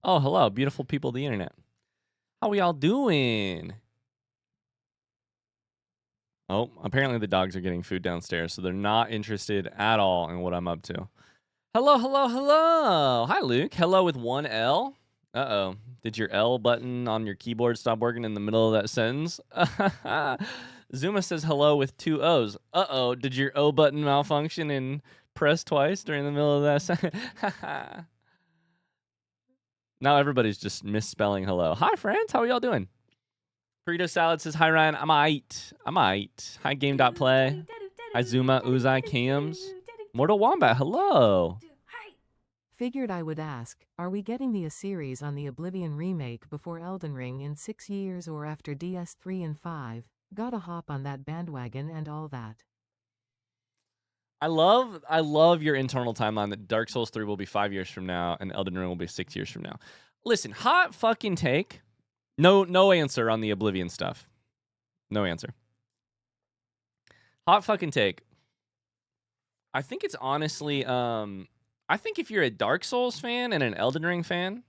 Oh, hello, beautiful people of the internet. How we all doing? Oh, apparently the dogs are getting food downstairs, so they're not interested at all in what I'm up to. Hello, hello, hello. Hi, Luke. Hello with one L. Uh-oh. Did your L button on your keyboard stop working in the middle of that sentence? Zuma says hello with two O's. Uh-oh. Did your O button malfunction and press twice during the middle of that sentence? Now everybody's just misspelling hello. Hi, friends. How are y'all doing? Burrito Salad says, hi, Ryan. I'm aight. Hi, Game.play. Hi, Zuma, Uzai, Cams. Mortal Wombat, hello. Figured I would ask, are we getting the series on the Oblivion remake before Elden Ring in 6 years or after DS3 and 5? Gotta hop on that bandwagon and all that. I love your internal timeline that Dark Souls 3 will be 5 years from now and Elden Ring will be 6 years from now. Listen, hot fucking take. No answer on the Oblivion stuff. No answer. Hot fucking take. I think it's honestly, I think if you're a Dark Souls fan and an Elden Ring fan,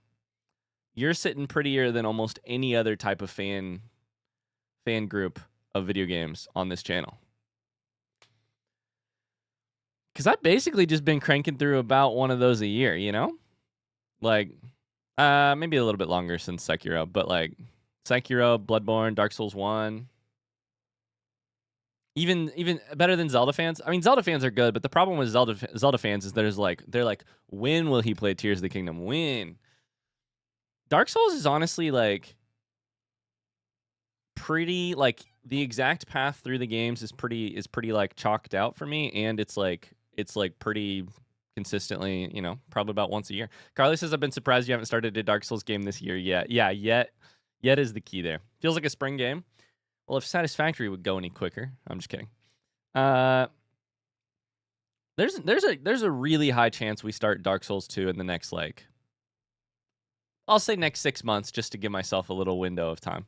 you're sitting prettier than almost any other type of fan group of video games on this channel. Because I've basically just been cranking through about one of those a year, you know? Like, maybe a little bit longer since Sekiro, but like Sekiro, Bloodborne, Dark Souls 1. Even better than Zelda fans. I mean, Zelda fans are good, but the problem with Zelda fans is they're like, when will he play Tears of the Kingdom? When? Dark Souls is honestly like pretty like the exact path through the games is pretty like chalked out for me, and it's like pretty consistently, you know, probably about once a year. Carly says, I've been surprised you haven't started a Dark Souls game this year yet. Yeah, yet is the key there. Feels like a spring game. Well, if Satisfactory would go any quicker. I'm just kidding. There's a really high chance we start Dark Souls 2 in the next, like, I'll say next 6 months, just to give myself a little window of time.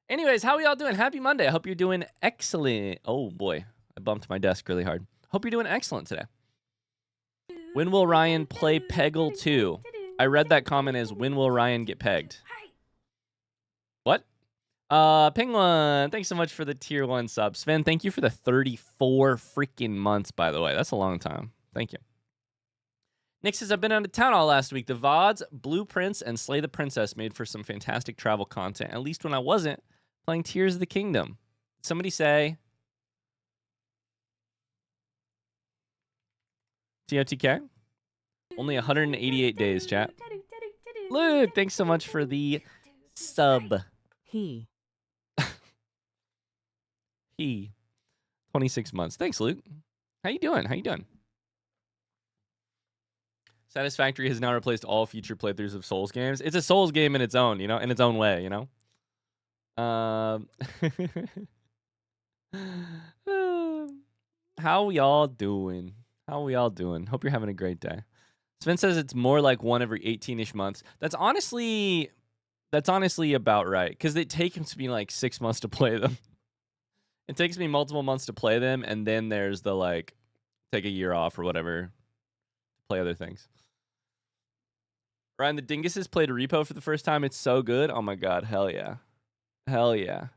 Anyways, how are y'all doing? Happy Monday. I hope you're doing excellent. Oh boy, I bumped my desk really hard. Hope you're doing excellent today. When will Ryan play Peggle 2? I read that comment as, when will Ryan get pegged? What? Penguin, thanks so much for the tier 1 sub. Sven, thank you for the 34 freaking months, by the way. That's a long time. Thank you. Nick says, I've been out of town all last week. The VODs, Blueprints, and Slay the Princess made for some fantastic travel content, at least when I wasn't playing Tears of the Kingdom. Somebody say TOTK? Only 188 days, chat. Luke, thanks so much for the sub. He. 26 months. Thanks, Luke. How you doing? Satisfactory has now replaced all future playthroughs of Souls games. It's a Souls game in its own, you know, in its own way, you know. How we all doing? Hope you're having a great day. Sven says it's more like one every 18-ish months. That's honestly about right, because it takes me like 6 months to play them. It takes me multiple months to play them, and then there's the like take a year off or whatever, play other things. Ryan, the Dinguses played Repo for the first time. It's so good. Oh my god, hell yeah.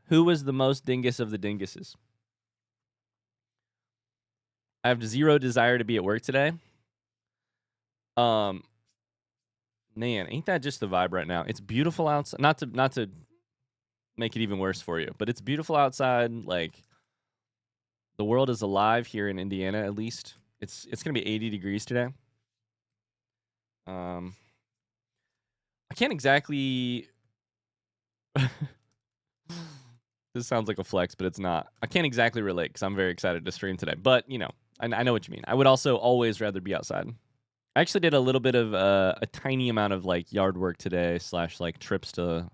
Who was the most dingus of the dinguses? I have zero desire to be at work today. Man, ain't that just the vibe right now? It's beautiful outside. Not to make it even worse for you, but it's beautiful outside. Like, the world is alive here in Indiana, at least. It's gonna be 80 degrees today. I can't exactly. This sounds like a flex, but it's not. I can't exactly relate because I'm very excited to stream today. But you know, I know what you mean. I would also always rather be outside. I actually did a little bit of a tiny amount of like yard work today / like trips to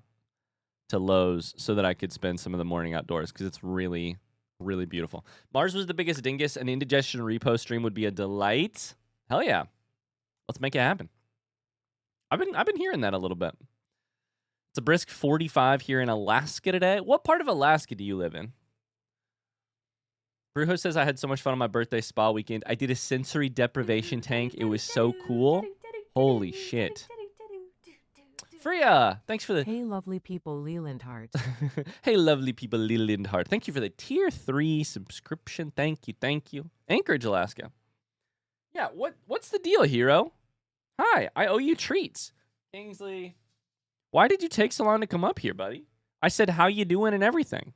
Lowe's so that I could spend some of the morning outdoors because it's really, really beautiful. Mars was the biggest dingus. An Indigestion repo stream would be a delight. Hell yeah, let's make it happen. I've been hearing that a little bit. It's a brisk 45 here in Alaska today. What part of Alaska do you live in? Brujo says, I had so much fun on my birthday spa weekend. I did a sensory deprivation tank. It was so cool. Holy shit. Freya, thanks for the... Hey, lovely people, Leland Hart. Hey, lovely people, Leland Hart. Thank you for the tier 3 subscription. Thank you, thank you. Anchorage, Alaska. Yeah, what's the deal, hero? Hi, I owe you treats. Kingsley, why did you take so long to come up here, buddy? I said, how you doing and everything.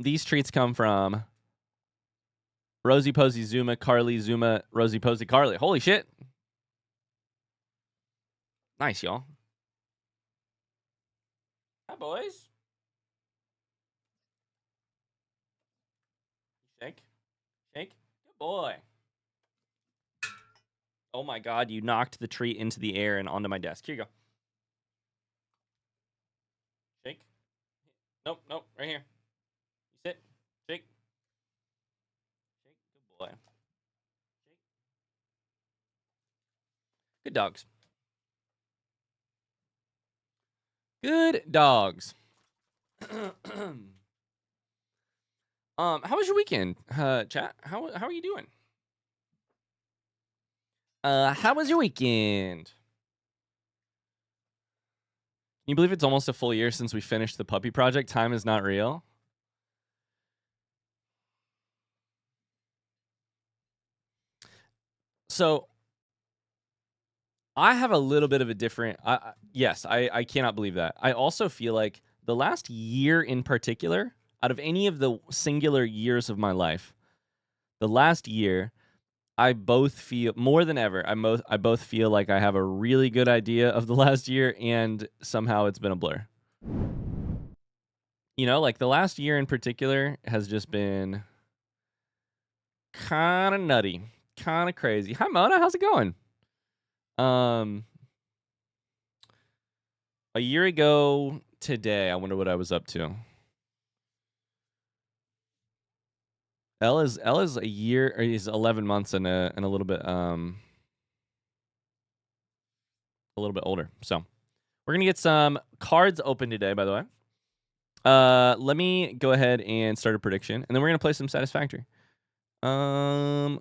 These treats come from Rosie Posey Zuma, Carly Zuma, Rosie Posey Carly. Holy shit. Nice, y'all. Hi, boys. Shake. Shake. Good boy. Oh my god, you knocked the treat into the air and onto my desk. Here you go. Shake. Nope, nope, right here. You sit. Shake. Shake. Good boy. Shake. Good dogs. Good dogs. How was your weekend, chat? How are you doing? How was your weekend? Can you believe it's almost a full year since we finished the puppy project? Time is not real. So I have a little bit of a different... yes, I cannot believe that. I also feel like the last year in particular, out of any of the singular years of my life, the last year, I both feel, more than ever, I both feel like I have a really good idea of the last year, and somehow it's been a blur. You know, like the last year in particular has just been kind of nutty, kind of crazy. Hi, Mona. How's it going? A year ago today, I wonder what I was up to. L is a year, or he's 11 months and a little bit older. So we're gonna get some cards open today, by the way. Let me go ahead and start a prediction, and then we're gonna play some Satisfactory. Fart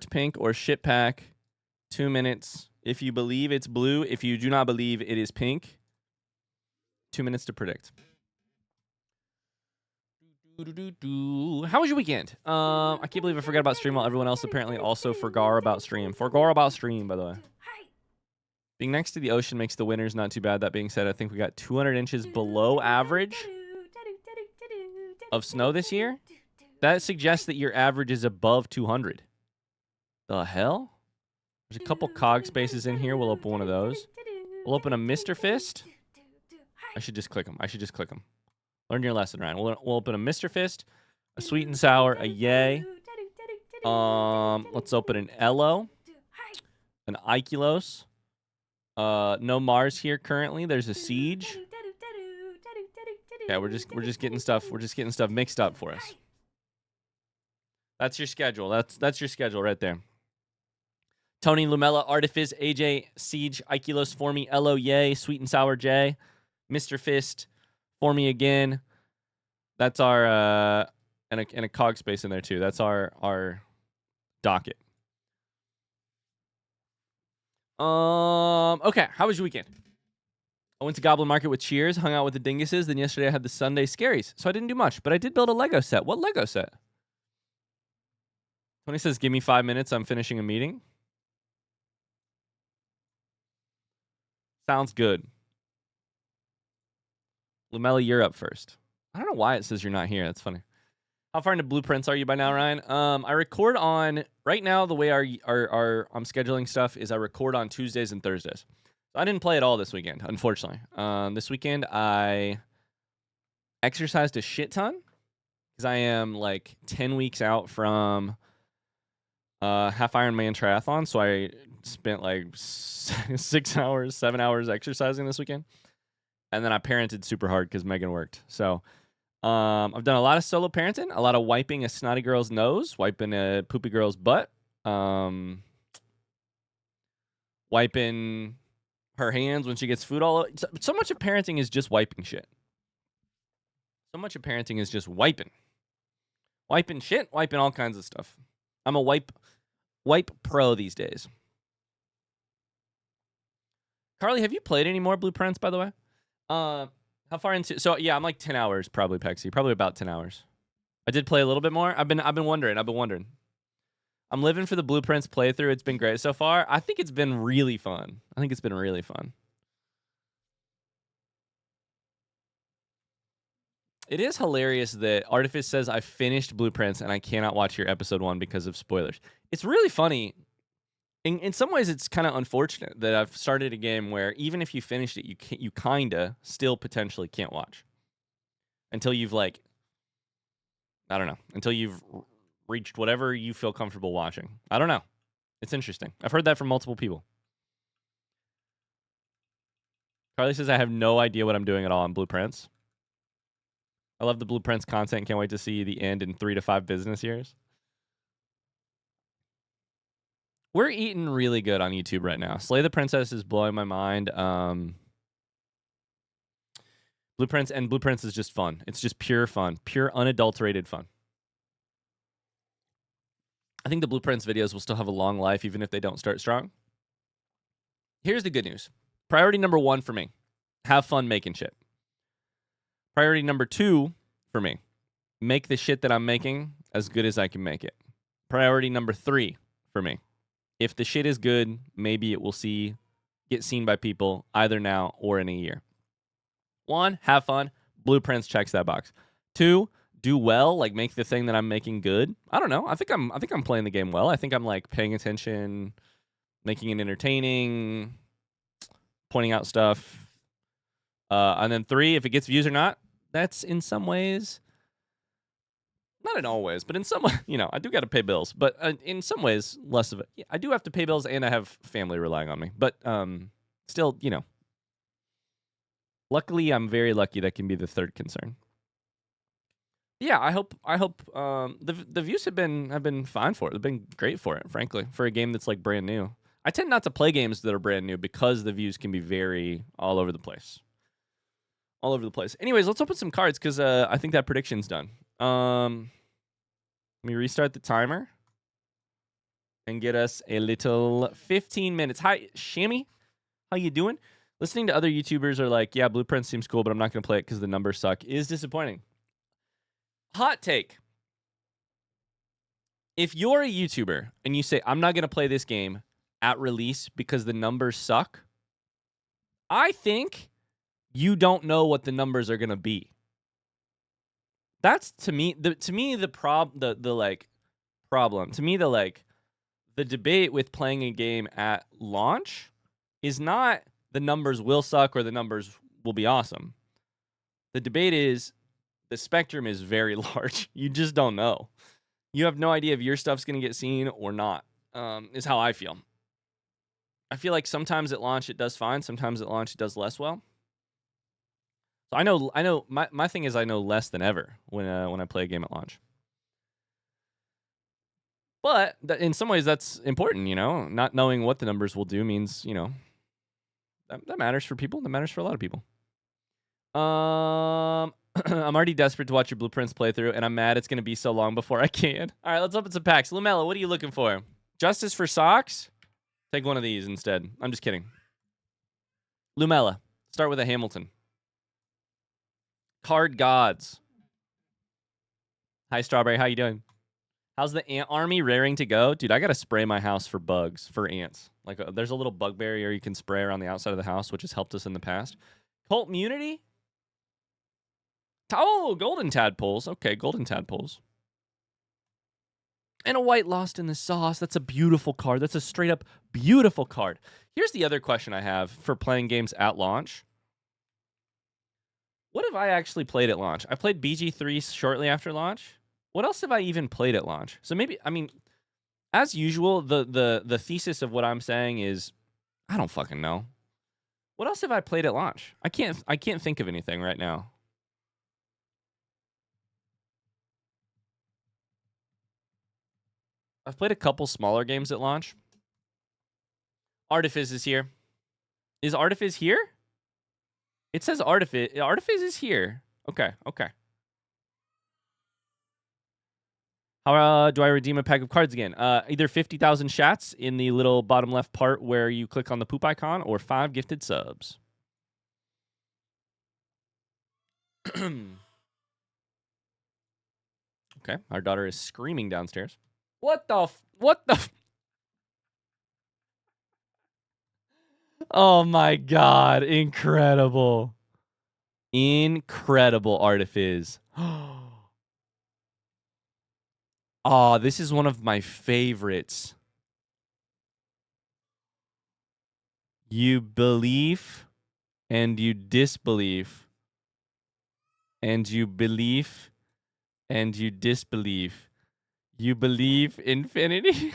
pink or shit pack, 2 minutes. If you believe it's blue, if you do not believe it is pink, 2 minutes to predict. How was your weekend? I can't believe I forgot about stream while everyone else apparently also forgot about stream. Forgot about stream, by the way. Being next to the ocean makes the winters not too bad. That being said, I think we got 200 inches below average of snow this year. That suggests that your average is above 200. The hell? There's a couple cog spaces in here. We'll open one of those. We'll open a Mr. Fist. I should just click them. Learn your lesson, Ryan. We'll open a Mr. Fist, a Sweet and Sour, a Yay. Let's open an Elo, an Ikelos. No Mars here currently. There's a Siege. Yeah, we're just getting stuff. We're just getting stuff mixed up for us. That's your schedule. That's your schedule right there. Tony, Lumella, Artifice, AJ, Siege, Ikelos, For Me, Elo, Yay, Sweet and Sour J, Mr. Fist, For Me again. That's our and a cog space in there too. That's our docket. Okay, how was your weekend? I went to Goblin Market with Cheers, hung out with the dinguses, then yesterday I had the Sunday Scaries. So I didn't do much, but I did build a Lego set. What Lego set? Tony says, give me 5 minutes, I'm finishing a meeting. Sounds good. Lumella, you're up first. I don't know why it says you're not here. That's funny. How far into blueprints are you by now, Ryan? I record on, right now, the way I'm scheduling stuff is I record on Tuesdays and Thursdays. So I didn't play at all this weekend, unfortunately. This weekend, I exercised a shit ton because I am like 10 weeks out from half Ironman triathlon. So I spent like 6 hours, 7 hours exercising this weekend. And then I parented super hard because Megan worked. So I've done a lot of solo parenting, a lot of wiping a snotty girl's nose, wiping a poopy girl's butt, wiping her hands when she gets food all over. So much of parenting is just wiping shit. So much of parenting is just wiping shit, wiping all kinds of stuff. I'm a wipe pro these days. Carly, have you played any more Blueprints, by the way? How far into? So yeah, I'm like 10 hours probably, Pexy. Probably about 10 hours. I did play a little bit more. I've been wondering. I'm living for the Blueprints playthrough. It's been great so far. I think it's been really fun. It is hilarious that Artifice says I finished Blueprints and I cannot watch your episode 1 because of spoilers. It's really funny. In some ways, it's kind of unfortunate that I've started a game where even if you finished it, you kinda still potentially can't watch until you've like, I don't know, until you've reached whatever you feel comfortable watching. I don't know. It's interesting. I've heard that from multiple people. Carly says I have no idea what I'm doing at all on Blueprints. I love the Blueprints content. Can't wait to see the end in 3 to 5 business years. We're eating really good on YouTube right now. Slay the Princess is blowing my mind. Blueprints is just fun. It's just pure fun. Pure unadulterated fun. I think the Blueprints videos will still have a long life even if they don't start strong. Here's the good news. Priority number 1 for me. Have fun making shit. Priority number 2 for me. Make the shit that I'm making as good as I can make it. Priority number 3 for me. If the shit is good, maybe it will get seen by people either now or in a year. 1, have fun. Blueprints checks that box. 2, do well, like make the thing that I'm making good. I don't know. I think I'm playing the game well. I think I'm like paying attention, making it entertaining, pointing out stuff. And then 3, if it gets views or not, that's in some ways, not in all ways, but in some, I do got to pay bills, but in some ways, less of it. Yeah, I do have to pay bills and I have family relying on me, but still, luckily, I'm very lucky. That can be the third concern. Yeah, I hope the views have been fine for it. They've been great for it, frankly, for a game that's like brand new. I tend not to play games that are brand new because the views can be very all over the place. Anyways, let's open some cards because I think that prediction's done. Let me restart the timer and get us a little 15 minutes. Hi, Shammy. How you doing? Listening to other YouTubers are like, yeah, Blueprint seems cool, but I'm not going to play it because the numbers suck, is disappointing. Hot take. If you're a YouTuber and you say, I'm not going to play this game at release because the numbers suck, I think you don't know what the numbers are going to be. That's to me the debate with playing a game at launch is not the numbers will suck or the numbers will be awesome. The debate is the spectrum is very large. You just don't know. You have no idea if your stuff's going to get seen or not, is how I feel. I feel like sometimes at launch it does fine. Sometimes at launch it does less well. So I know my thing is I know less than ever when I play a game at launch. But in some ways that's important, Not knowing what the numbers will do means, that matters for people. That matters for a lot of people. I'm already desperate to watch your Blueprints playthrough, and I'm mad it's going to be so long before I can. All right, let's open some packs. Lumella, what are you looking for? Justice for socks? Take one of these instead. I'm just kidding. Lumella, start with a Hamilton. Card Gods. Hi, Strawberry. How you doing? How's the ant army raring to go? Dude, I got to spray my house for bugs, for ants. Like, there's a little bug barrier you can spray around the outside of the house, which has helped us in the past. Cult Munity? Oh, golden tadpoles. Okay, golden tadpoles. And a white Lost in the Sauce. That's a beautiful card. That's a straight up beautiful card. Here's the other question I have for playing games at launch. What have I actually played at launch? I played BG3 shortly after launch. What else have I even played at launch? So maybe, as usual, the thesis of what I'm saying is, I don't fucking know. What else have I played at launch? I can't think of anything right now. I've played a couple smaller games at launch. Artifice is here. Is Artifice here? It says Artifice. Artifice is here. Okay. How do I redeem a pack of cards again? Either 50,000 shats in the little bottom left part where you click on the poop icon, or 5 gifted subs. Okay, our daughter is screaming downstairs. What the Oh my god, incredible. Incredible artifice. Oh, this is one of my favorites. You believe and you disbelieve. And you believe and you disbelieve. You believe infinity.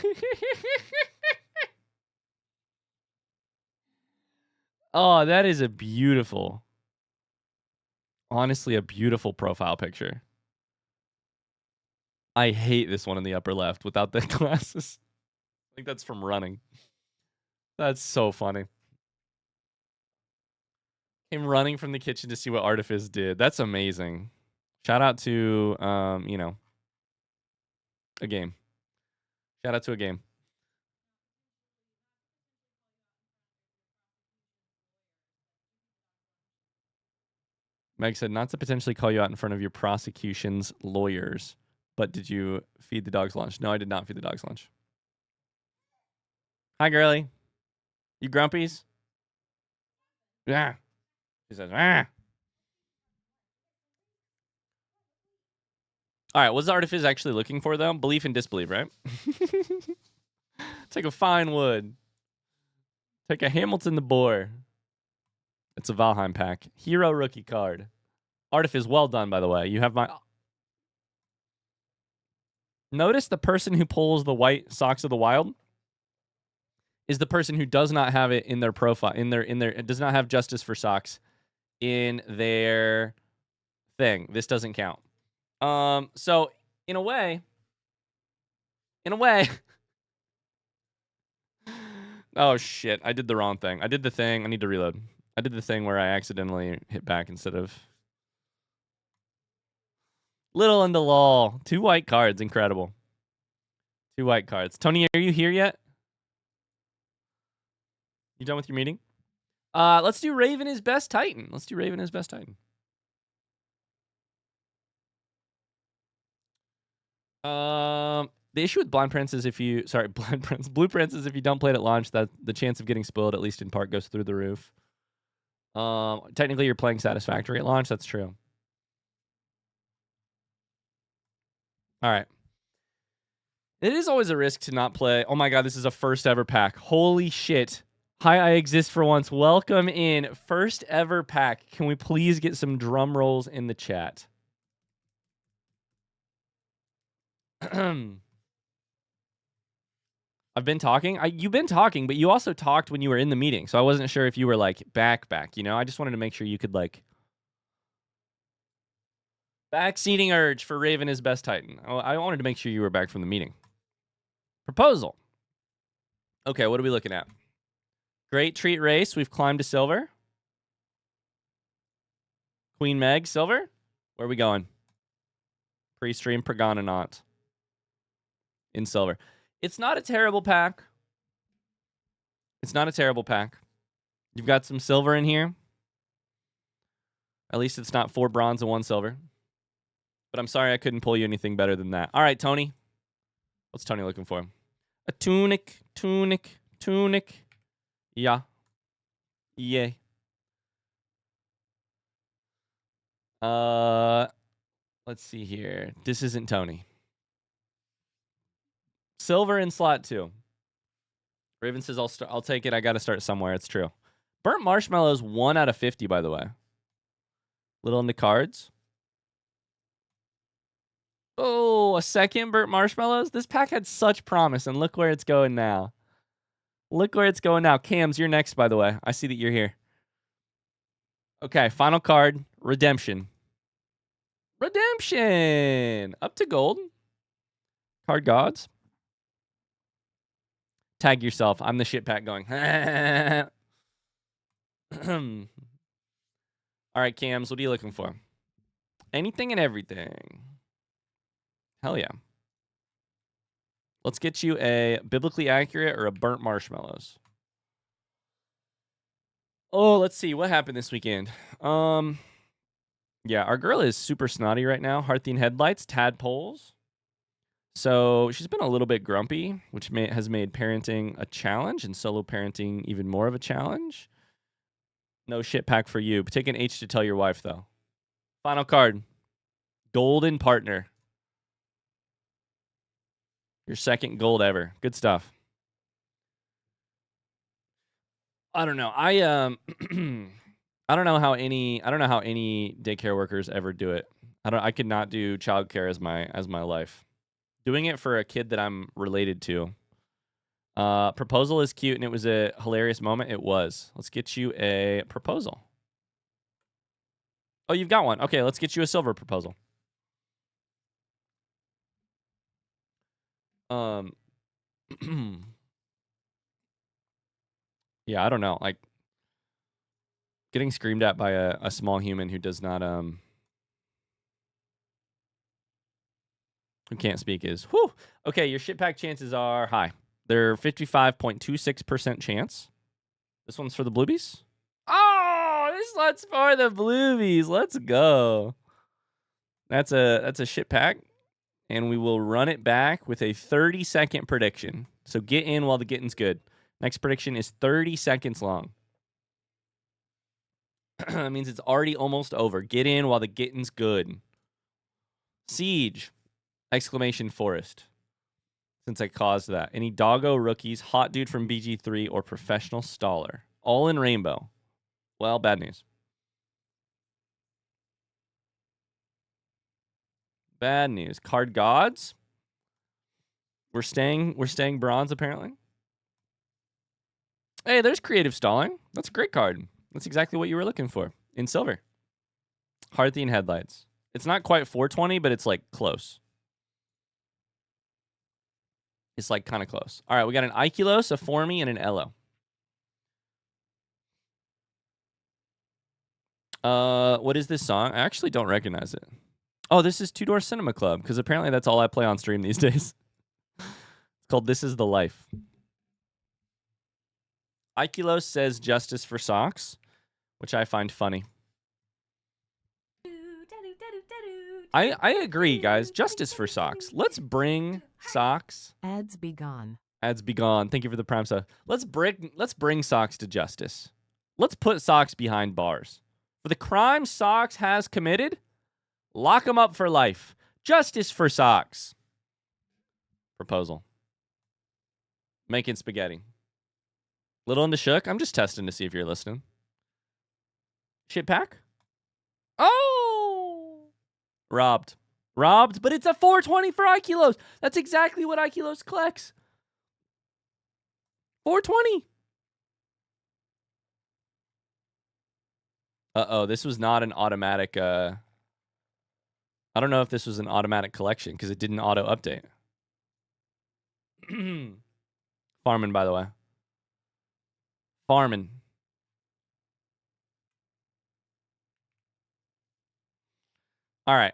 Oh, that is a beautiful, honestly, a beautiful profile picture. I hate this one in the upper left without the glasses. I think that's from running. That's so funny. Him running from the kitchen to see what Artifice did. That's amazing. Shout out to, you know, a game. Shout out to a game. Meg said, not to potentially call you out in front of your prosecution's lawyers, but did you feed the dog's lunch? No, I did not feed the dog's lunch. Hi, girly. You grumpies? Yeah. She says, ah. All right, what's the artifice actually looking for, though? Belief and disbelief, right? Take a fine wood. Take a Hamilton the Boar. It's a Valheim pack. Hero rookie card. Artifice, well done, by the way. You have my... Notice the person who pulls the white Socks of the Wild is the person who does not have it in their profile, it does not have Justice for Socks in their thing. This doesn't count. So in a way, oh shit, I did the wrong thing. I did the thing, I need to reload. I did the thing where I accidentally hit back instead of little in the lull. 2 white cards, incredible. 2 white cards. Tony, are you here yet? You done with your meeting? Let's do Raven is best Titan. Let's do Raven is best Titan. The issue with Blue Prince is if you don't play it at launch, that the chance of getting spoiled, at least in part, goes through the roof. Technically, you're playing Satisfactory at launch. That's true. All right. It is always a risk to not play. Oh my god, this is a first ever pack. Holy shit. Hi, I exist for once. Welcome in. First ever pack. Can we please get some drum rolls in the chat? I've been talking. You've been talking, but you also talked when you were in the meeting. So I wasn't sure if you were like back, you know? I just wanted to make sure you could like... Backseating urge for Raven is best Titan. I wanted to make sure you were back from the meeting. Proposal. Okay, what are we looking at? Great Treat Race. We've climbed to silver. Queen Meg, silver. Where are we going? Pre-stream Pergononaut. In silver. It's not a terrible pack. It's not a terrible pack. You've got some silver in here. At least it's not 4 bronze and 1 silver. But I'm sorry I couldn't pull you anything better than that. All right, Tony. What's Tony looking for? A tunic. Yeah. Yay. Let's see here. This isn't Tony. Silver in slot 2. Raven says I'll take it. I got to start somewhere. It's true. Burnt Marshmallows 1 out of 50, by the way. Little in the cards. Oh, a second Burnt Marshmallows. This pack had such promise, and look where it's going now. Look where it's going now. Cams, you're next, by the way. I see that you're here. Okay, final card. Redemption. Redemption! Up to gold. Card gods. Tag yourself. I'm the shit pack going. All right, Cams, what are you looking for? Anything and everything. Hell yeah. Let's get you a biblically accurate or a burnt marshmallows. Oh, let's see what happened this weekend. Yeah, our girl is super snotty right now. Hearthy headlights, tadpoles. So she's been a little bit grumpy, which has made parenting a challenge and solo parenting even more of a challenge. No shit pack for you. But take an H to tell your wife, though. Final card. Golden partner. Your second gold ever. Good stuff. I don't know. I don't know how any daycare workers ever do it. I could not do childcare as my life. Doing it for a kid that I'm related to. Proposal is cute and it was a hilarious moment. It was. Let's get you a proposal. Oh, you've got one. Okay, let's get you a silver proposal. Yeah, I don't know. Like getting screamed at by a small human who does not who can't speak is whew. Okay, your shit pack chances are high. They're 55.26% chance. This one's for the bluebies. Oh, this one's for the bluebies. Let's go. That's a shit pack. And we will run it back with a 30-second prediction. So get in while the getting's good. Next prediction is 30 seconds long. That means it's already almost over. Get in while the getting's good. Siege! Exclamation Forest. Since I caused that. Any doggo rookies, hot dude from BG3, or professional staller. All in rainbow. Well, bad news. Bad news. Card gods. We're staying bronze, apparently. Hey, there's creative stalling. That's a great card. That's exactly what you were looking for. In silver. Hearthy headlights. It's not quite 420, but it's like close. It's like kind of close. All right, we got an Ikilos, a Formy, and an Elo. What is this song? I actually don't recognize it. Oh, this is Two Door Cinema Club, because apparently that's all I play on stream these days. It's called This Is the Life. Ikilos says justice for socks, which I find funny. I agree, guys. Justice for socks. Let's bring socks. Ads be gone. Ads be gone. Thank you for the prime sub. Let's bring socks to justice. Let's put socks behind bars. For the crime socks has committed, lock them up for life. Justice for socks. Proposal. Making spaghetti. Little into shook. I'm just testing to see if you're listening. Shit pack? Oh! Robbed, but it's a 420 for Ikilos. That's exactly what Ikilos collects. 420. Uh-oh, this was not an automatic... I don't know if this was an automatic collection because it didn't auto-update. Farming, by the way. Farming. All right.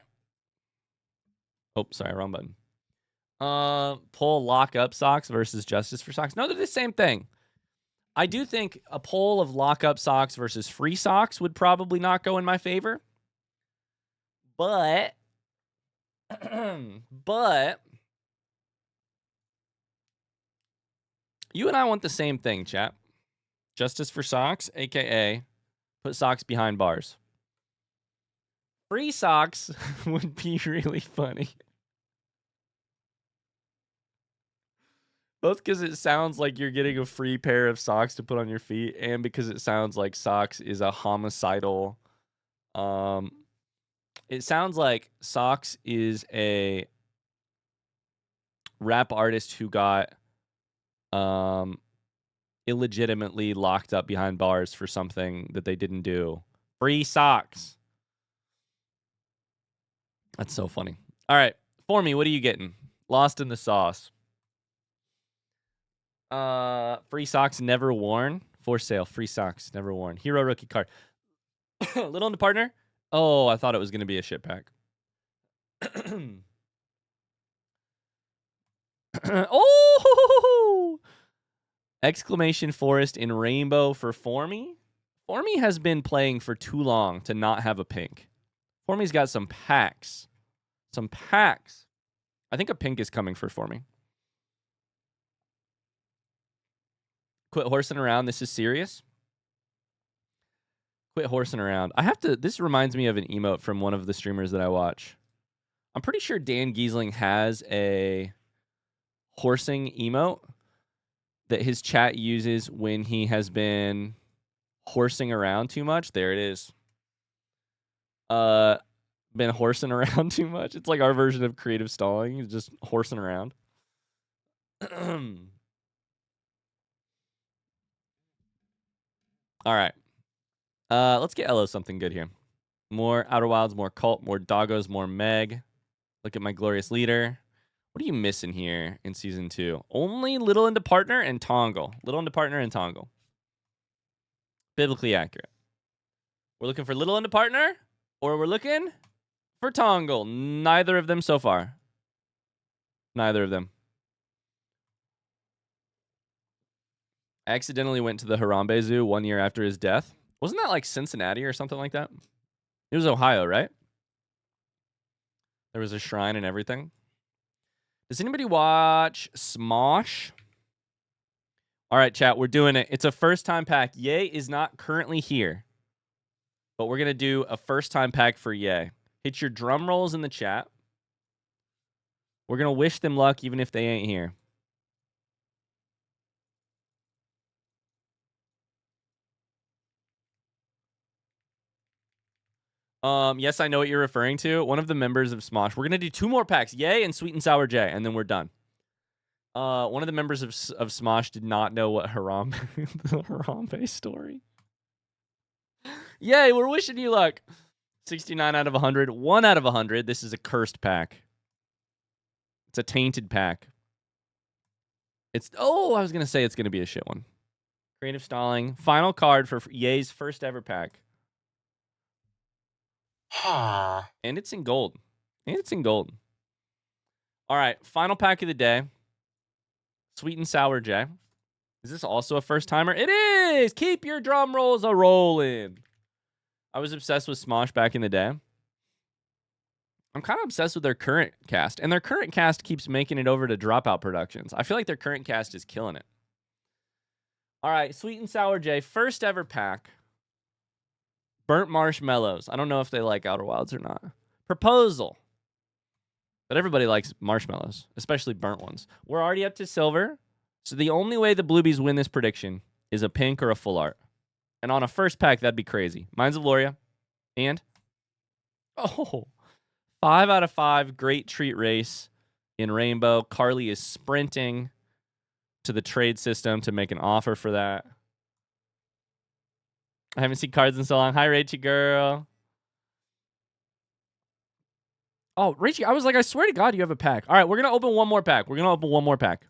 Oh, sorry, wrong button. Pull lock up socks versus justice for socks. No, they're the same thing. I do think a poll of lock up socks versus free socks would probably not go in my favor. But you and I want the same thing, chat. Justice for socks, aka put socks behind bars. Free socks would be really funny. Both because it sounds like you're getting a free pair of socks to put on your feet, and because it sounds like socks is a homicidal. It sounds like Socks is a rap artist who got illegitimately locked up behind bars for something that they didn't do. Free socks. That's so funny. All right. For me, what are you getting? Lost in the sauce. Free socks never worn. For sale. Free socks never worn. Hero rookie card. Little into partner. Oh, I thought it was going to be a shit pack. Oh! Exclamation Forest in Rainbow for Formy. Formy has been playing for too long to not have a pink. Formy's got some packs. Some packs. I think a pink is coming for Formy. Quit horsing around. This is serious. Quit horsing around. I have to... This reminds me of an emote from one of the streamers that I watch. I'm pretty sure Dan Giesling has a horsing emote that his chat uses when he has been horsing around too much. There it is. Been horsing around too much. It's like our version of creative stalling. He's just horsing around. All right. Let's get Elo something good here. More Outer Wilds, more Cult, more Doggos, more Meg. Look at my glorious leader. What are you missing here in Season 2? Only Little Into Partner and Tongle. Little Into Partner and Tongle. Biblically accurate. We're looking for Little Into Partner, or we're looking for Tongle. Neither of them so far. Neither of them. I accidentally went to the Harambe Zoo 1 year after his death. Wasn't that like Cincinnati or something like that? It was Ohio, right? There was a shrine and everything. Does anybody watch Smosh? All right, chat, we're doing it. It's a first-time pack. Ye is not currently here, but we're going to do a first-time pack for Ye. Hit your drum rolls in the chat. We're going to wish them luck even if they ain't here. Yes, I know what you're referring to. One of the members of Smosh. We're going to do 2 more packs. Yay and Sweet and Sour J, and then we're done. One of the members of Smosh did not know what Harambe, the Harambe story. Yay, we're wishing you luck. 69 out of 100. 1 out of 100. This is a cursed pack. It's a tainted pack. Oh, I was going to say it's going to be a shit one. Creative stalling. Final card for Ye's first ever pack. And it's in gold. All right, final pack of the day. Sweet and Sour J. Is this also a first timer? It is! Keep your drum rolls a-rolling. I was obsessed with Smosh back in the day. I'm kind of obsessed with their current cast. And their current cast keeps making it over to Dropout Productions. I feel like their current cast is killing it. All right, Sweet and Sour J. First ever pack. Burnt marshmallows. I don't know if they like Outer Wilds or not. Proposal. But everybody likes marshmallows, especially burnt ones. We're already up to silver. So the only way the Bluebies win this prediction is a pink or a full art. And on a first pack, that'd be crazy. Mines of Loria. And? Oh. 5 out of 5. Great treat race in Rainbow. Carly is sprinting to the trade system to make an offer for that. I haven't seen cards in so long. Hi, Rachie girl. Oh, Rachie, I was like, I swear to God, you have a pack. All right, we're going to open one more pack.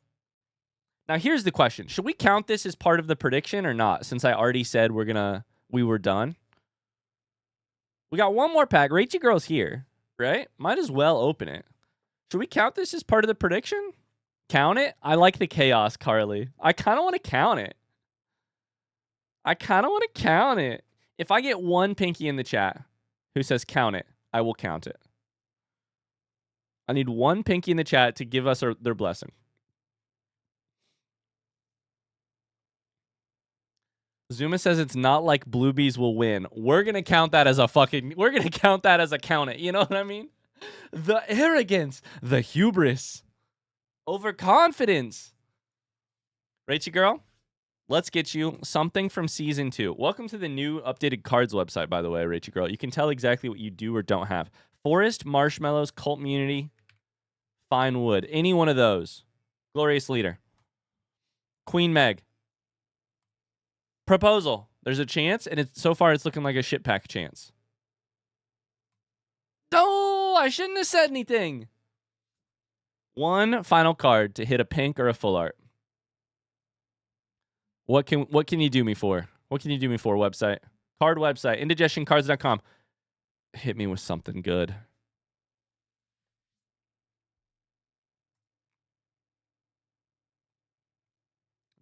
Now, here's the question. Should we count this as part of the prediction or not? Since I already said we were done. We got one more pack. Rachie girl's here, right? Might as well open it. Should we count this as part of the prediction? Count it? I like the chaos, Carly. I kind of want to count it. If I get one pinky in the chat who says count it, I will count it. I need one pinky in the chat to give us their blessing. Zuma says it's not like Bluebies will win. We're going to count that as a count it. You know what I mean? The arrogance, the hubris, overconfidence. Rachie girl, let's get you something from Season 2. Welcome to the new updated cards website, by the way, Rachie girl. You can tell exactly what you do or don't have. Forest, Marshmallows, Cult Immunity, Fine Wood. Any one of those. Glorious Leader. Queen Meg. Proposal. There's a chance, and so far it's looking like a shit pack chance. Oh, I shouldn't have said anything. One final card to hit a pink or a full art. What can you do me for? Website? Card website. Indigestioncards.com. Hit me with something good.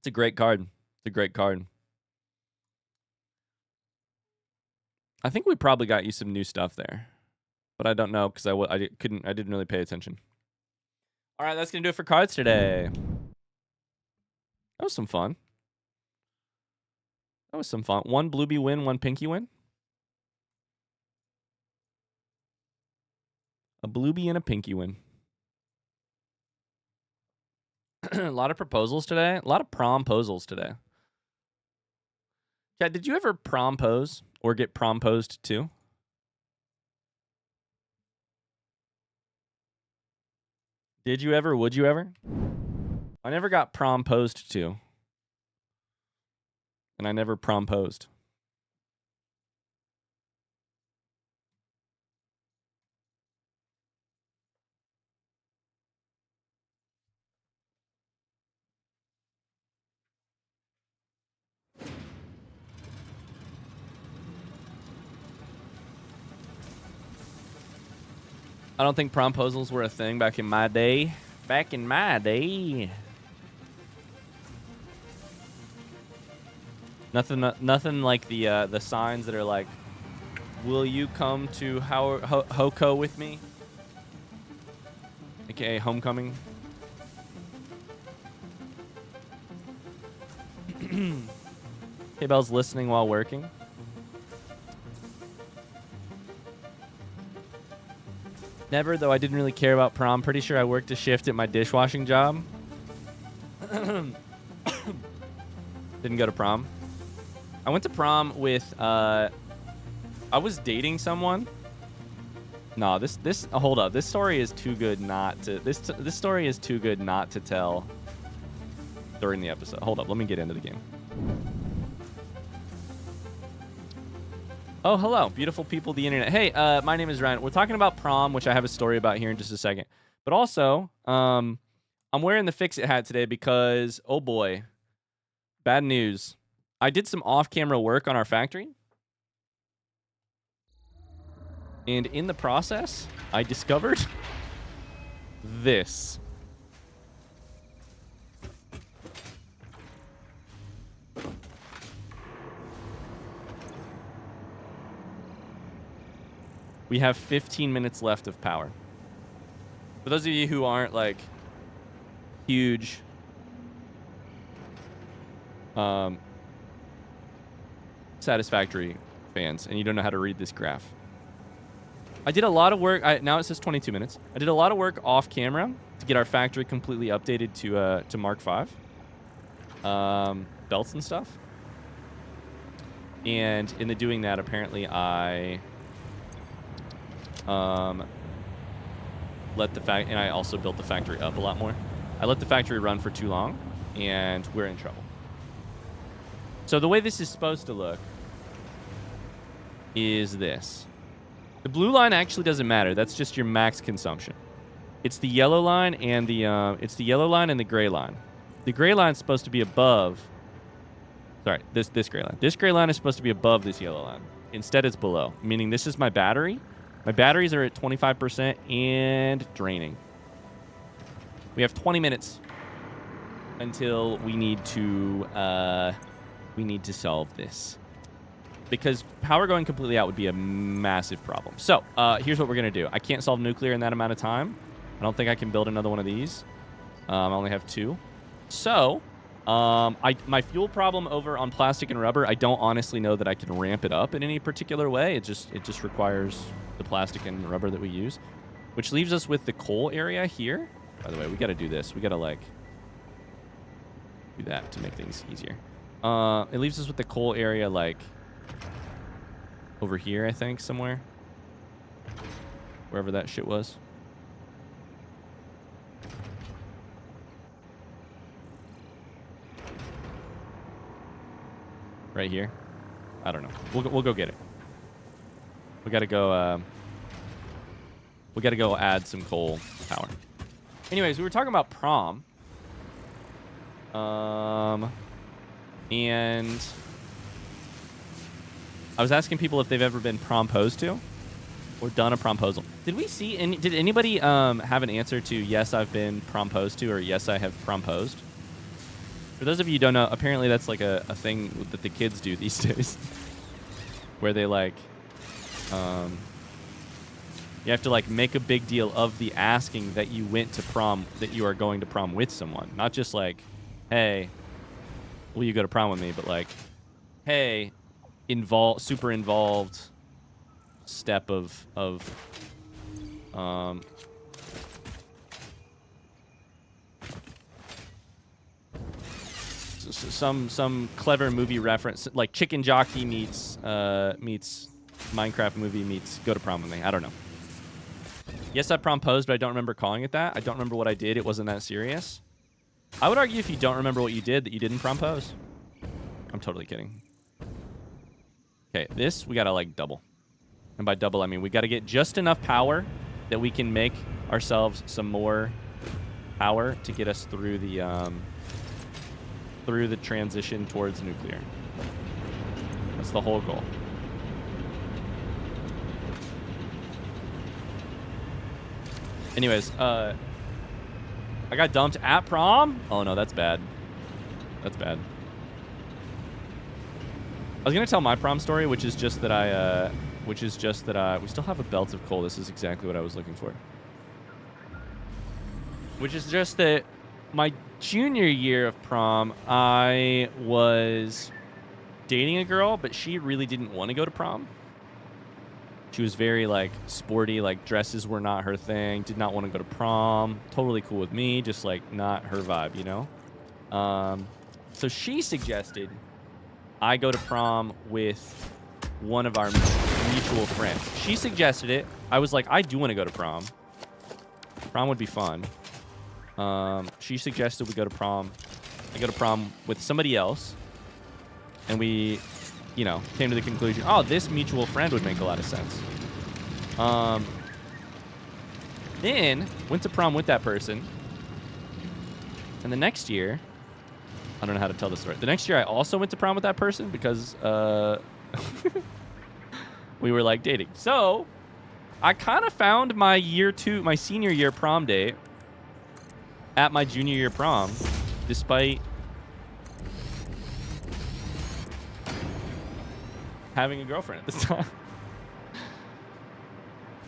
It's a great card. It's a great card. I think we probably got you some new stuff there, but I don't know because I didn't really pay attention. All right, that's gonna do it for cards today. That was some fun. That was some fun. One Blueby win, one Pinky win. A Blueby and a Pinky win. A lot of proposals today. A lot of promposals today. Chad, did you ever prompose or get promposed to? Did you ever? Would you ever? I never got promposed to. And I never promposed. I don't think promposals were a thing back in my day. Back in my day. Nothing like the signs that are like, "Will you come to Hoko with me?" AKA homecoming. Hey, Bell's listening while working. Never, though I didn't really care about prom. Pretty sure I worked a shift at my dishwashing job. Didn't go to prom. I went to prom with, I was dating someone. No, hold up. This story is too good not to, this story is too good not to tell during the episode. Hold up, let me get into the game. Oh, hello, beautiful people of the internet. Hey, my name is Ryan. We're talking about prom, which I have a story about here in just a second. But also, I'm wearing the Fix-It hat today because, oh boy, bad news. I did some off-camera work on our factory. And in the process, I discovered this. We have 15 minutes left of power. For those of you who aren't like huge Satisfactory fans and you don't know how to read this graph, I did a lot of work. Now it says 22 minutes. I did a lot of work off camera to get our factory completely updated to Mark V. Belts and stuff. And in the doing that, apparently I and I also built the factory up a lot more. I let the factory run for too long, and we're in trouble. So the way this is supposed to look is this. The blue line actually doesn't matter. That's just your max consumption. It's the yellow line and the gray line. The gray line is supposed to be above. Sorry, this gray line. This gray line is supposed to be above this yellow line. Instead, it's below. Meaning this is my battery. My batteries are at 25% and draining. We have 20 minutes until we need to solve this. Because power going completely out would be a massive problem. So, here's what we're going to do. I can't solve nuclear in that amount of time. I don't think I can build another one of these. I only have 2. So, my fuel problem over on plastic and rubber, I don't honestly know that I can ramp it up in any particular way. It just requires the plastic and rubber that we use, which leaves us with the coal area here. By the way, we got to do this. We got to like do that to make things easier. It leaves us with the coal area like over here, I think, somewhere. Wherever that shit was. Right here. I don't know. We'll go get it. We gotta go. We gotta go add some coal power. Anyways, we were talking about prom. And I was asking people if they've ever been promposed to or done a promposal. Did we see any? Did anybody have an answer to yes, I've been promposed to, or yes, I have promposed? For those of you who don't know, apparently that's like a thing that the kids do these days. Where they like, you have to like make a big deal of the asking that you went to prom, that you are going to prom with someone. Not just like, hey, will you go to prom with me? But like, hey, super involved step of some clever movie reference, like Chicken Jockey meets Minecraft movie meets go to prom with me. I don't know. Yes, I promposed, but I don't remember calling it that. I don't remember what I did. It wasn't that serious. I would argue if you don't remember what you did, that you didn't prompose. I'm totally kidding. Okay, this we gotta like double. And by double, I mean we gotta get just enough power that we can make ourselves some more power to get us through the transition towards nuclear. That's the whole goal. Anyways, I got dumped at prom. Oh no, that's bad. That's bad. I was gonna tell my prom story, which is just that we still have a belt of coal. This is exactly what I was looking for. Which is just that my junior year of prom, I was dating a girl, but she really didn't want to go to prom. She was very like sporty, like dresses were not her thing, did not want to go to prom. Totally cool with me, just like not her vibe, you know? So she suggested I go to prom with one of our mutual friends. She suggested it. I was like, I do want to go to prom. Prom would be fun. She suggested we go to prom. I go to prom with somebody else. And we, you know, came to the conclusion, oh, this mutual friend would make a lot of sense. Then went to prom with that person. And the next year, I don't know how to tell this story. The next year I also went to prom with that person because we were like dating. So I kind of found my senior year prom date at my junior year prom, despite having a girlfriend at this time.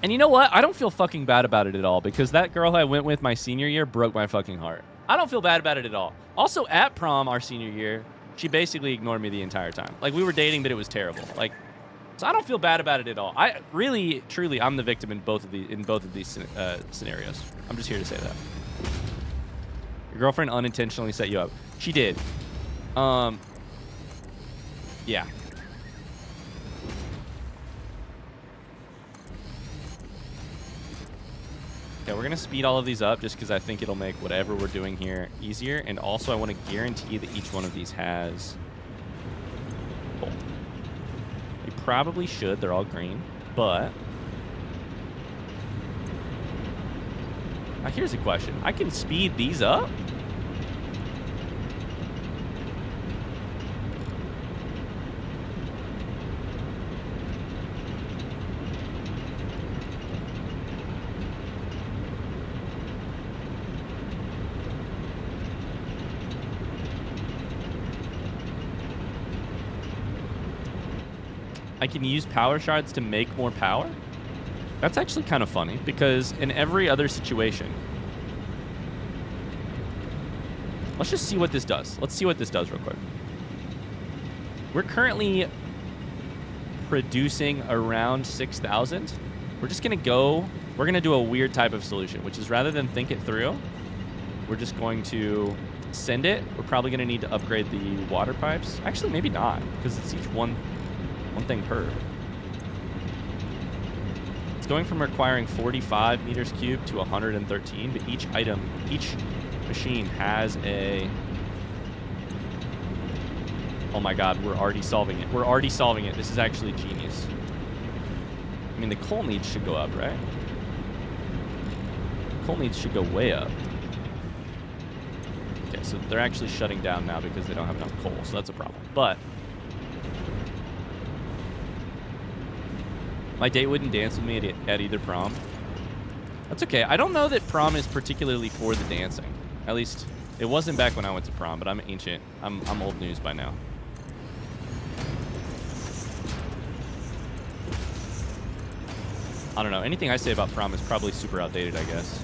And you know what? I don't feel fucking bad about it at all because that girl I went with my senior year broke my fucking heart. I don't feel bad about it at all. Also, at prom our senior year, she basically ignored me the entire time. Like, we were dating, but it was terrible. Like, so I don't feel bad about it at all. I really, truly, I'm the victim in both of these scenarios. I'm just here to say that. Your girlfriend unintentionally set you up. She did. Yeah. Okay, we're going to speed all of these up just because I think it'll make whatever we're doing here easier. And also, I want to guarantee that each one of these has coal. They probably should. They're all green. But now here's a question. I can speed these up? I can use power shards to make more power? That's actually kind of funny, because in every other situation... Let's just see what this does. Let's see what this does real quick. We're currently producing around 6,000. We're just going to go... We're going to do a weird type of solution, which is rather than think it through, we're just going to send it. We're probably going to need to upgrade the water pipes. Actually, maybe not, because it's each one thing per. It's going from requiring 45 meters cubed to 113, but each machine has a... Oh my god, we're already solving it. We're already solving it. This is actually genius. I mean, the coal needs should go up, right? Coal needs should go way up. Okay, so they're actually shutting down now because they don't have enough coal, so that's a problem. But my date wouldn't dance with me at either prom. That's okay. I don't know that prom is particularly for the dancing. At least It wasn't back when I went to prom, but I'm ancient. I'm old news by now. I don't know. Anything I say about prom is probably super outdated, I guess.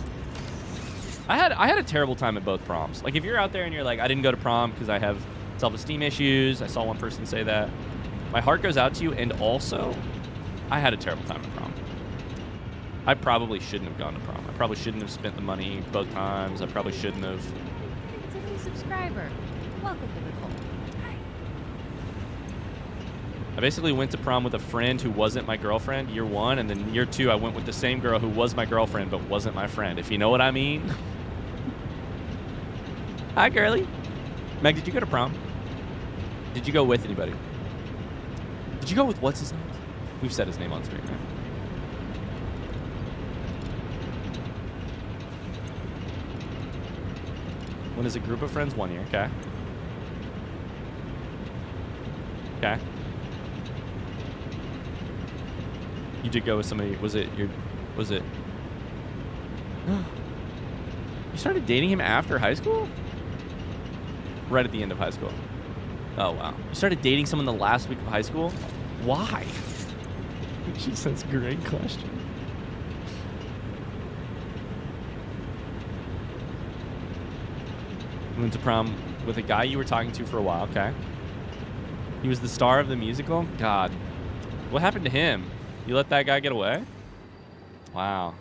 I had a terrible time at both proms. Like, if you're out there and you're like, I didn't go to prom because I have self-esteem issues. I saw one person say that. My heart goes out to you. And also, I had a terrible time at prom. I probably shouldn't have gone to prom. I probably shouldn't have spent the money both times. I probably shouldn't have. It's a new subscriber. Welcome to the cult. Hi. I basically went to prom with a friend who wasn't my girlfriend year 1, and then year 2 I went with the same girl who was my girlfriend but wasn't my friend, if you know what I mean. Hi, girly. Meg, did you go to prom? Did you go with anybody? Did you go with what's his name? We've said his name on screen, right? When is a group of friends? 1 year. Okay. Okay. You did go with somebody. Was it? You started dating him after high school? Right at the end of high school. Oh, wow. You started dating someone the last week of high school? Why? She says, great question. Went to prom with a guy you were talking to for a while, okay. He was the star of the musical? God. What happened to him? You let that guy get away? Wow.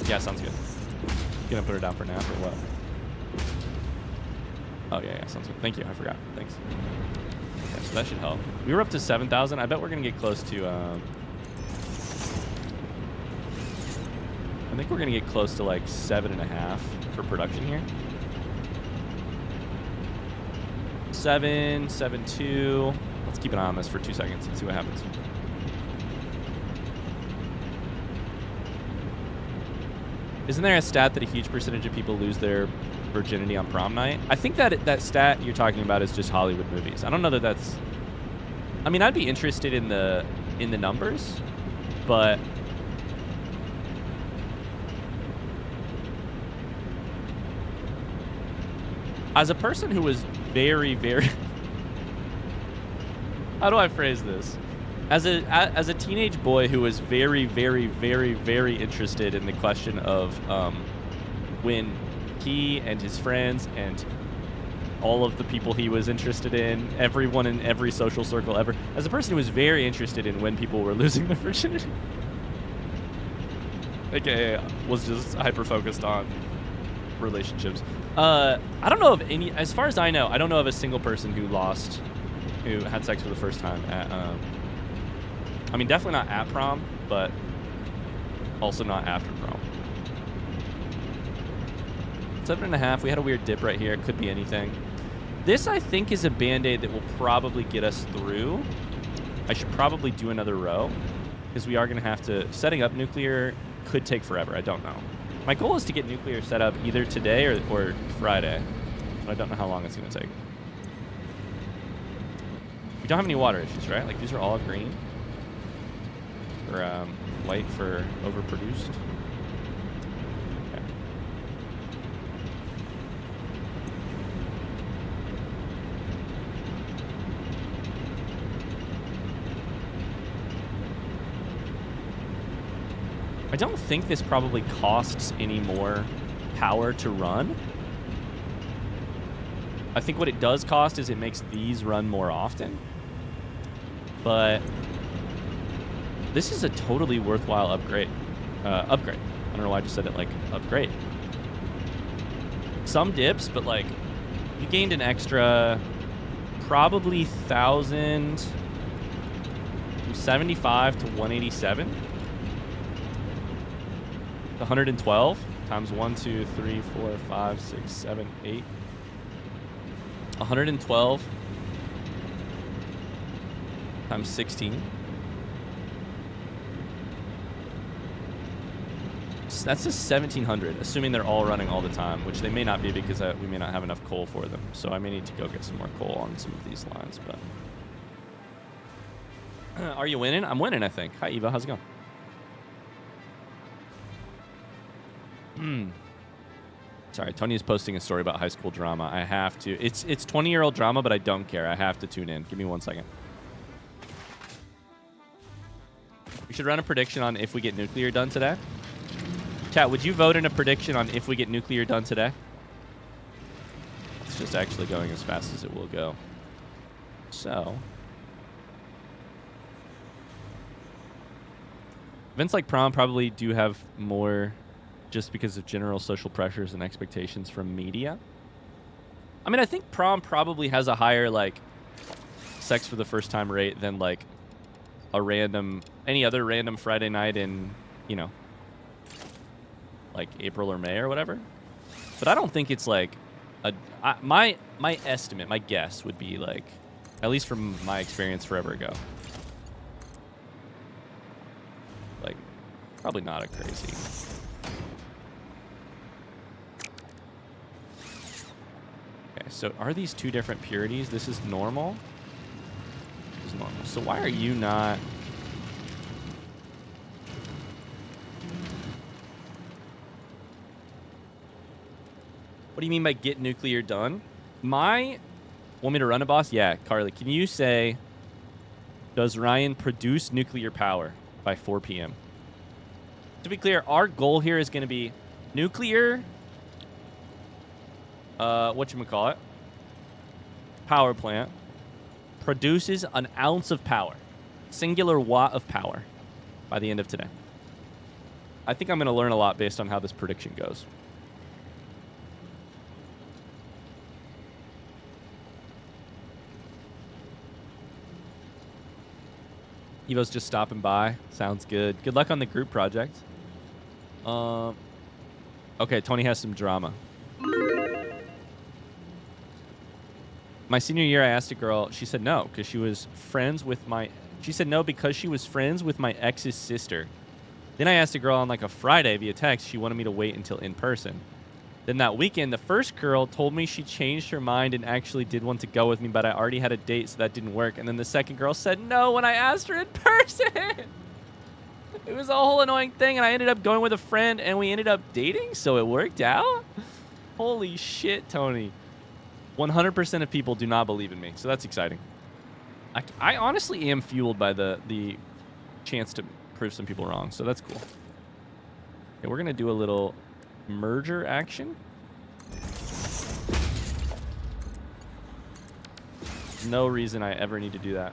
Yeah, sounds good. Gonna put her down for now or what? Oh, yeah, sounds good. Thank you. I forgot. Thanks. Okay, so that should help. We were up to 7,000. I bet we're gonna get close to, I think we're gonna get close to like 7.5 for production here. 7, 7.2. Let's keep an eye on this for 2 seconds and see what happens. Isn't there a stat that a huge percentage of people lose their virginity on prom night? I think that stat you're talking about is just Hollywood movies. I don't know that that's. I mean, I'd be interested in the numbers, but. As a person who was very, very... How do I phrase this? As a teenage boy who was very, very, very, very interested in the question of when he and his friends and all of the people he was interested in, everyone in every social circle ever, as a person who was very interested in when people were losing their virginity, aka was just hyper-focused on relationships. I don't know of any, as far as I know, I don't know of a single person who had sex for the first time at, I mean, definitely not at prom, but also not after prom. 7.5, we had a weird dip right here. It could be anything. This, I think, is a Band-Aid that will probably get us through. I should probably do another row, because we are going to have to, setting up nuclear could take forever. I don't know. My goal is to get nuclear set up either today or Friday, but I don't know how long it's going to take. We don't have any water issues, right? Like, these are all green. Or white for overproduced. Okay. I don't think this probably costs any more power to run. I think what it does cost is it makes these run more often. But this is a totally worthwhile upgrade. Upgrade. I don't know why I just said it like upgrade. Some dips, but like you gained an extra probably 1,075 to 187. 112 times 1, 2, 3, 4, 5, 6, 7, 8. 112 times 16. So that's just 1,700, assuming they're all running all the time, which they may not be because we may not have enough coal for them. So I may need to go get some more coal on some of these lines. But are you winning? I'm winning, I think. Hi, Eva. How's it going? Sorry, Tony is posting a story about high school drama. I have to. It's 20-year-old drama, but I don't care. I have to tune in. Give me 1 second. We should run a prediction on if we get nuclear done today. Chat, would you vote in a prediction on if we get nuclear done today? It's just actually going as fast as it will go. So, events like prom probably do have more just because of general social pressures and expectations from media. I mean, I think prom probably has a higher, like, sex for the first time rate than, like, any other random Friday night in, you know, like April or May or whatever. But I don't think it's like my estimate, my guess would be like, at least from my experience forever ago, like probably not a crazy. Okay, so are these two different purities? This is normal. This is normal. So why are you not? What do you mean by get nuclear done? Want me to run a boss? Yeah, Carly, can you say, does Ryan produce nuclear power by 4 p.m.? To be clear, our goal here is going to be nuclear, whatchamacallit, power plant, produces an ounce of power, singular watt of power by the end of today. I think I'm going to learn a lot based on how this prediction goes. Evo's just stopping by. Sounds good. Good luck on the group project. Okay, Tony has some drama. My senior year, I asked a girl. She said no because she was friends with my. She said no because she was friends with my ex's sister. Then I asked a girl on like a Friday via text. She wanted me to wait until in person. Then that weekend, the first girl told me she changed her mind and actually did want to go with me, but I already had a date, so that didn't work. And then the second girl said no when I asked her in person. It was a whole annoying thing, and I ended up going with a friend, and we ended up dating, so it worked out? Holy shit, Tony. 100% of people do not believe in me, so that's exciting. I honestly am fueled by the chance to prove some people wrong, so that's cool. Okay, we're going to do a little merger action. No reason I ever need to do that.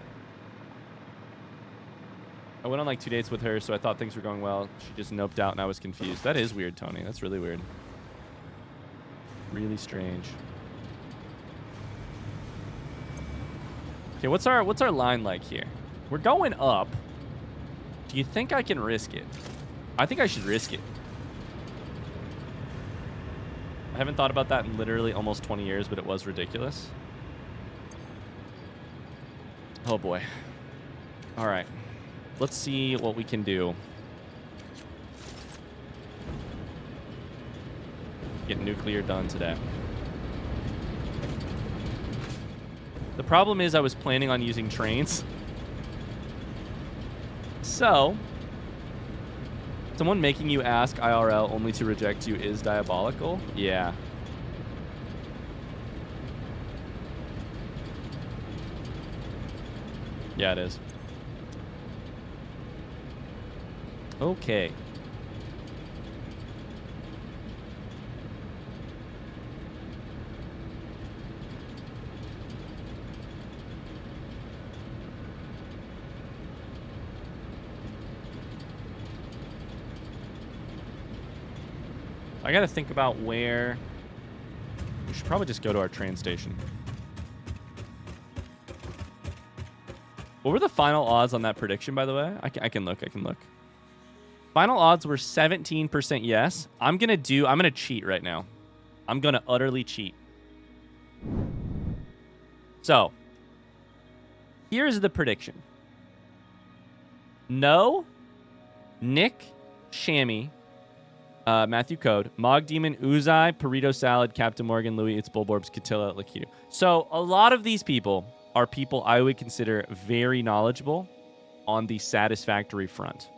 I went on like 2 dates with her, so I thought things were going well. She just noped out and I was confused. That is weird, Tony. That's really weird. Really strange. Okay, what's our line like here? We're going up. Do you think I can risk it? I think I should risk it. I haven't thought about that in literally almost 20 years, but it was ridiculous. Oh boy. All right. Let's see what we can do. Get nuclear done today. The problem is I was planning on using trains. So, someone making you ask IRL only to reject you is diabolical? Yeah. Yeah, it is. Okay. I gotta think about where. We should probably just go to our train station. What were the final odds on that prediction, by the way? I can look. Final odds were 17% yes. I'm gonna cheat right now. I'm gonna utterly cheat. So, here's the prediction. No, Nick, Shammy, Matthew Code, Mog Demon, Uzai, Burrito Salad, Captain Morgan, Louis, It's Bulborbs, Catilla, Lakitu. So a lot of these people are people I would consider very knowledgeable on the Satisfactory front.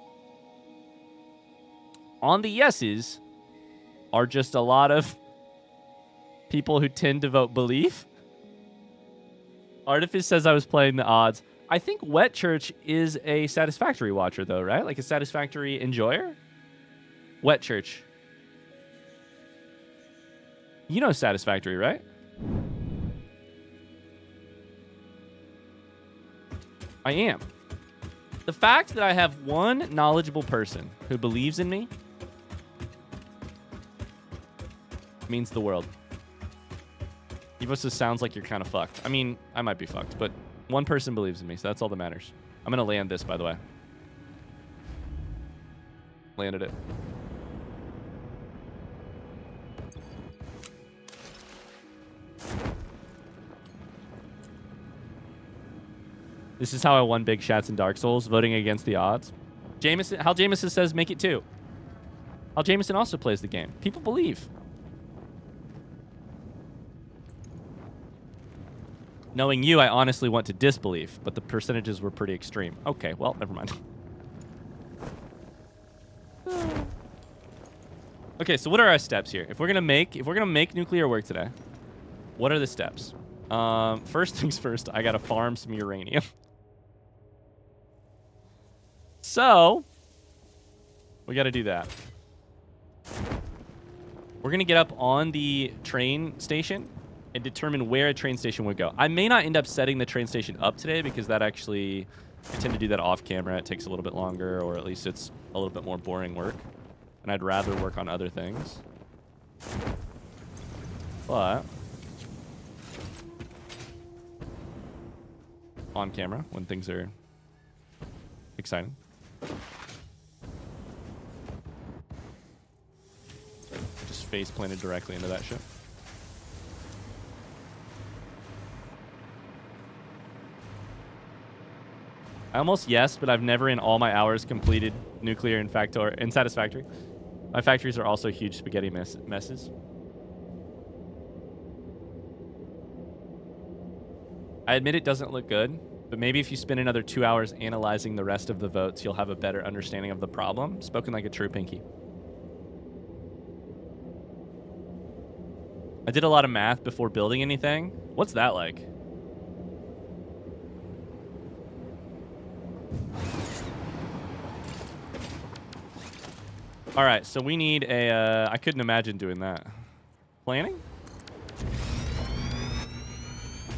On the yeses, are just a lot of people who tend to vote belief. Artifice says I was playing the odds. I think Wet Church is a Satisfactory watcher, though, right? Like a Satisfactory enjoyer? Wet Church. You know Satisfactory, right? I am. The fact that I have one knowledgeable person who believes in me means the world. Evosis sounds like you're kind of fucked. I mean, I might be fucked, but one person believes in me, so that's all that matters. I'm going to land this, by the way. Landed it. This is how I won big shots in Dark Souls, voting against the odds. Jameson, Hal Jameson says make it too. Hal Jameson also plays the game. People believe. Knowing you, I honestly want to disbelieve, but the percentages were pretty extreme. Okay, well, never mind. Okay, so what are our steps here? If we're gonna make nuclear work today, what are the steps? First things first, I gotta farm some uranium. So we gotta do that. We're gonna get up on the train station and determine where a train station would go. I may not end up setting the train station up today because that actually, I tend to do that off camera. It takes a little bit longer, or at least it's a little bit more boring work. And I'd rather work on other things. But on camera when things are exciting. Just face planted directly into that shit. I almost yes, but I've never in all my hours completed nuclear and Satisfactory. My factories are also huge spaghetti messes. I admit it doesn't look good, but maybe if you spend another 2 hours analyzing the rest of the votes, you'll have a better understanding of the problem. Spoken like a true Pinky. I did a lot of math before building anything. What's that like? All right, so we need a... I couldn't imagine doing that. Planning?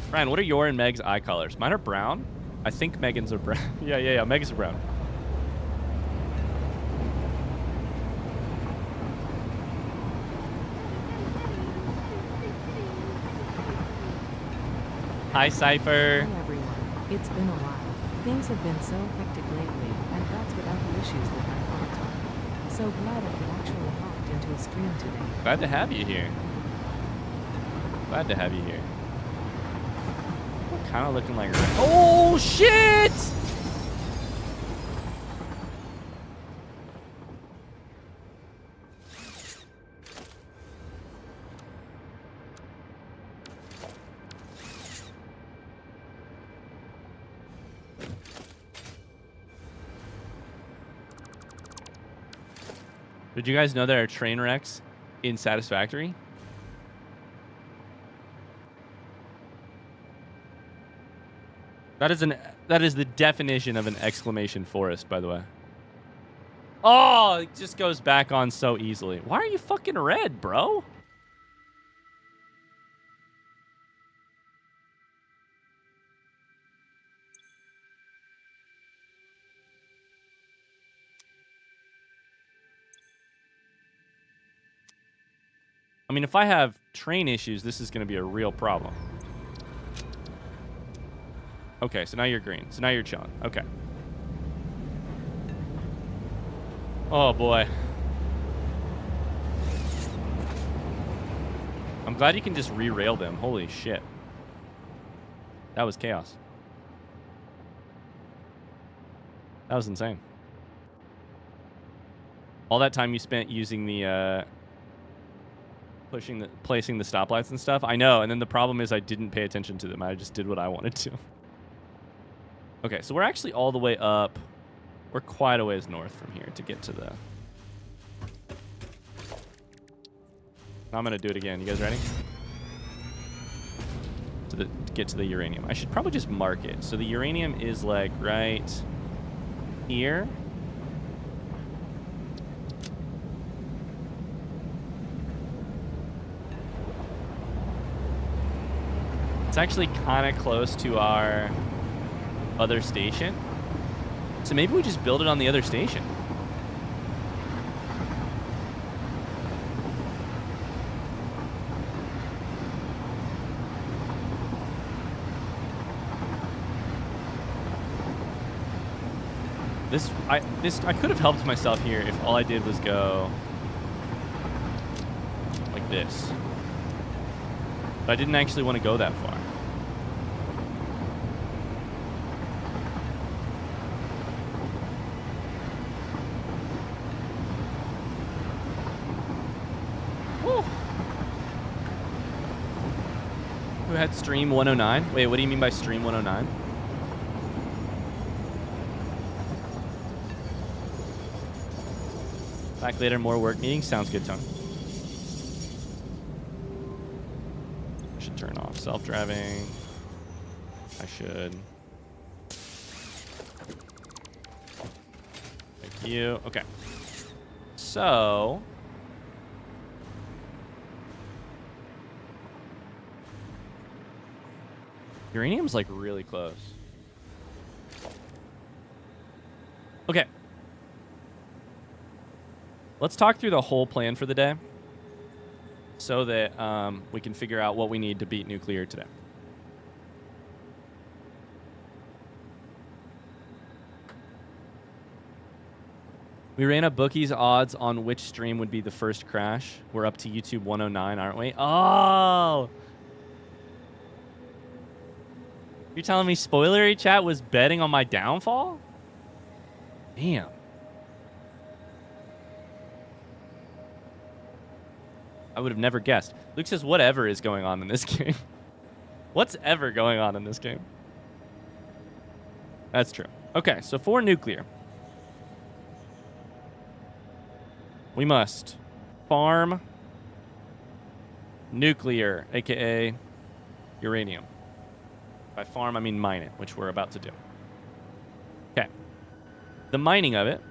Ryan, what are your and Meg's eye colors? Mine are brown. I think Megan's are brown. yeah. Meg's are brown. Hi, Cypher. Hi everyone. It's been a while. Things have been so hectic lately, and that's without the issues with my phone. So glad I could actually hop into a stream today. Glad to have you here. Glad to have you here. Kind of looking like... Oh, shit! Did you guys know there are train wrecks in Satisfactory? That is the definition of an exclamation forest, by the way. Oh, it just goes back on so easily. Why are you fucking red, bro? I mean, if I have train issues, this is going to be a real problem. Okay, so now you're green. So now you're chilling. Okay. Oh, boy. I'm glad you can just re-rail them. Holy shit. That was chaos. That was insane. All that time you spent using the... placing the stoplights and stuff. I know, and then the problem is I didn't pay attention to them. I just did what I wanted to. Okay, so we're actually all the way up. We're quite a ways north from here to get to the... I'm gonna do it again. You guys ready? To get to the uranium. I should probably just mark it. So the uranium is like right here. It's actually kind of close to our other station. So maybe we just build it on the other station. I could have helped myself here if all I did was go like this. But I didn't actually want to go that far. Woo. Who had stream 109? Wait, what do you mean by stream 109? Back later, more work meetings. Sounds good, Tony. I should turn off self-driving. I should. Thank you. Okay. So. Uranium's like really close. Okay. Let's talk through the whole plan for the day so that we can figure out what we need to beat nuclear today. We ran up Bookie's odds on which stream would be the first crash. We're up to YouTube 109, aren't we? Oh! You're telling me spoilery chat was betting on my downfall? Damn. I would have never guessed. Luke says, whatever is going on in this game. What's ever going on in this game? That's true. Okay, so for nuclear, we must farm nuclear, aka uranium. By farm, I mean mine it, which we're about to do. Okay. The mining of it,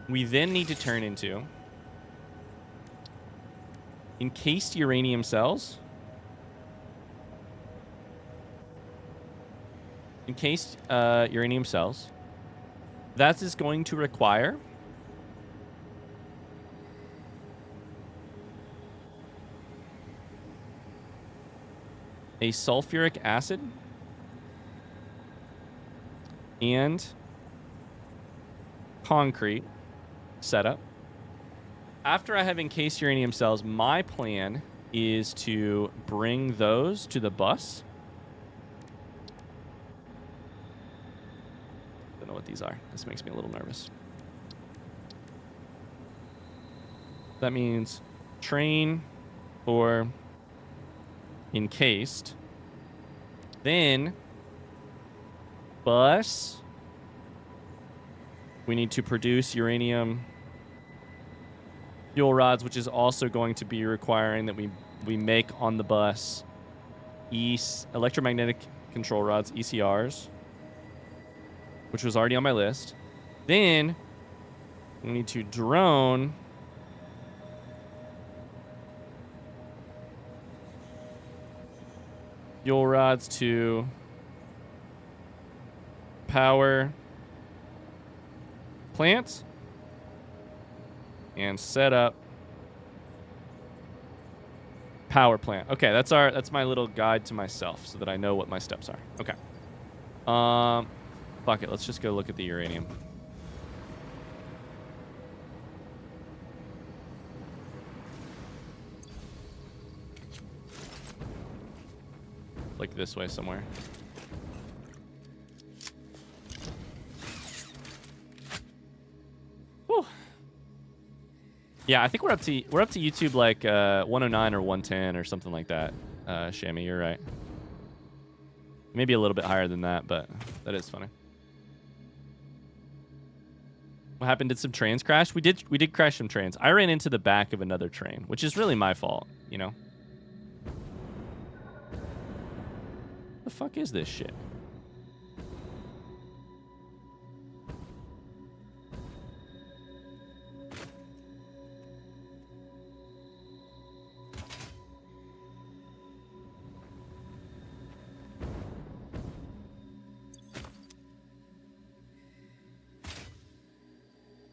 we then need to turn into encased uranium cells. Encased uranium cells. That is going to require a sulfuric acid and concrete setup. After I have encased uranium cells, my plan is to bring those to the bus. Don't know what these are. This makes me a little nervous. That means train for encased. Then bus. We need to produce uranium fuel rods, which is also going to be requiring that we make on the bus electromagnetic control rods, ECRs, which was already on my list. Then we need to drone fuel rods to power plants and set up power plant. Okay, that's my little guide to myself so that I know what my steps are. Okay. Fuck it. Let's just go look at the uranium. Like this way somewhere. Whew. Yeah, I think we're up to YouTube like 109 or 110 or something like that. Shammy, you're right. Maybe a little bit higher than that, but that is funny. What happened? Did some trains crash? We did crash some trains. I ran into the back of another train, which is really my fault, you know? The fuck is this shit?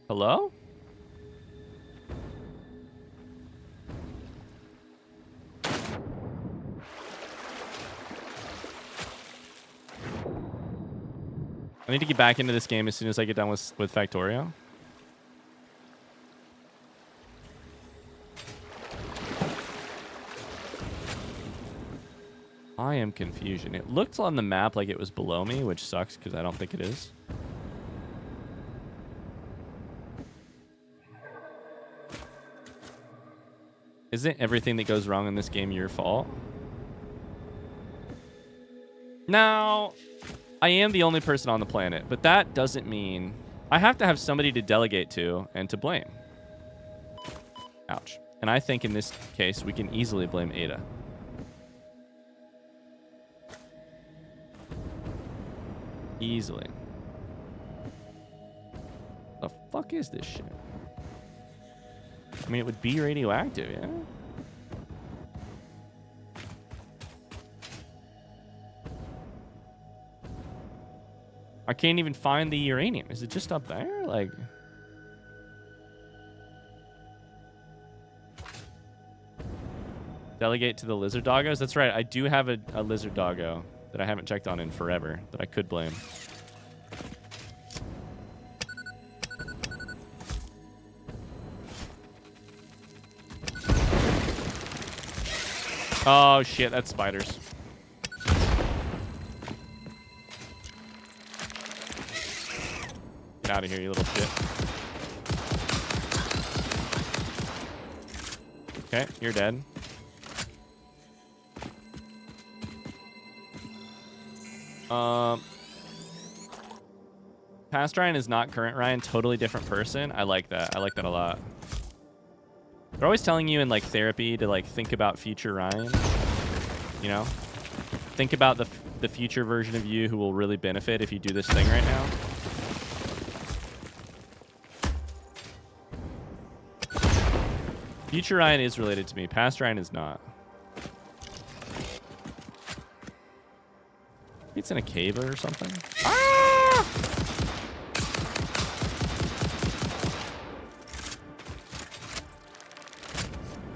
Hello? I need to get back into this game as soon as I get done with Factorio. I am confusion. It looked on the map like it was below me, which sucks because I don't think it is. Isn't everything that goes wrong in this game your fault? Now, I am the only person on the planet, but that doesn't mean I have to have somebody to delegate to and to blame. Ouch. And I think in this case, we can easily blame Ada. Easily. The fuck is this shit? I mean, it would be radioactive, yeah? I can't even find the uranium. Is it just up there? Like... Delegate to the lizard doggos? That's right. I do have a lizard doggo that I haven't checked on in forever that I could blame. Oh, shit. That's spiders. Get out of here, you little shit. Okay, you're dead. Past Ryan is not current Ryan. Totally different person. I like that. I like that a lot. They're always telling you in like therapy to like think about future Ryan. You know? Think about the future version of you who will really benefit if you do this thing right now. Future Ryan is related to me. Past Ryan is not. It's in a cave or something. Ah!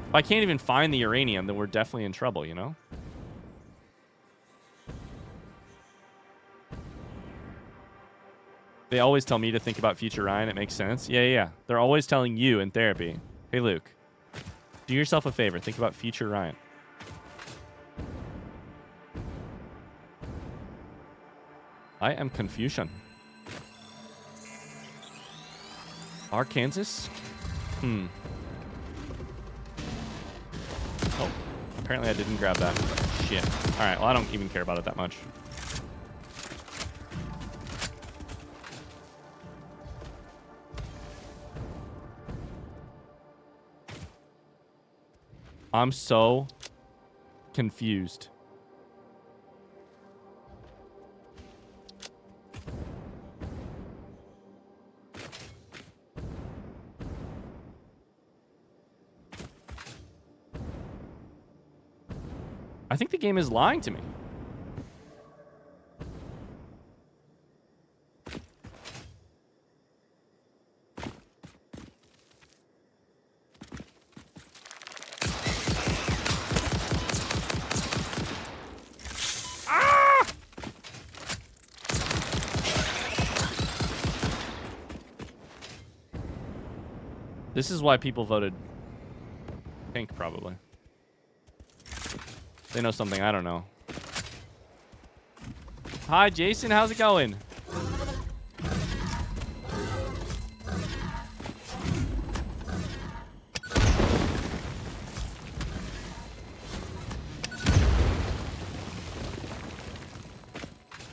If I can't even find the uranium, then we're definitely in trouble, you know? They always tell me to think about future Ryan. It makes sense. Yeah. They're always telling you in therapy, hey, Luke, do yourself a favor. Think about future Ryan. I am Confucian. Arkansas? Oh, apparently I didn't grab that. Shit. All right, well, I don't even care about it that much. I'm so confused. I think the game is lying to me. This is why people voted pink, probably. They know something I don't know. Hi, Jason. How's it going?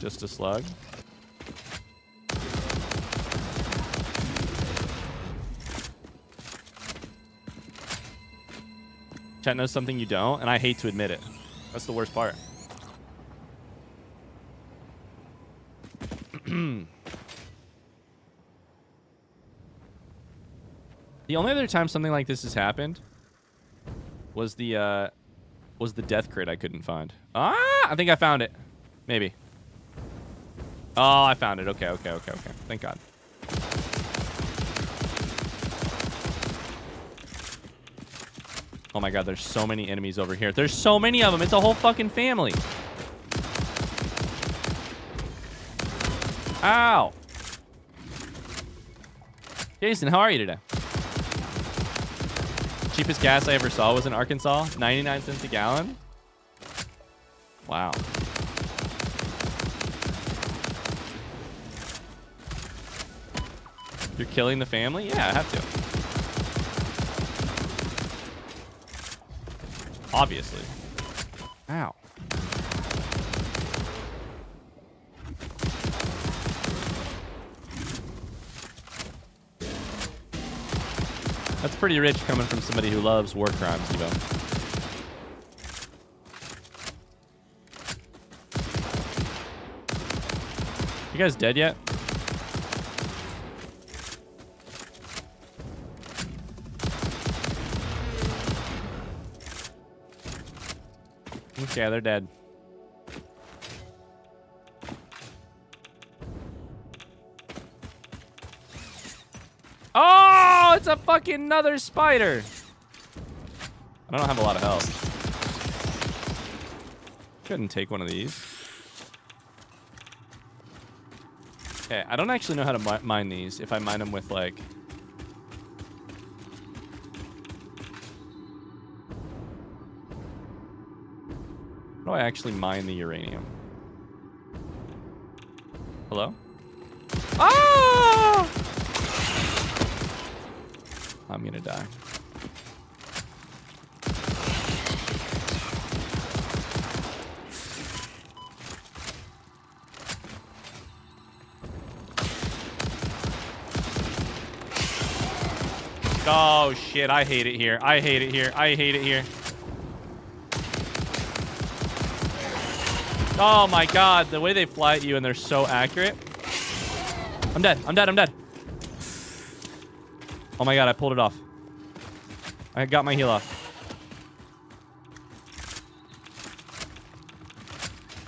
Just a slug. Chat knows something you don't, and I hate to admit it. That's the worst part. The only other time something like this has happened was the death crit I couldn't find. Ah, I think I found it. Maybe. Oh, I found it. Okay. Thank God. Oh my God, there's so many enemies over here. There's so many of them. It's a whole fucking family. Ow. Jason, how are you today? Cheapest gas I ever saw was in Arkansas. 99 cents a gallon. Wow. You're killing the family? Yeah, I have to. Obviously. Ow. That's pretty rich coming from somebody who loves war crimes, Evo. You guys dead yet? Okay, they're dead. Oh, it's a fucking another spider. I don't have a lot of health. Couldn't take one of these. Okay, I don't actually know how to mine these. If I mine them with like... How do I actually mine the uranium? Hello? Ah! I'm gonna die. Oh shit, I hate it here. I hate it here. I hate it here. Oh my God, the way they fly at you and they're so accurate. I'm dead. I'm dead. I'm dead. Oh my God, I pulled it off. I got my heal off.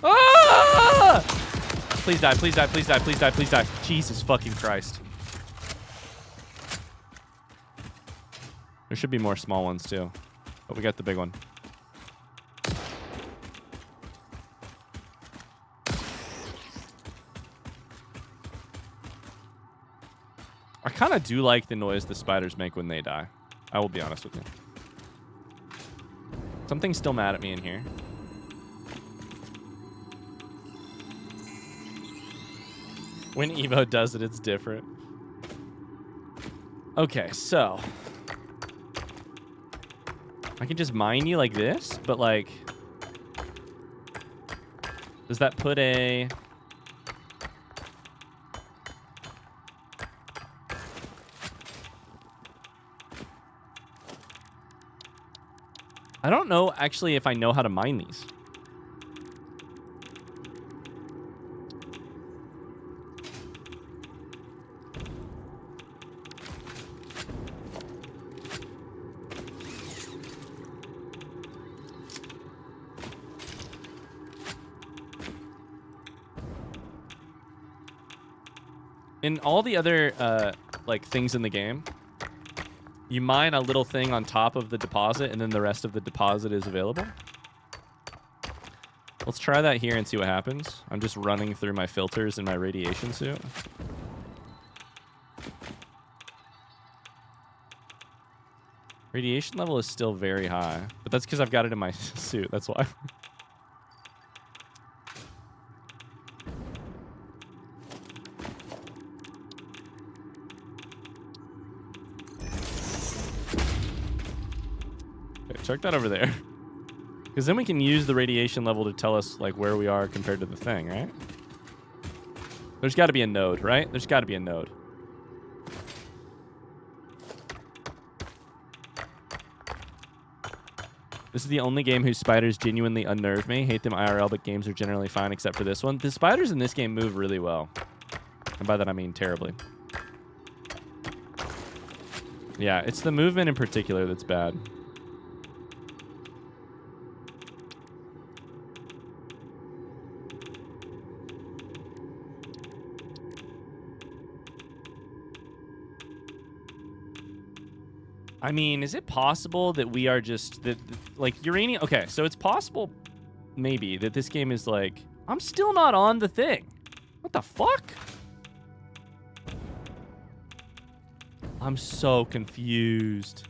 Ah! Please die, please die, please die, please die, please die. Jesus fucking Christ. There should be more small ones too. But we got the big one. I kind of do like the noise the spiders make when they die. I will be honest with you. Something's still mad at me in here. When Evo does it, it's different. Okay, so... I can just mine you like this, but like... Does that put a... I don't know actually if I know how to mine these. In all the other like things in the game, you mine a little thing on top of the deposit, and then the rest of the deposit is available. Let's try that here and see what happens. I'm just running through my filters in my radiation suit. Radiation level is still very high, but that's because I've got it in my suit. That's why. Check that over there. Because then we can use the radiation level to tell us like where we are compared to the thing, right? There's got to be a node, right? There's got to be a node. This is the only game whose spiders genuinely unnerve me. Hate them IRL, but games are generally fine except for this one. The spiders in this game move really well. And by that I mean terribly. Yeah, it's the movement in particular that's bad. I mean, is it possible that we are just that like uranium? Okay, so it's possible maybe that this game is like, I'm still not on the thing. What the fuck? I'm so confused.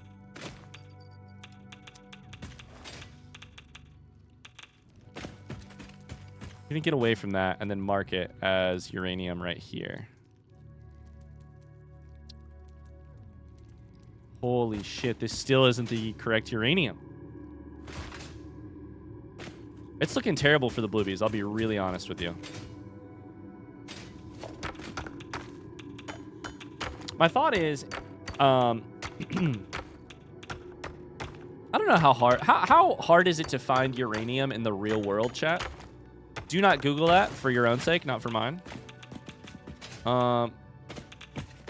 I'm gonna get away from that and then mark it as uranium right here. Holy shit, this still isn't the correct uranium. It's looking terrible for the bluebies, I'll be really honest with you. My thought is, I don't know how hard is it to find uranium in the real world, chat? Do not Google that for your own sake, not for mine.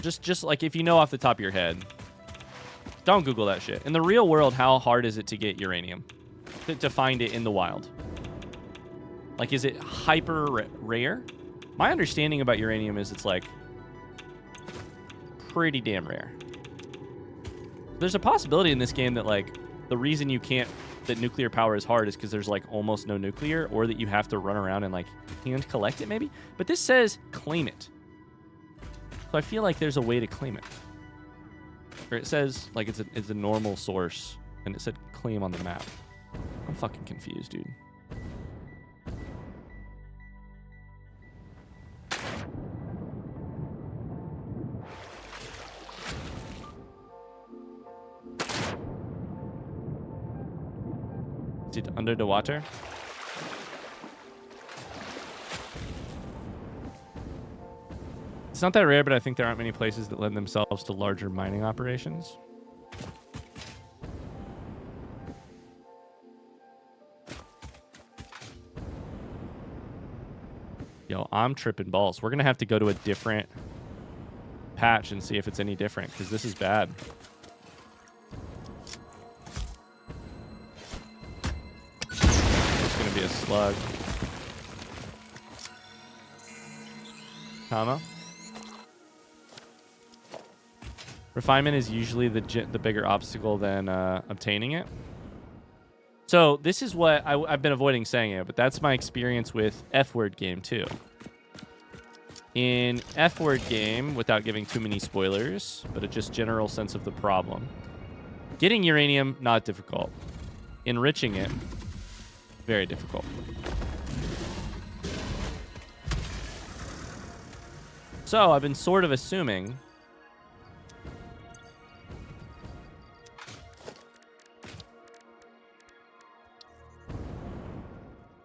Just like if you know off the top of your head. Don't Google that shit. In the real world, how hard is it to get uranium? To find it in the wild? Like, is it hyper rare? My understanding about uranium is it's like pretty damn rare. There's a possibility in this game that like the reason you can't, that nuclear power is hard is because there's like almost no nuclear, or that you have to run around and like hand collect it maybe. But this says claim it. So I feel like there's a way to claim it. Or it says like it's a normal source, and it said claim on the map. I'm fucking confused, dude. Is it under the water? It's not that rare, but I think there aren't many places that lend themselves to larger mining operations. Yo, I'm tripping balls. We're going to have to go to a different patch and see if it's any different, because this is bad. It's going to be a slug. Comma. Refinement is usually the bigger obstacle than obtaining it. So this is what I've been avoiding saying it, but that's my experience with F-word game too. In F-word game, without giving too many spoilers, but a just general sense of the problem. Getting uranium, not difficult. Enriching it, very difficult. So I've been sort of assuming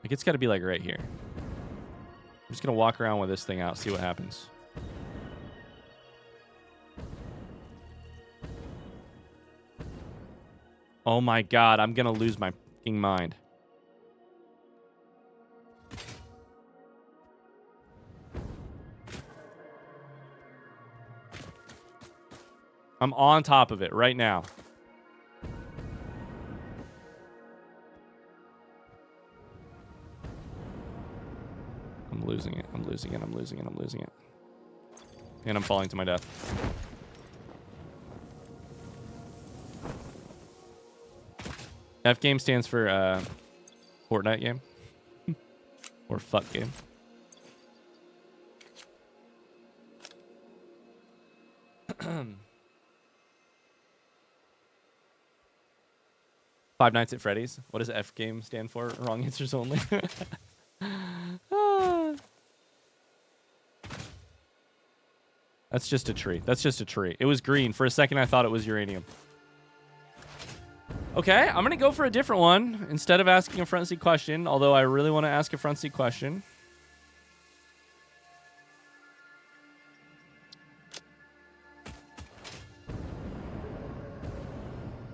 like it's got to be like right here. I'm just going to walk around with this thing out, see what happens. Oh my god, I'm going to lose my fucking mind. I'm on top of it right now. I'm losing it. I'm losing it. I'm losing it. I'm losing it. And I'm falling to my death. F game stands for Fortnite game. Or fuck game. Five Nights at Freddy's. What does F game stand for? Wrong answers only. That's just a tree. That's just a tree. It was green. For a second, I thought it was uranium. Okay, I'm going to go for a different one instead of asking a front seat question, although I really want to ask a front seat question.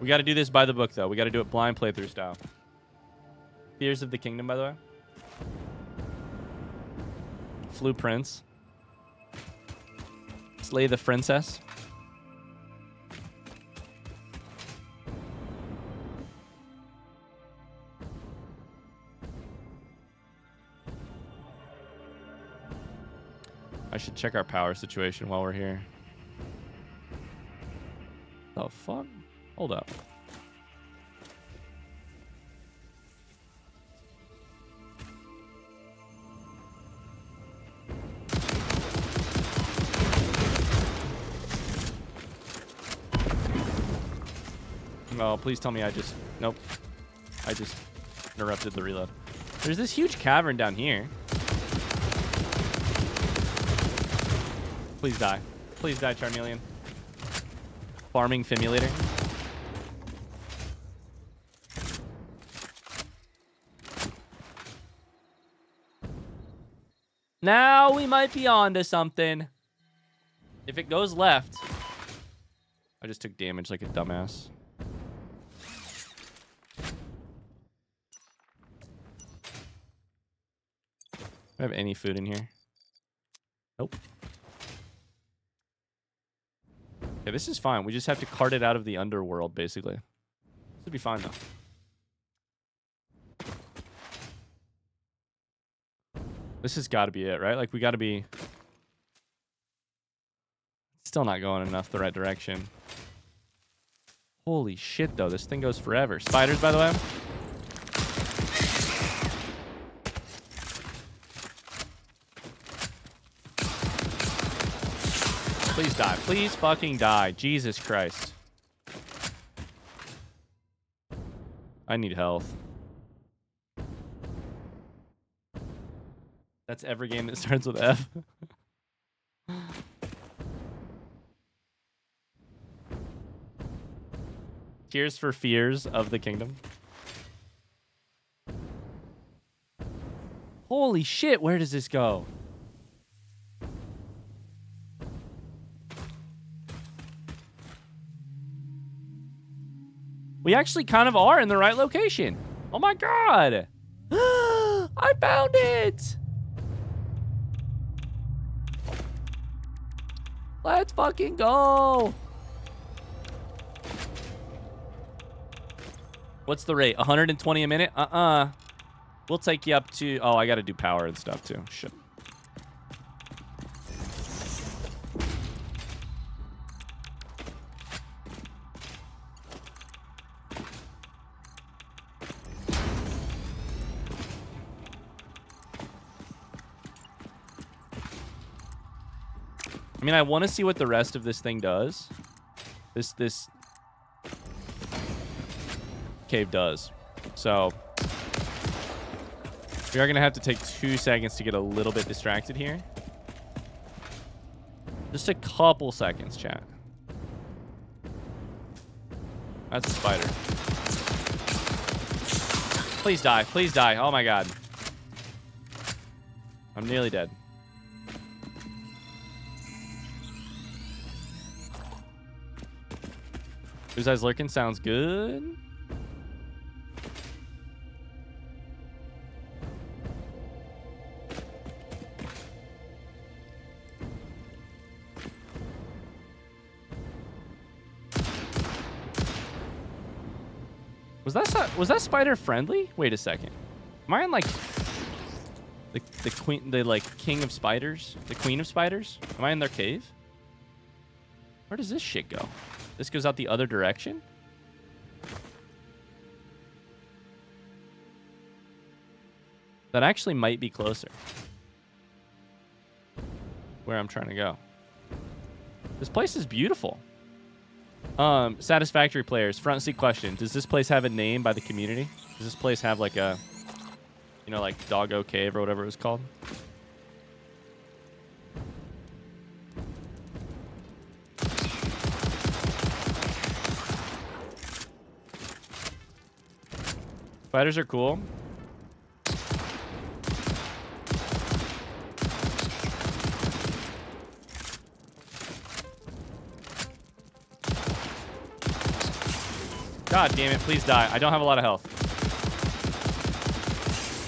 We got to do this by the book, though. We got to do it blind playthrough style. Fears of the Kingdom, by the way. Flew Prince. Slay the Princess. I should check our power situation while we're here. The fuck? Hold up. Oh, please tell me I just... Nope. I just interrupted the reload. There's this huge cavern down here. Please die. Please die, Charmeleon. Farming Fimulator. Now we might be on to something. If it goes left... I just took damage like a dumbass. Do I have any food in here? Nope. Okay, this is fine. We just have to cart it out of the underworld, basically. This would be fine, though. This has got to be it, right? Like, we got to be... Still not going enough the right direction. Holy shit, though. This thing goes forever. Spiders, by the way. Please die. Please fucking die. Jesus Christ. I need health. That's every game that starts with F. Tears for Fears of the Kingdom. Holy shit, where does this go? We actually kind of are in the right location. Oh my god. I found it. Let's fucking go. What's the rate? 120 a minute? We'll take you up to... Oh, I got to do power and stuff too. Shit. I mean, I want to see what the rest of this thing does. This cave does. So we are going to have to take 2 seconds to get a little bit distracted here. Just a couple seconds, chat. That's a spider. Please die. Please die. Oh my god. I'm nearly dead. Whose Eyes Lurking sounds good. Was that spider friendly? Wait a second. Am I on like the queen, the like king of spiders, the queen of spiders? Am I in their cave? Where does this shit go? This goes out the other direction? That actually might be closer. Where I'm trying to go. This place is beautiful. Satisfactory players, front seat question. Does this place have a name by the community? Does this place have like a, you know, like Doggo Cave or whatever it was called? Spiders are cool. God damn it, please die. I don't have a lot of health.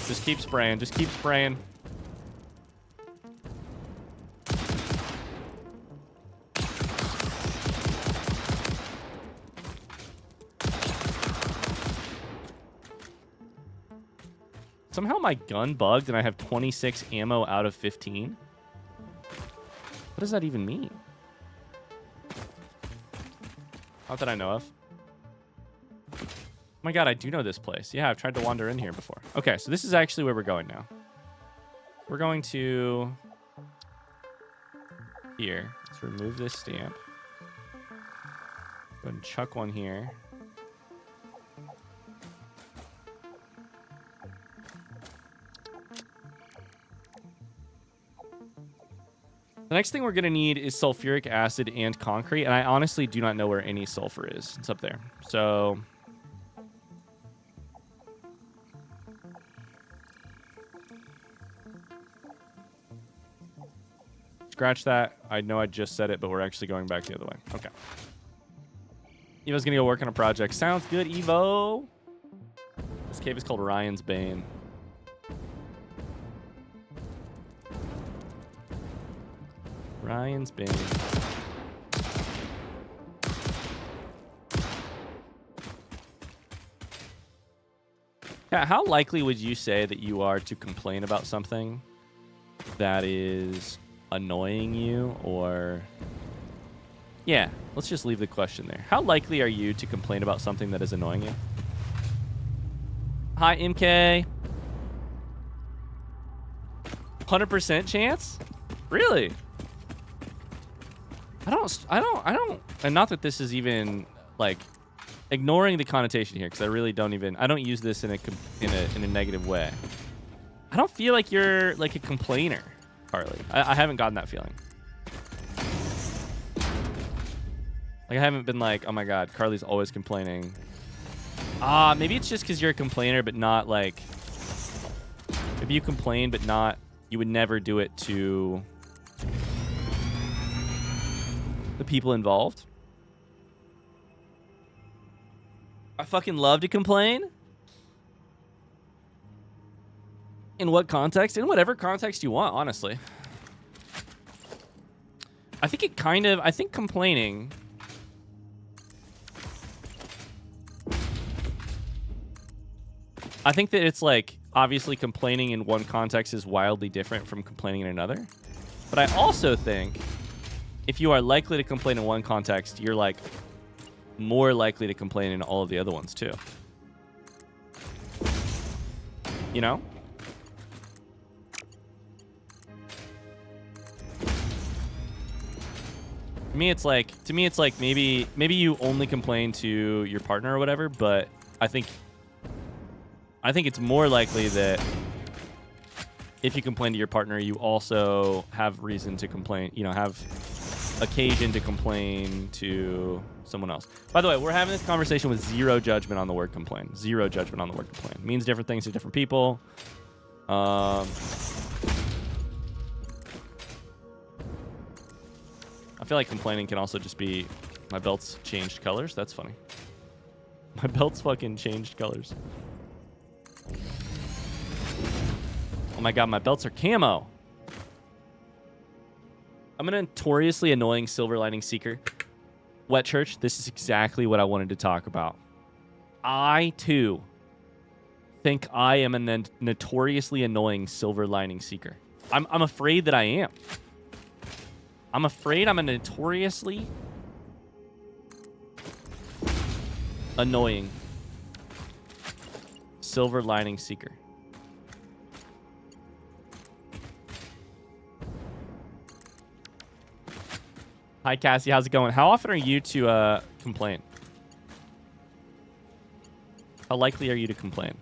Just keep spraying. Just keep spraying. Somehow my gun bugged and I have 26 ammo out of 15. What does that even mean? Not that I know of. Oh my god, I do know this place. Yeah, I've tried to wander in here before. Okay, so this is actually where we're going now. We're going to... here. Let's remove this stamp. Go ahead and chuck one here. The next thing we're going to need is sulfuric acid and concrete, and I honestly do not know where any sulfur is. It's up there. So... scratch that. I know I just said it, but we're actually going back the other way. Okay. Evo's going to go work on a project. Sounds good, Evo. This cave is called Ryan's Bane. Ryan's Bane. Yeah, how likely would you say that you are to complain about something that is annoying you, or... yeah, let's just leave the question there. How likely are you to complain about something that is annoying you? Hi, MK. 100% chance? Really? I don't, and not that this is even, like, ignoring the connotation here, because I really don't even, I don't use this in a negative way. I don't feel like you're, like, a complainer, Carly. I haven't gotten that feeling. Like, I haven't been like, oh my god, Carly's always complaining. Maybe it's just because you're a complainer, but not, like, maybe you complain, but not, you would never do it to the people involved. I fucking love to complain. In what context? In whatever context you want, honestly. I think it kind of... I think complaining... I think that it's like... obviously, complaining in one context is wildly different from complaining in another. But I also think... if you are likely to complain in one context, you're, like... more likely to complain in all of the other ones, too. You know? To me, it's like maybe you only complain to your partner or whatever, but I think it's more likely that if you complain to your partner, you also have reason to complain, you know, have occasion to complain to someone else. By the way, we're having this conversation with zero judgment on the word complain. Zero judgment on the word complain. It means different things to different people. I feel like complaining can also just be my belt's changed colors. That's funny. My belt's fucking changed colors. Oh my god, my belts are camo. I'm a notoriously annoying silver lining seeker. Wet Church, this is exactly what I wanted to talk about. I, too, think I am a notoriously annoying silver lining seeker. I'm afraid that I am. I'm afraid I'm a notoriously annoying silver lining seeker. Hi, Cassie. How's it going? How often are you to complain? How likely are you to complain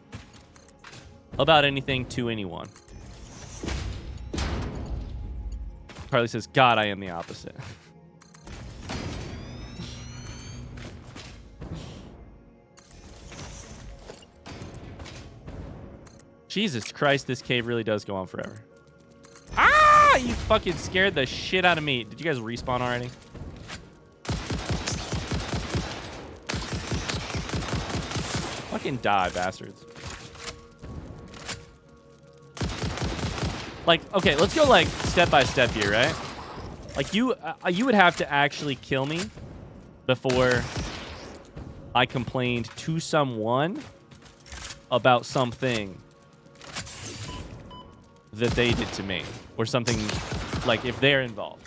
about anything to anyone? Carly says, God, I am the opposite. Jesus Christ, this cave really does go on forever. Ah! You fucking scared the shit out of me. Did you guys respawn already? Fucking die, bastards. Like, okay, let's go like step by step here, right? Like you would have to actually kill me before I complained to someone about something that they did to me, or something like if they're involved.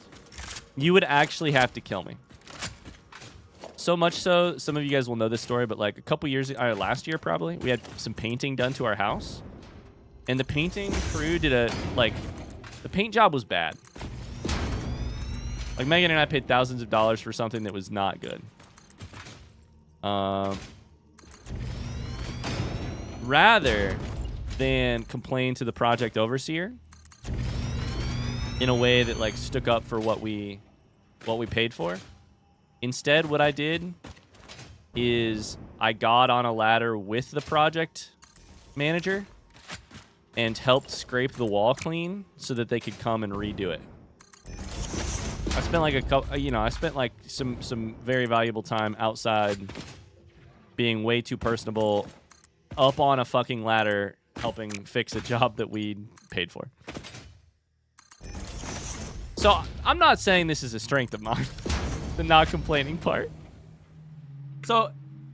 You would actually have to kill me. So much so, some of you guys will know this story, but like a couple years, last year probably, we had some painting done to our house. And the painting crew did the paint job was bad. Like Megan and I paid thousands of dollars for something that was not good. Rather than complain to the project overseer in a way that like stuck up for what we paid for, instead what I did is I got on a ladder with the project manager and helped scrape the wall clean so that they could come and redo it. I spent like I spent like some very valuable time outside being way too personable up on a fucking ladder helping fix a job that we paid for. So I'm not saying this is a strength of mine, the not complaining part. So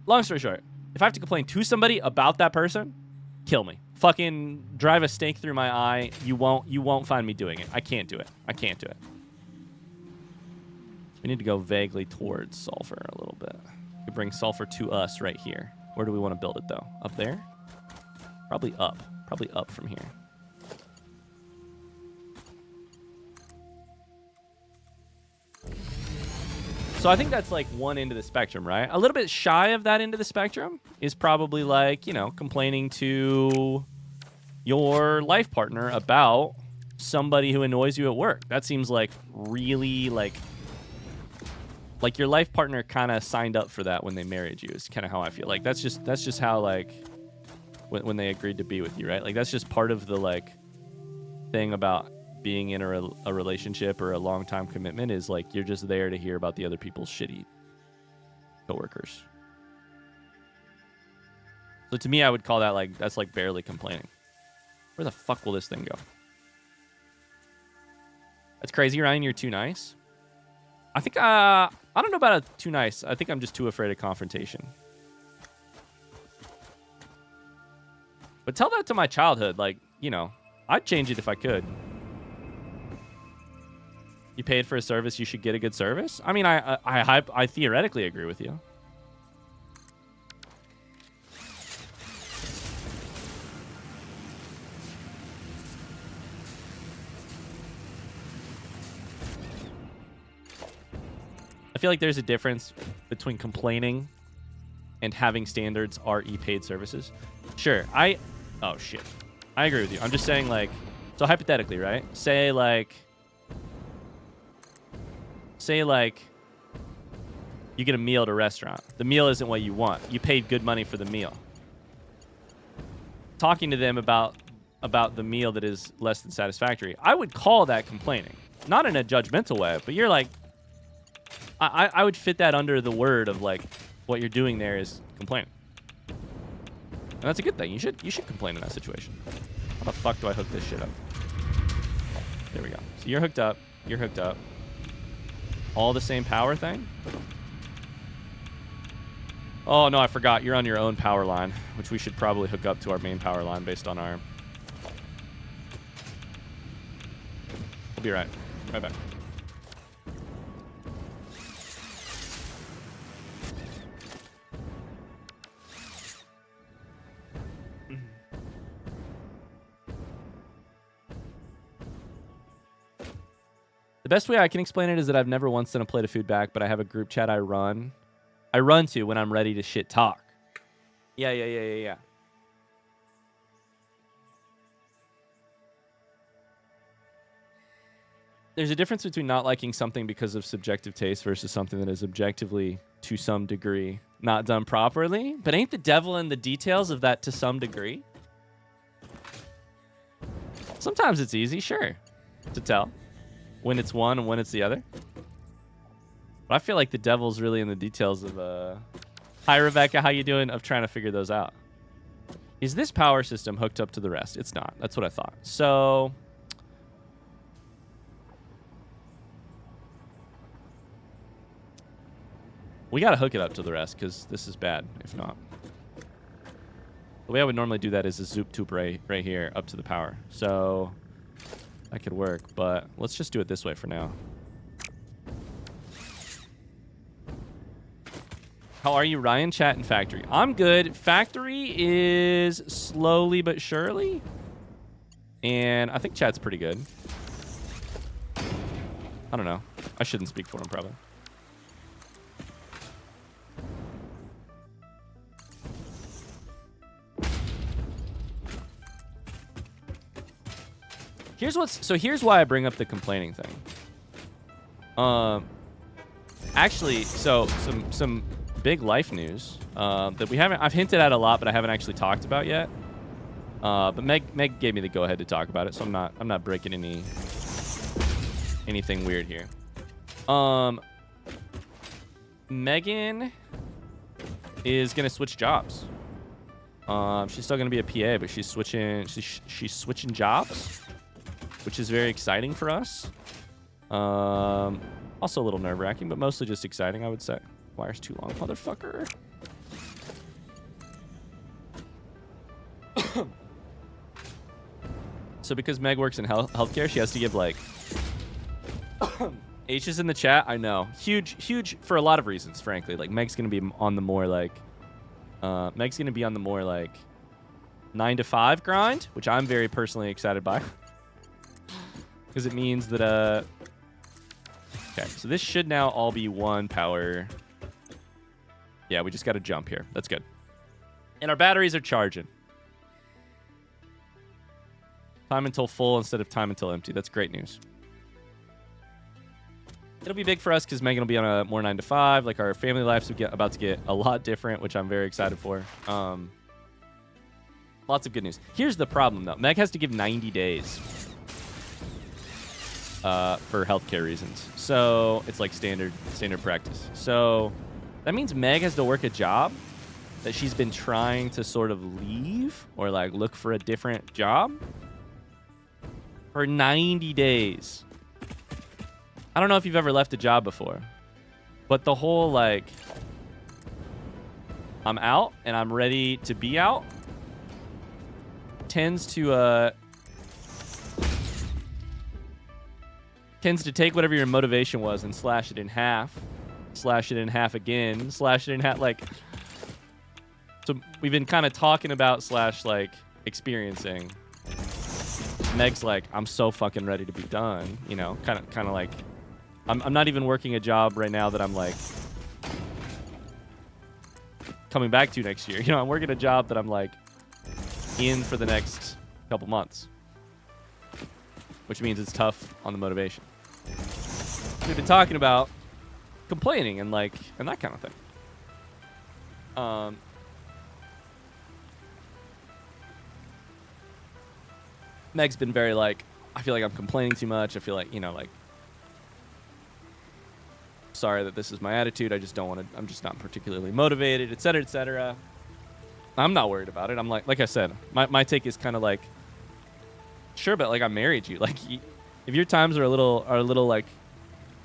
long story short, if I have to complain to somebody about that person, kill me. Fucking drive a stake through my eye. You won't find me doing it. I can't do it. I can't do it. We need to go vaguely towards sulfur a little bit. We bring sulfur to us right here. Where do we want to build it though? Up there? Probably up. Probably up from here. So I think that's like one end of the spectrum, right? A little bit shy of that end of the spectrum is probably like, you know, complaining to your life partner about somebody who annoys you at work. That seems like really like your life partner kind of signed up for that when they married you is kind of how I feel. Like that's just how like when they agreed to be with you, right? Like that's just part of the like thing about being in a relationship or a long-time commitment is like you're just there to hear about the other people's shitty coworkers. So to me, I would call that like that's like barely complaining. Where the fuck will this thing go? That's crazy, Ryan. You're too nice. I think I don't know about a too nice. I think I'm just too afraid of confrontation. But tell that to my childhood. Like, you know, I'd change it if I could. You paid for a service, you should get a good service. I mean, I theoretically agree with you. I feel like there's a difference between complaining and having standards RE paid services. Sure, oh shit. I agree with you. I'm just saying like, so hypothetically, right? Say like you get a meal at a restaurant. The meal isn't what you want. You paid good money for the meal. Talking to them about the meal that is less than satisfactory, I would call that complaining. Not in a judgmental way, but you're like, I would fit that under the word of like what you're doing there is complaining. And that's a good thing. You should complain in that situation. How the fuck do I hook this shit up? There we go. So you're hooked up. You're hooked up. All the same power thing? Oh, no, I forgot. You're on your own power line, which we should probably hook up to our main power line based on our... We'll be right back. The best way I can explain it is that I've never once done a plate of food back, but I have a group chat I run to when I'm ready to shit talk. Yeah. There's a difference between not liking something because of subjective taste versus something that is objectively, to some degree, not done properly. But ain't the devil in the details of that to some degree? Sometimes it's easy, sure, to tell when it's one and when it's the other. But I feel like the devil's really in the details of Hi Rebecca, how you doing? Of trying to figure those out. Is this power system hooked up to the rest? It's not. That's what I thought. So we got to hook it up to the rest because this is bad if not. The way I would normally do that is a zoop tube right here up to the power. So that could work, but let's just do it this way for now. How are you, Ryan? Chat and Factory. I'm good. Factory is slowly but surely. And I think chat's pretty good. I don't know. I shouldn't speak for him, probably. Here's why I bring up the complaining thing. Actually, so some big life news that I've hinted at a lot, but I haven't actually talked about yet. But Meg gave me the go ahead to talk about it, so I'm not breaking anything weird here. Megan is gonna switch jobs. She's still gonna be a PA, but she's switching jobs, which is very exciting for us. Also a little nerve-wracking, but mostly just exciting, I would say. Wire's too long, motherfucker. So because Meg works in healthcare, she has to give, like, H's in the chat. I know. Huge for a lot of reasons, frankly. Like, Meg's going to be on the more, like, 9 to 5 grind, which I'm very personally excited by. Because it means that, okay, so this should now all be one power. Yeah, we just got to jump here. That's good. And our batteries are charging. Time until full instead of time until empty. That's great news. It'll be big for us because Megan will be on a more 9 to 5. Like, our family lives are about to get a lot different, which I'm very excited for. Lots of good news. Here's the problem, though. Meg has to give 90 days for healthcare reasons. So it's like standard practice. So that means Meg has to work a job that she's been trying to sort of leave or, like, look for a different job for 90 days. I don't know if you've ever left a job before, but the whole, like, I'm out and I'm ready to be out tends to take whatever your motivation was and slash it in half again, slash it in half. Like, so we've been kind of talking about / like experiencing. Meg's like, I'm so fucking ready to be done, you know, kind of like, I'm not even working a job right now that I'm, like, coming back to next year. You know, I'm working a job that I'm, like, in for the next couple months, which means it's tough on the motivation. We've been talking about complaining and, like, and that kind of thing. Meg's been very, like, I feel like I'm complaining too much. I feel like, you know, like, sorry that this is my attitude. I just don't want to, I'm just not particularly motivated, et cetera, et cetera. I'm not worried about it. I'm like I said, my take is kind of like, sure, but, like, I married you. Like, if your times are a little like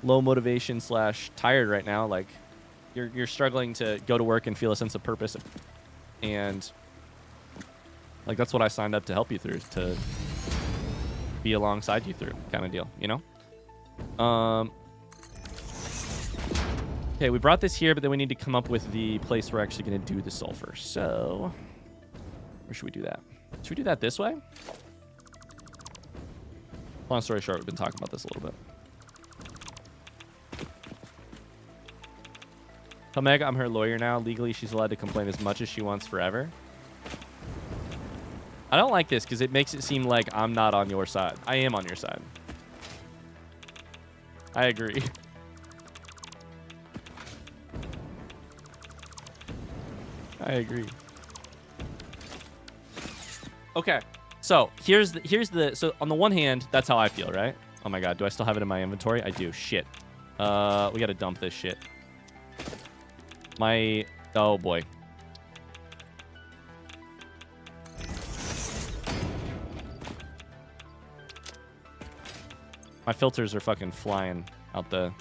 low motivation / tired right now, like, you're struggling to go to work and feel a sense of purpose, and, like, that's what I signed up to help you through, to be alongside you through, kind of deal, you know? Okay, we brought this here, but then we need to come up with the place we're actually going to do the sulfur. So, where should we do that? Should we do that this way? Long story short, we've been talking about this a little bit. Tell Meg I'm her lawyer now. Legally, she's allowed to complain as much as she wants forever. I don't like this because it makes it seem like I'm not on your side. I am on your side. I agree. I agree. Okay, so here's the so on the one hand, that's how I feel, right? Oh my god, do I still have it in my inventory? I do. Shit. We gotta dump this shit. Oh boy. My filters are fucking flying out of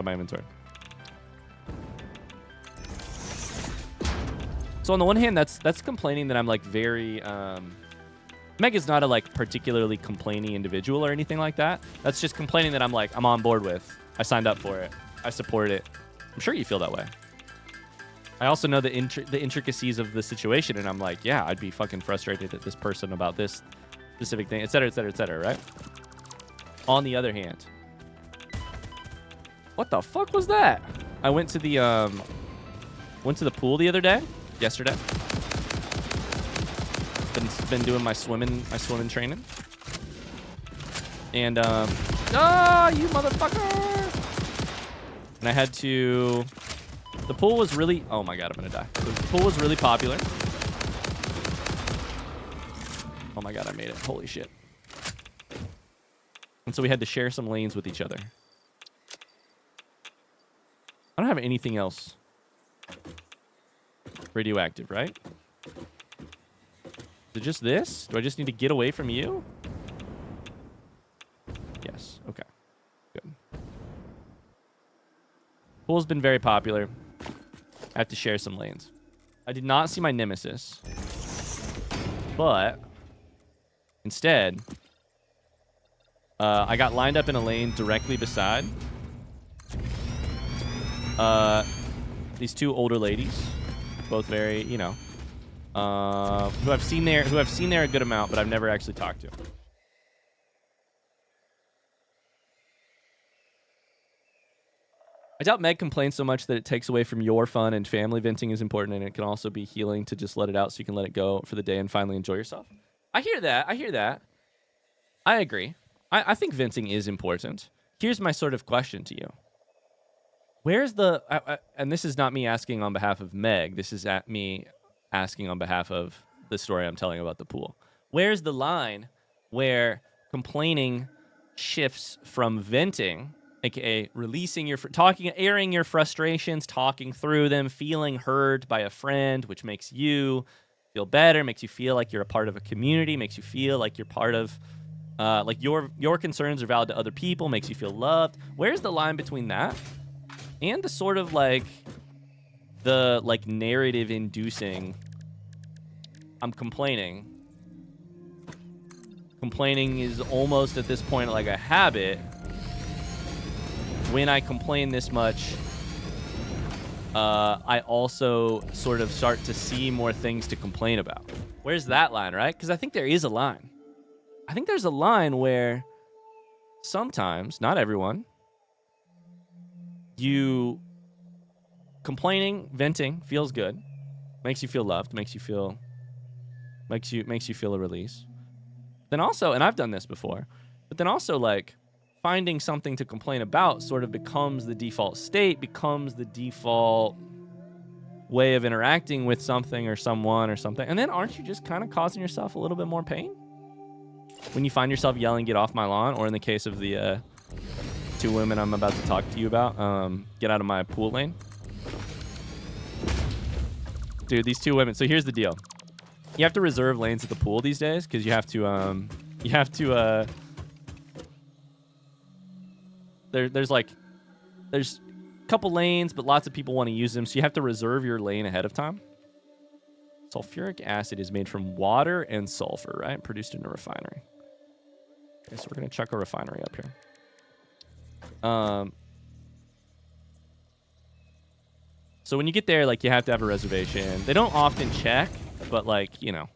my inventory. So on the one hand, that's complaining that I'm like very Meg is not a like particularly complaining individual or anything like that. That's just complaining that I'm on board with. I signed up for it. I support it. I'm sure you feel that way. I also know the intricacies of the situation, and I'm like, yeah, I'd be fucking frustrated at this person about this specific thing, et cetera, et cetera, et cetera, right? On the other hand, what the fuck was that? I went to the pool the other day, yesterday. Been doing my swimming training, and you motherfucker! And I had to. The pool was really. Oh my god, I'm gonna die. The pool was really popular. Oh my god, I made it. Holy shit. And so we had to share some lanes with each other. I don't have anything else radioactive, right? Is it just this? Do I just need to get away from you? Yes. Okay. Good. Pool's been very popular. I have to share some lanes. I did not see my nemesis. But instead, I got lined up in a lane directly beside these two older ladies, both very, you know, who I've seen there a good amount, but I've never actually talked to. I doubt Meg complains so much that it takes away from your fun, and family venting is important, and it can also be healing to just let it out so you can let it go for the day and finally enjoy yourself. I hear that. I agree. I think venting is important. Here's my sort of question to you. Where's the... and this is not me asking on behalf of Meg. This is me asking on behalf of the story I'm telling about the pool. Where's the line where complaining shifts from venting, aka releasing your... airing your frustrations, talking through them, feeling heard by a friend, which makes you feel better, makes you feel like you're a part of a community, makes you feel like you're part of... like your concerns are valid to other people, makes you feel loved. Where's the line between that and the sort of like the like narrative inducing I'm complaining? Complaining is almost at this point like a habit. When I complain this much, I also sort of start to see more things to complain about. Where's that line, right? Because I think there is a line. I think there's a line where sometimes, not everyone, you complaining, venting feels good, makes you feel loved, makes you feel a release. Then also, and I've done this before, but then also like finding something to complain about sort of becomes the default state, becomes the default way of interacting with something or someone or something. And then aren't you just kind of causing yourself a little bit more pain? When you find yourself yelling, "Get off my lawn," or in the case of the two women I'm about to talk to you about, "Get out of my pool lane." Dude, these two women. So here's the deal. You have to reserve lanes at the pool these days because you have to there's a couple lanes, but lots of people want to use them, so you have to reserve your lane ahead of time. Sulfuric acid is made from water and sulfur, right? Produced in a refinery. Okay, so we're going to chuck a refinery up here. So when you get there, like, you have to have a reservation. They don't often check, but, like, you know,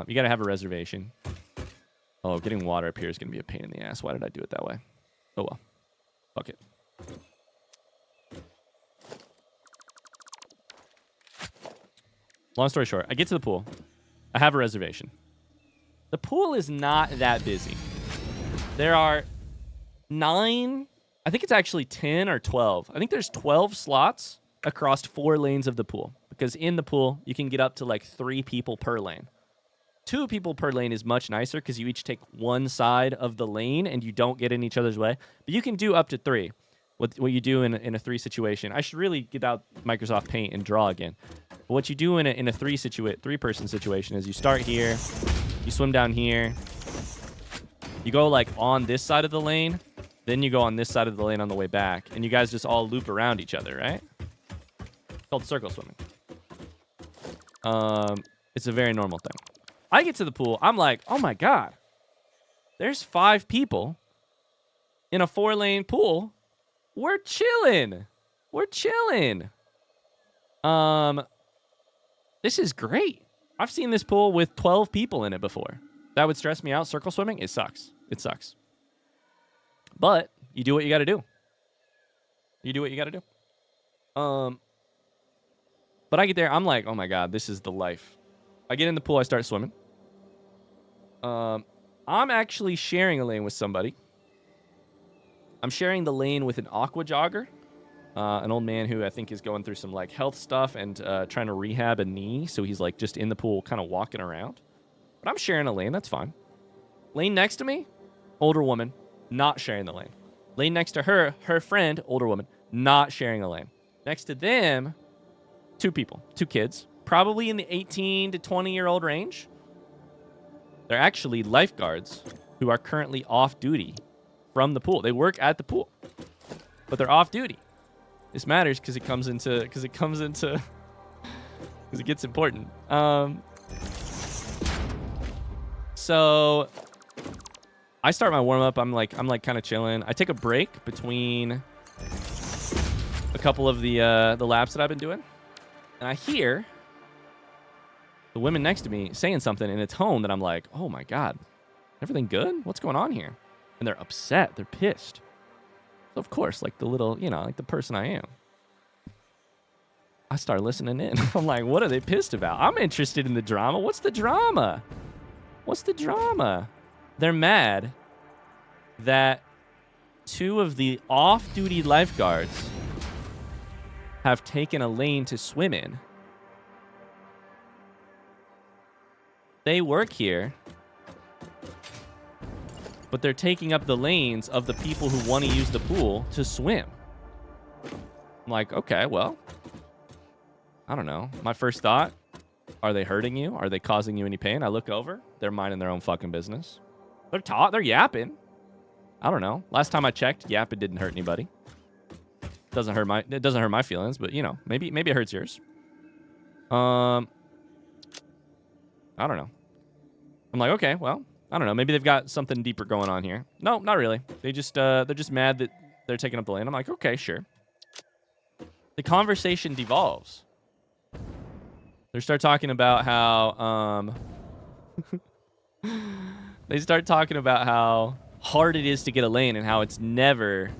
you got to have a reservation. Oh, getting water up here is going to be a pain in the ass. Why did I do it that way? Oh, well. Fuck it. Long story short, I get to the pool. I have a reservation. The pool is not that busy. There are 9, I think it's actually 10 or 12. I think there's 12 slots across 4 lanes of the pool. Because in the pool, you can get up to like 3 people per lane. 2 people per lane is much nicer because you each take one side of the lane and you don't get in each other's way. But you can do up to 3. What you do in a 3 situation. I should really get out Microsoft Paint and draw again. But what you do in a 3-person situation is you start here, You swim down here. You go like on this side of the lane. Then you go on this side of the lane on the way back. And you guys just all loop around each other, right? It's called circle swimming. It's a very normal thing. I get to the pool. I'm like, oh my God. There's 5 people in a 4-lane pool. We're chilling. We're chilling. This is great. I've seen this pool with 12 people in it before. That would stress me out. Circle swimming, it sucks. It sucks. But you do what you got to do. You do what you got to do. But I get there. I'm like, oh my God, this is the life. I get in the pool. I start swimming. I'm actually sharing a lane with somebody. I'm sharing the lane with an aqua jogger. An old man who I think is going through some like health stuff and trying to rehab a knee. So he's like just in the pool kind of walking around. But I'm sharing a lane. That's fine. Lane next to me, older woman, not sharing the lane. Lane next to her, her friend, older woman, not sharing a lane. Next to them, 2 people, 2 kids, probably in the 18 to 20-year-old range. They're actually lifeguards who are currently off duty from the pool. They work at the pool, but they're off duty. This matters because it gets important. So I start my warm up. I'm like kind of chilling. I take a break between a couple of the laps that I've been doing, and I hear the women next to me saying something in a tone that I'm like, oh my God, everything good? What's going on here? And they're upset. They're pissed. So of course, like the little, like the person I am, I start listening in. I'm like, what are they pissed about? I'm interested in the drama. What's the drama? What's the drama? They're mad that 2 of the off-duty lifeguards have taken a lane to swim in. They work here, but they're taking up the lanes of the people who want to use the pool to swim. I'm like, okay, well, I don't know. My first thought, are they hurting you? Are they causing you any pain? I look over. They're minding their own fucking business. They're yapping. I don't know. Last time I checked, yapping didn't hurt anybody. It doesn't hurt my feelings, but maybe it hurts yours. I don't know. I'm like, okay, well, I don't know. Maybe they've got something deeper going on here. No, not really. They're just mad that they're taking up the lane. I'm like, okay, sure. The conversation devolves. They start talking about how hard it is to get a lane and how it's never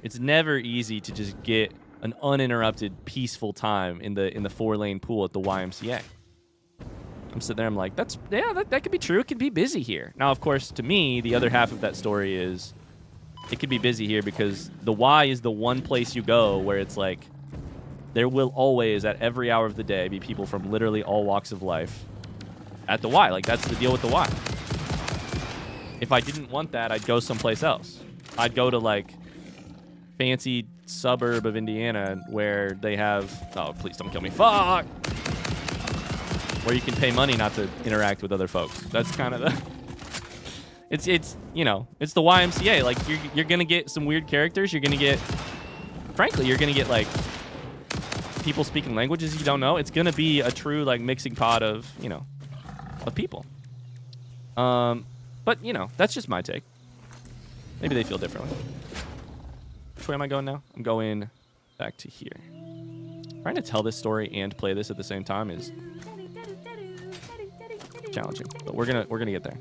easy to just get an uninterrupted, peaceful time in the 4-lane pool at the YMCA. I'm sitting there, I'm like, that could be true. It could be busy here. Now, of course, to me, the other half of that story is it could be busy here because the Y is the one place you go where it's like there will always, at every hour of the day, be people from literally all walks of life at the Y. Like, that's the deal with the Y. If I didn't want that, I'd go someplace else. I'd go to, like, fancy suburb of Indiana where they have... Oh, please don't kill me. Fuck! Where you can pay money not to interact with other folks. That's kind of the... It's the YMCA. Like, you're going to get some weird characters. You're going to get... Frankly, you're going to get, like, people speaking languages you don't know. It's going to be a true, like, mixing pot of, of people. But, that's just my take. Maybe they feel differently. Which way am I going now? I'm going back to here. Trying to tell this story and play this at the same time is challenging, but we're gonna get there.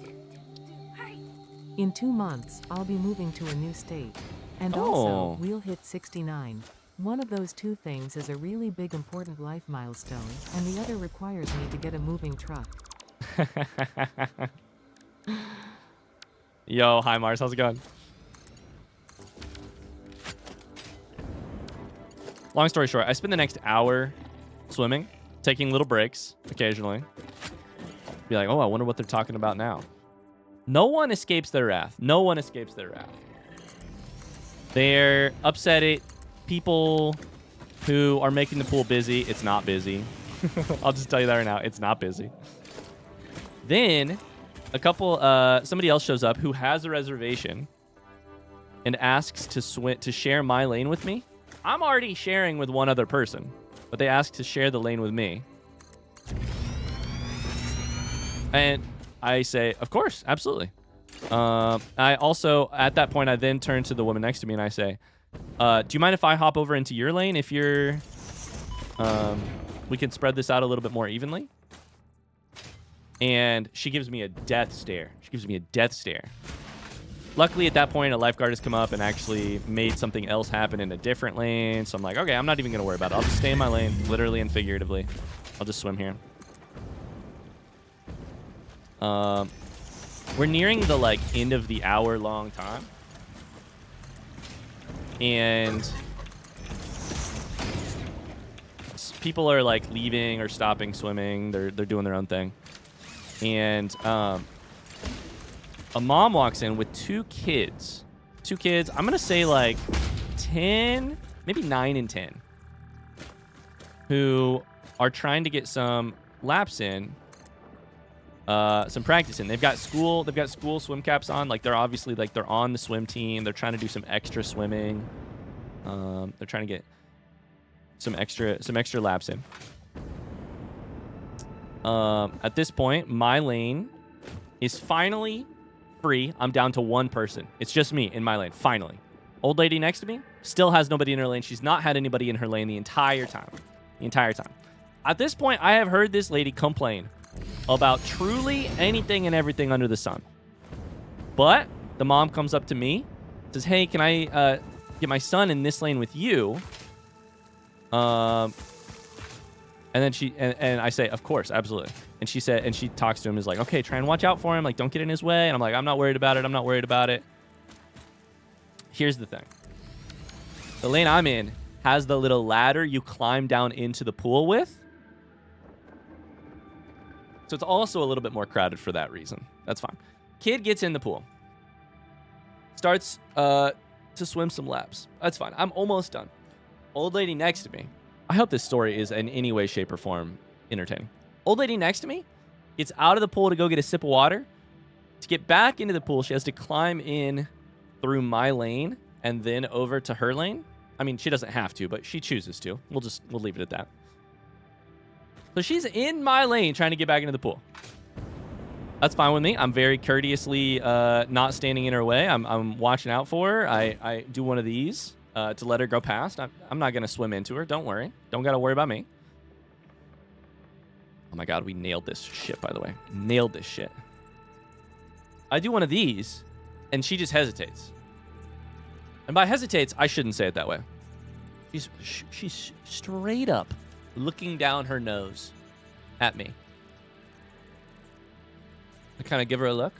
In 2 months, I'll be moving to a new state. And also, we'll hit 69. One of those 2 things is a really big important life milestone, and the other requires me to get a moving truck. Yo, hi Mars, how's it going? Long story short, I spend the next hour swimming, taking little breaks occasionally. Be like, oh, I wonder what they're talking about now. No one escapes their wrath. No one escapes their wrath. They're upset at people who are making the pool busy. It's not busy. I'll just tell you that right now. It's not busy. Then somebody else shows up who has a reservation and asks to share my lane with me. I'm already sharing with one other person, but they ask to share the lane with me. And I say, of course, absolutely. I also, at that point, I then turn to the woman next to me and I say, do you mind if I hop over into your lane if you're, we can spread this out a little bit more evenly? And she gives me a death stare. Luckily, at that point, a lifeguard has come up and actually made something else happen in a different lane. So I'm like, okay, I'm not even going to worry about it. I'll just stay in my lane, literally and figuratively. I'll just swim here. We're nearing the, like, end of the hour-long time. And people are, like, leaving or stopping swimming. They're doing their own thing. And a mom walks in with two kids. I'm going to say like 10, maybe 9 and 10, who are trying to get some laps in, some practice in. They've got school swim caps on. Like they're obviously like they're on the swim team. They're trying to do some extra swimming. They're trying to get some extra laps in. At this point, my lane is finally free. I'm down to one person. It's just me in my lane, finally. Old lady next to me still has nobody in her lane. She's not had anybody in her lane the entire time. At this point, I have heard this lady complain about truly anything and everything under the sun. But the mom comes up to me, says, hey, can I get my son in this lane with you? And then and I say, of course, absolutely. And she said, and she talks to him, is like, okay, try and watch out for him. Like, don't get in his way. And I'm like, I'm not worried about it. Here's the thing. The lane I'm in has the little ladder you climb down into the pool with. So it's also a little bit more crowded for that reason. That's fine. Kid gets in the pool. Starts to swim some laps. That's fine. I'm almost done. Old lady next to me. I hope this story is in any way, shape, or form entertaining. Old lady next to me gets out of the pool to go get a sip of water. To get back into the pool, she has to climb in through my lane and then over to her lane. I mean, she doesn't have to, but she chooses to. We'll leave it at that. So she's in my lane trying to get back into the pool. That's fine with me. I'm very courteously not standing in her way. I'm watching out for her. I do one of these. To let her go past. I'm not going to swim into her. Don't worry. Don't got to worry about me. Oh my God, we nailed this shit, by the way. Nailed this shit. I do one of these, and she just hesitates. And by hesitates, I shouldn't say it that way. She's straight up looking down her nose at me. I kind of give her a look.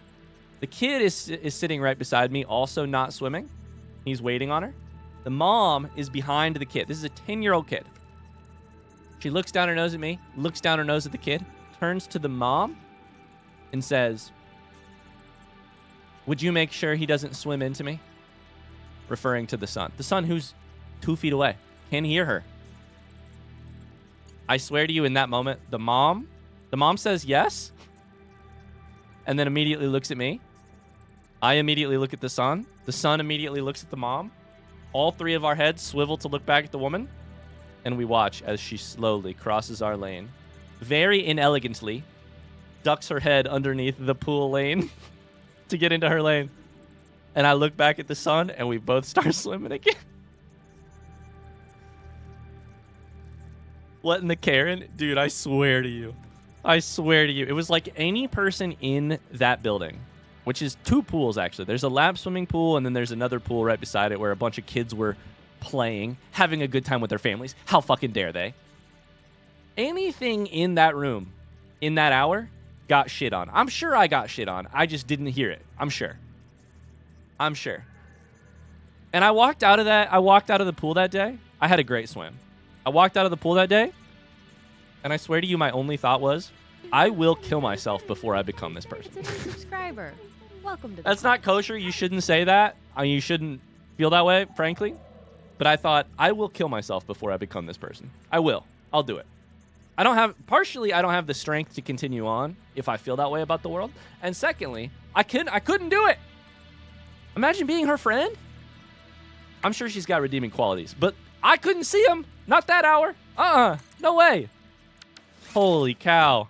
The kid is sitting right beside me, also not swimming. He's waiting on her. The mom is behind the kid. This is a 10-year-old kid. She looks down her nose at me, looks down her nose at the kid, turns to the mom, and says, would you make sure he doesn't swim into me? Referring to the son. The son who's 2 feet away. Can hear her. I swear to you, in that moment, the mom says yes, and then immediately looks at me. I immediately look at the son. The son immediately looks at the mom. All three of our heads swivel to look back at the woman, and we watch as she slowly crosses our lane, very inelegantly, ducks her head underneath the pool lane to get into her lane. And I look back at the sun, and we both start swimming again. What in the Karen? Dude, I swear to you. It was like any person in that building, which is 2 pools, actually. There's a lap swimming pool, and then there's another pool right beside it where a bunch of kids were playing, having a good time with their families. How fucking dare they? Anything in that room, in that hour, got shit on. I'm sure I got shit on. I just didn't hear it. I'm sure. And I walked out of the pool that day. I had a great swim. I walked out of the pool that day, and I swear to you, my only thought was, I will kill myself before I become this person. It's a new subscriber. Welcome to the That's not kosher. You shouldn't say that. You shouldn't feel that way, frankly. But I thought, I will kill myself before I become this person. I will. I'll do it. I don't have the strength to continue on if I feel that way about the world. And secondly, I couldn't do it. Imagine being her friend. I'm sure she's got redeeming qualities, but I couldn't see him. Not that hour. No way. Holy cow.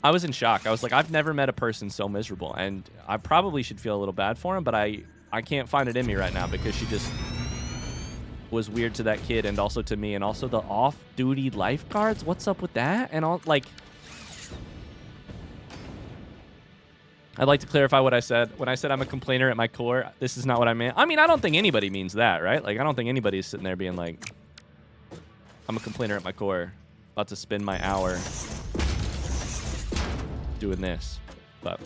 I was in shock. I was like, I've never met a person so miserable, and I probably should feel a little bad for him, but I can't find it in me right now because she just was weird to that kid and also to me, and also the off-duty lifeguards. What's up with that? And all, like, I'd like to clarify what I said. When I said I'm a complainer at my core, this is not what I meant. I mean, I don't think anybody means that, right? Like, I don't think anybody's sitting there being like, I'm a complainer at my core, about to spend my hour doing this. But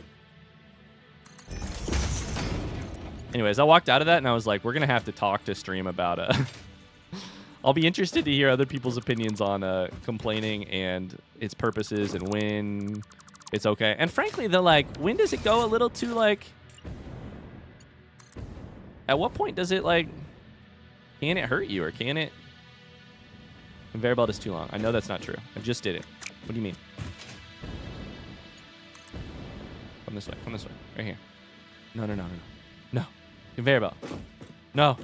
anyways, I walked out of that and I was like, we're going to have to talk to stream about I'll be interested to hear other people's opinions on complaining and its purposes and when it's okay. And frankly, when does it go a little too, like, at what point does it, like, can it hurt you or can it? Conveyor belt is too long. I know that's not true. I just did it. What do you mean? Come this way. Come this way. Right here. No. No. Conveyor belt. No.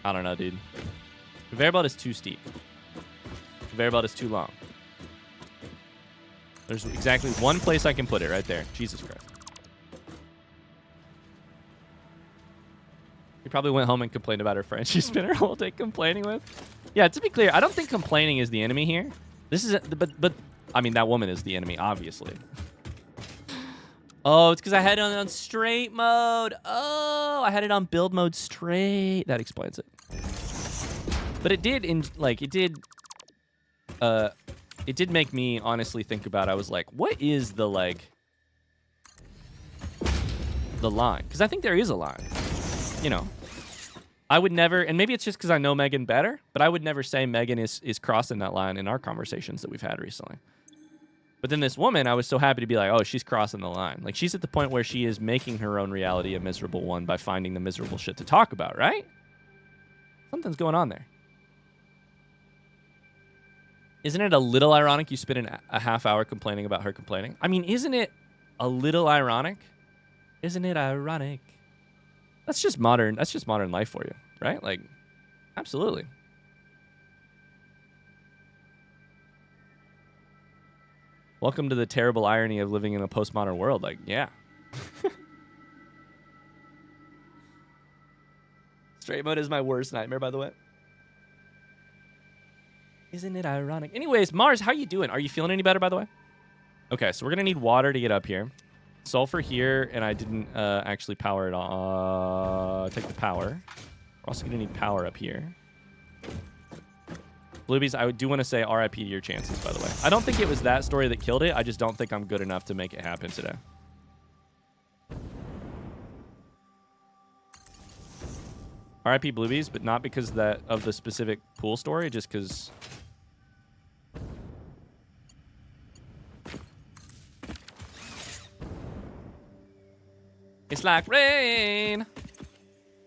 I don't know, dude. Conveyor belt is too steep. Conveyor belt is too long. There's exactly one place I can put it right there. Jesus Christ. He probably went home and complained about her friend she spent her whole day complaining with. Yeah, to be clear, I don't think complaining is the enemy here. This is, but I mean, that woman is the enemy, obviously. Oh, it's because I had it on straight mode. Oh, I had it on build mode straight. That explains it. But it did, it did make me honestly think about, I was like, what is the line? Because I think there is a line. You know, I would never, and maybe it's just because I know Megan better, but I would never say Megan is crossing that line in our conversations that we've had recently. But then this woman, I was so happy to be like, oh, she's crossing the line. Like, she's at the point where she is making her own reality a miserable one by finding the miserable shit to talk about, right? Something's going on there. Isn't it a little ironic you spent a half hour complaining about her complaining? I mean, isn't it a little ironic? Isn't it ironic? That's just modern life for you, right? Like, absolutely. Welcome to the terrible irony of living in a postmodern world. Like, yeah. Straight mode is my worst nightmare, by the way. Isn't it ironic? Anyways, Mars, how you doing? Are you feeling any better, by the way? Okay, so we're going to need water to get up here. Sulfur here, and I didn't actually power it on. Take the power. We're also going to need power up here. Bluebies, I do want to say RIP to your chances, by the way. I don't think it was that story that killed it. I just don't think I'm good enough to make it happen today. RIP Bluebies, but not because of the specific pool story, just because... It's like rain.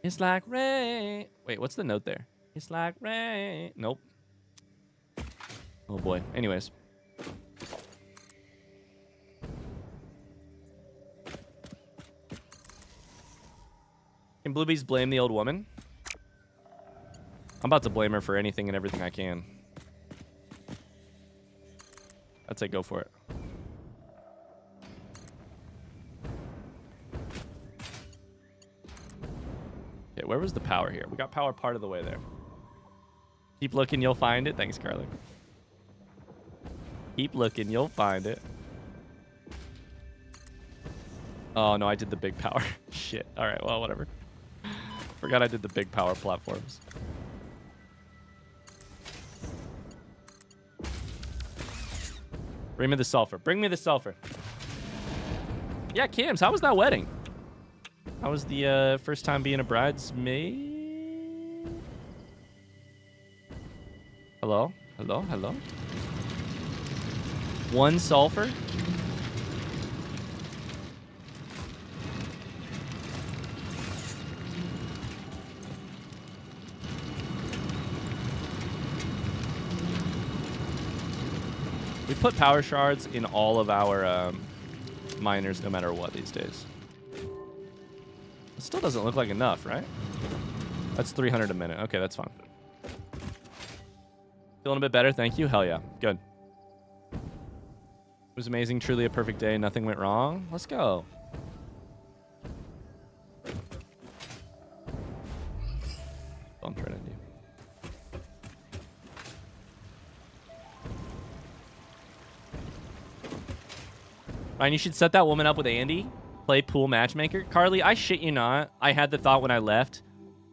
It's like rain. Wait, what's the note there? It's like rain. Nope. Oh boy. Anyways. Can Bluebees blame the old woman? I'm about to blame her for anything and everything I can. I'd say go for it. Okay, where was the power here? We got power part of the way there. Keep looking, you'll find it. Thanks, Carly. Keep looking, you'll find it. Oh, no, I did the big power. Shit. All right, well, whatever. Forgot I did the big power platforms. Bring me the sulfur. Bring me the sulfur. Yeah, Kims, how was that wedding? How was the first time being a bridesmaid? Hello? Hello? Hello? One sulfur? We put power shards in all of our miners no matter what these days. It still doesn't look like enough, right? That's 300 a minute. Okay, that's fine. Feeling a bit better, thank you. Hell yeah, good. It was amazing, truly a perfect day. Nothing went wrong. Let's go. I'm trying to do. Ryan, you should set that woman up with Andy. Play pool matchmaker. Carly, I shit you not. I had the thought when I left.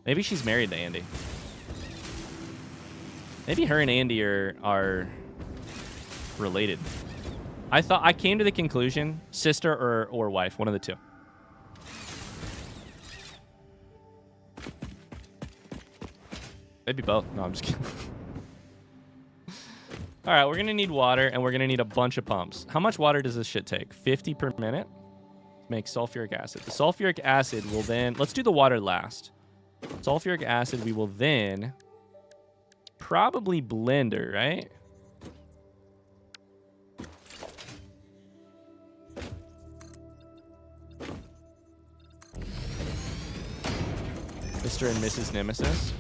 Maybe she's married to Andy. Maybe her and Andy are related. I came to the conclusion, sister or wife, one of the two. Maybe both. No, I'm just kidding. All right, we're going to need water, and we're going to need a bunch of pumps. How much water does this shit take? 50 per minute? Make sulfuric acid. The sulfuric acid will then... Let's do the water last. Sulfuric acid, we will then probably blender, right? Mr. and Mrs. Nemesis.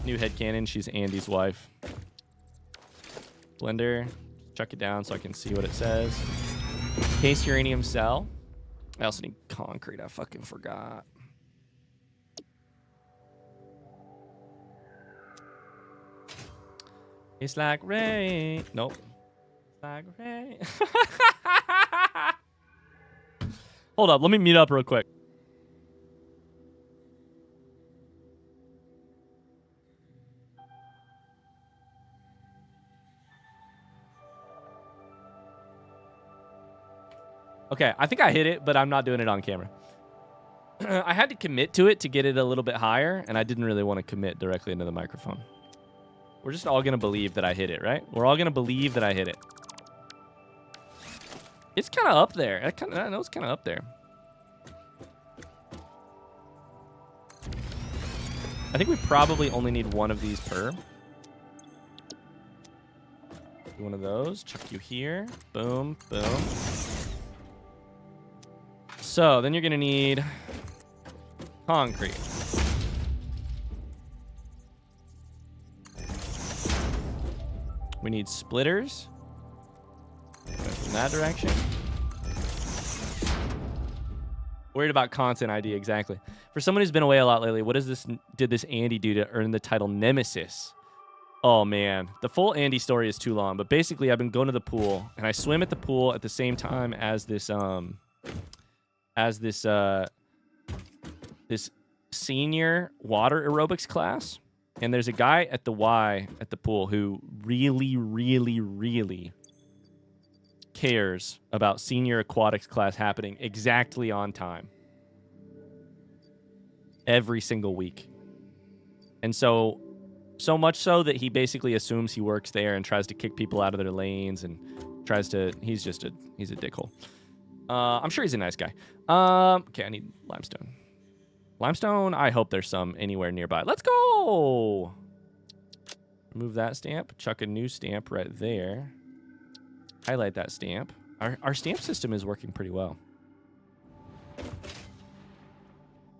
New headcanon, she's Andy's wife. Blender, chuck it down so I can see what it says. Case uranium cell. I also need concrete, I fucking forgot. It's like rain. Nope. It's like rain. Hold up, let me mute up real quick. Okay, I think I hit it, but I'm not doing it on camera. I had to commit to it to get it a little bit higher, and I didn't really want to commit directly into the microphone. We're just all going to believe that I hit it, right? We're all going to believe that I hit it. It's kind of up there. I know it's kind of up there. I think we probably only need one of these per. One of those. Chuck you here. Boom, boom. So then you're going to need concrete. We need splitters. In that direction. Worried about content ID, exactly. For someone who's been away a lot lately, what did this Andy do to earn the title Nemesis? Oh man, the full Andy story is too long, but basically I've been going to the pool and I swim at the pool at the same time as this this senior water aerobics class. And there's a guy at the Y at the pool who really, really, really cares about senior aquatics class happening exactly on time. Every single week. And so much so that he basically assumes he works there and tries to kick people out of their lanes and tries to... He's a dickhole. I'm sure he's a nice guy. Okay, I need limestone. Limestone, I hope there's some anywhere nearby. Let's go! Remove that stamp. Chuck a new stamp right there. Highlight that stamp. Our stamp system is working pretty well.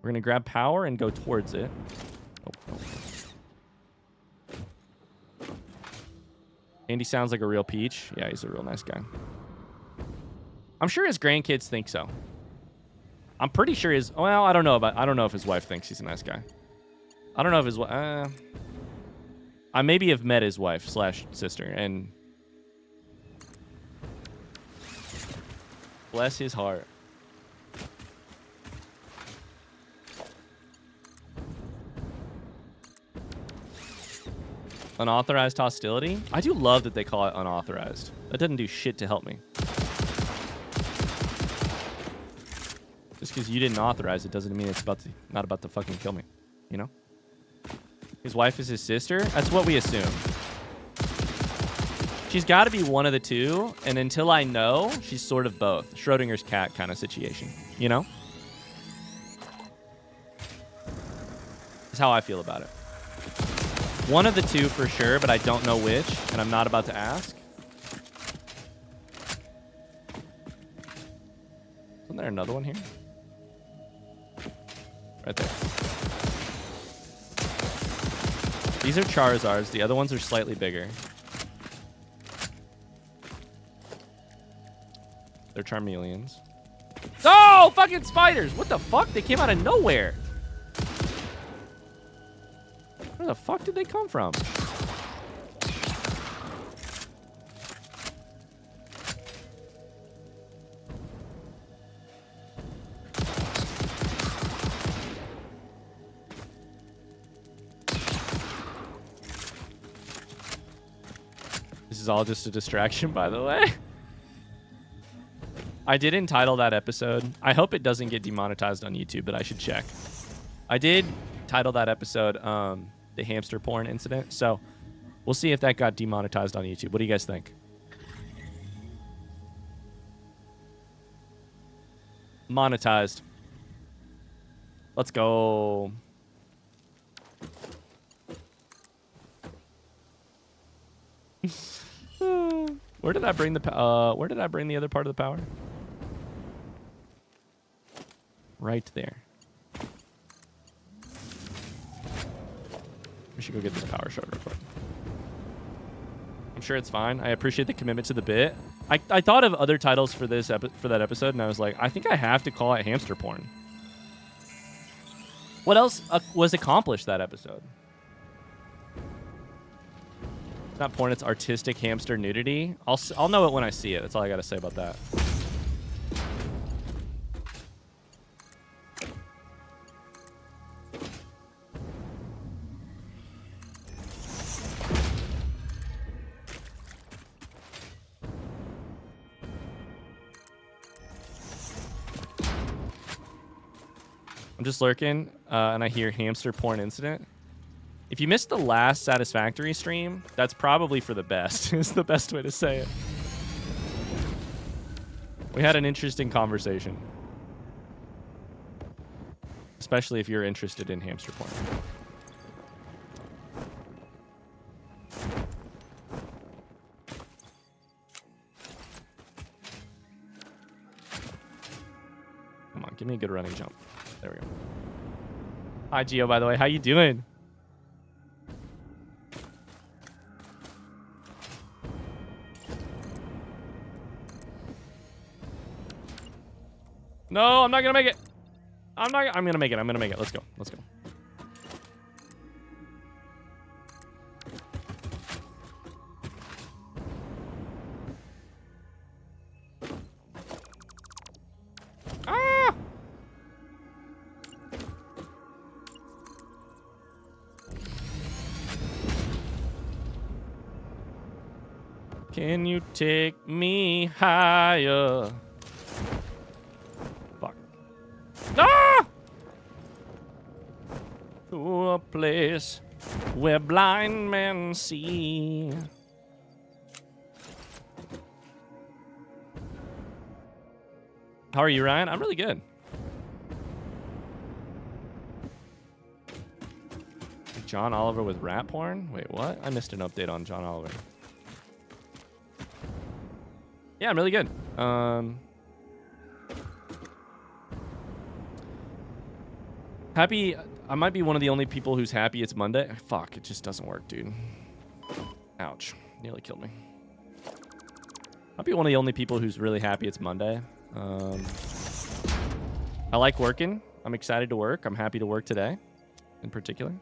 We're going to grab power and go towards it. Oh. Andy sounds like a real peach. Yeah, he's a real nice guy. I'm sure his grandkids think so. I'm pretty sure well, I don't know if his wife thinks he's a nice guy. I don't know if his wife... I maybe have met his wife / sister, and... Bless his heart. Unauthorized hostility? I do love that they call it unauthorized. That doesn't do shit to help me. Just because you didn't authorize it doesn't mean it's not about to fucking kill me. You know? His wife is his sister? That's what we assume. She's got to be one of the two, and until I know, she's sort of both. Schrodinger's cat kind of situation. You know? Is how I feel about it. One of the two for sure, but I don't know which, and I'm not about to ask. Isn't there another one here? Right there. These are Charizards. The other ones are slightly bigger. They're Charmeleons. Oh, fucking spiders! What the fuck? They came out of nowhere. Where the fuck did they come from? This is all just a distraction, by the way. I did entitle that episode. I hope it doesn't get demonetized on YouTube, but I should check. I did title that episode the hamster porn incident, so we'll see if that got demonetized on YouTube. What do you guys think? Monetized. Let's go. Where did I bring the where did I bring the other part of the power? Right there. We should go get this power shard real quick. I'm sure it's fine. I appreciate the commitment to the bit. I thought of other titles for this for that episode, and I was like, I think I have to call it hamster porn. What else was accomplished that episode? It's not porn, it's artistic hamster nudity. I'll know it when I see it. That's all I gotta say about that. I'm just lurking, and I hear hamster porn incident. If you missed the last Satisfactory stream, that's probably for the best. Is the best way to say it. We had an interesting conversation. Especially if you're interested in hamster porn. Come on, give me a good running jump. There we go. Hi, Gio, by the way. How you doing? No, I'm not gonna make it. I'm gonna make it. I'm gonna make it. Let's go. Let's go. Ah! Can you take me higher? Ah! To a place where blind men see. How are you, Ryan? I'm really good. John Oliver with rat porn? Wait, what? I missed an update on John Oliver. Yeah, I'm really good. Happy. I might be one of the only people who's happy it's Monday. Fuck, it just doesn't work, dude. Ouch. Nearly killed me. I'll be one of the only people who's really happy it's Monday. I like working. I'm excited to work. I'm happy to work today, in particular.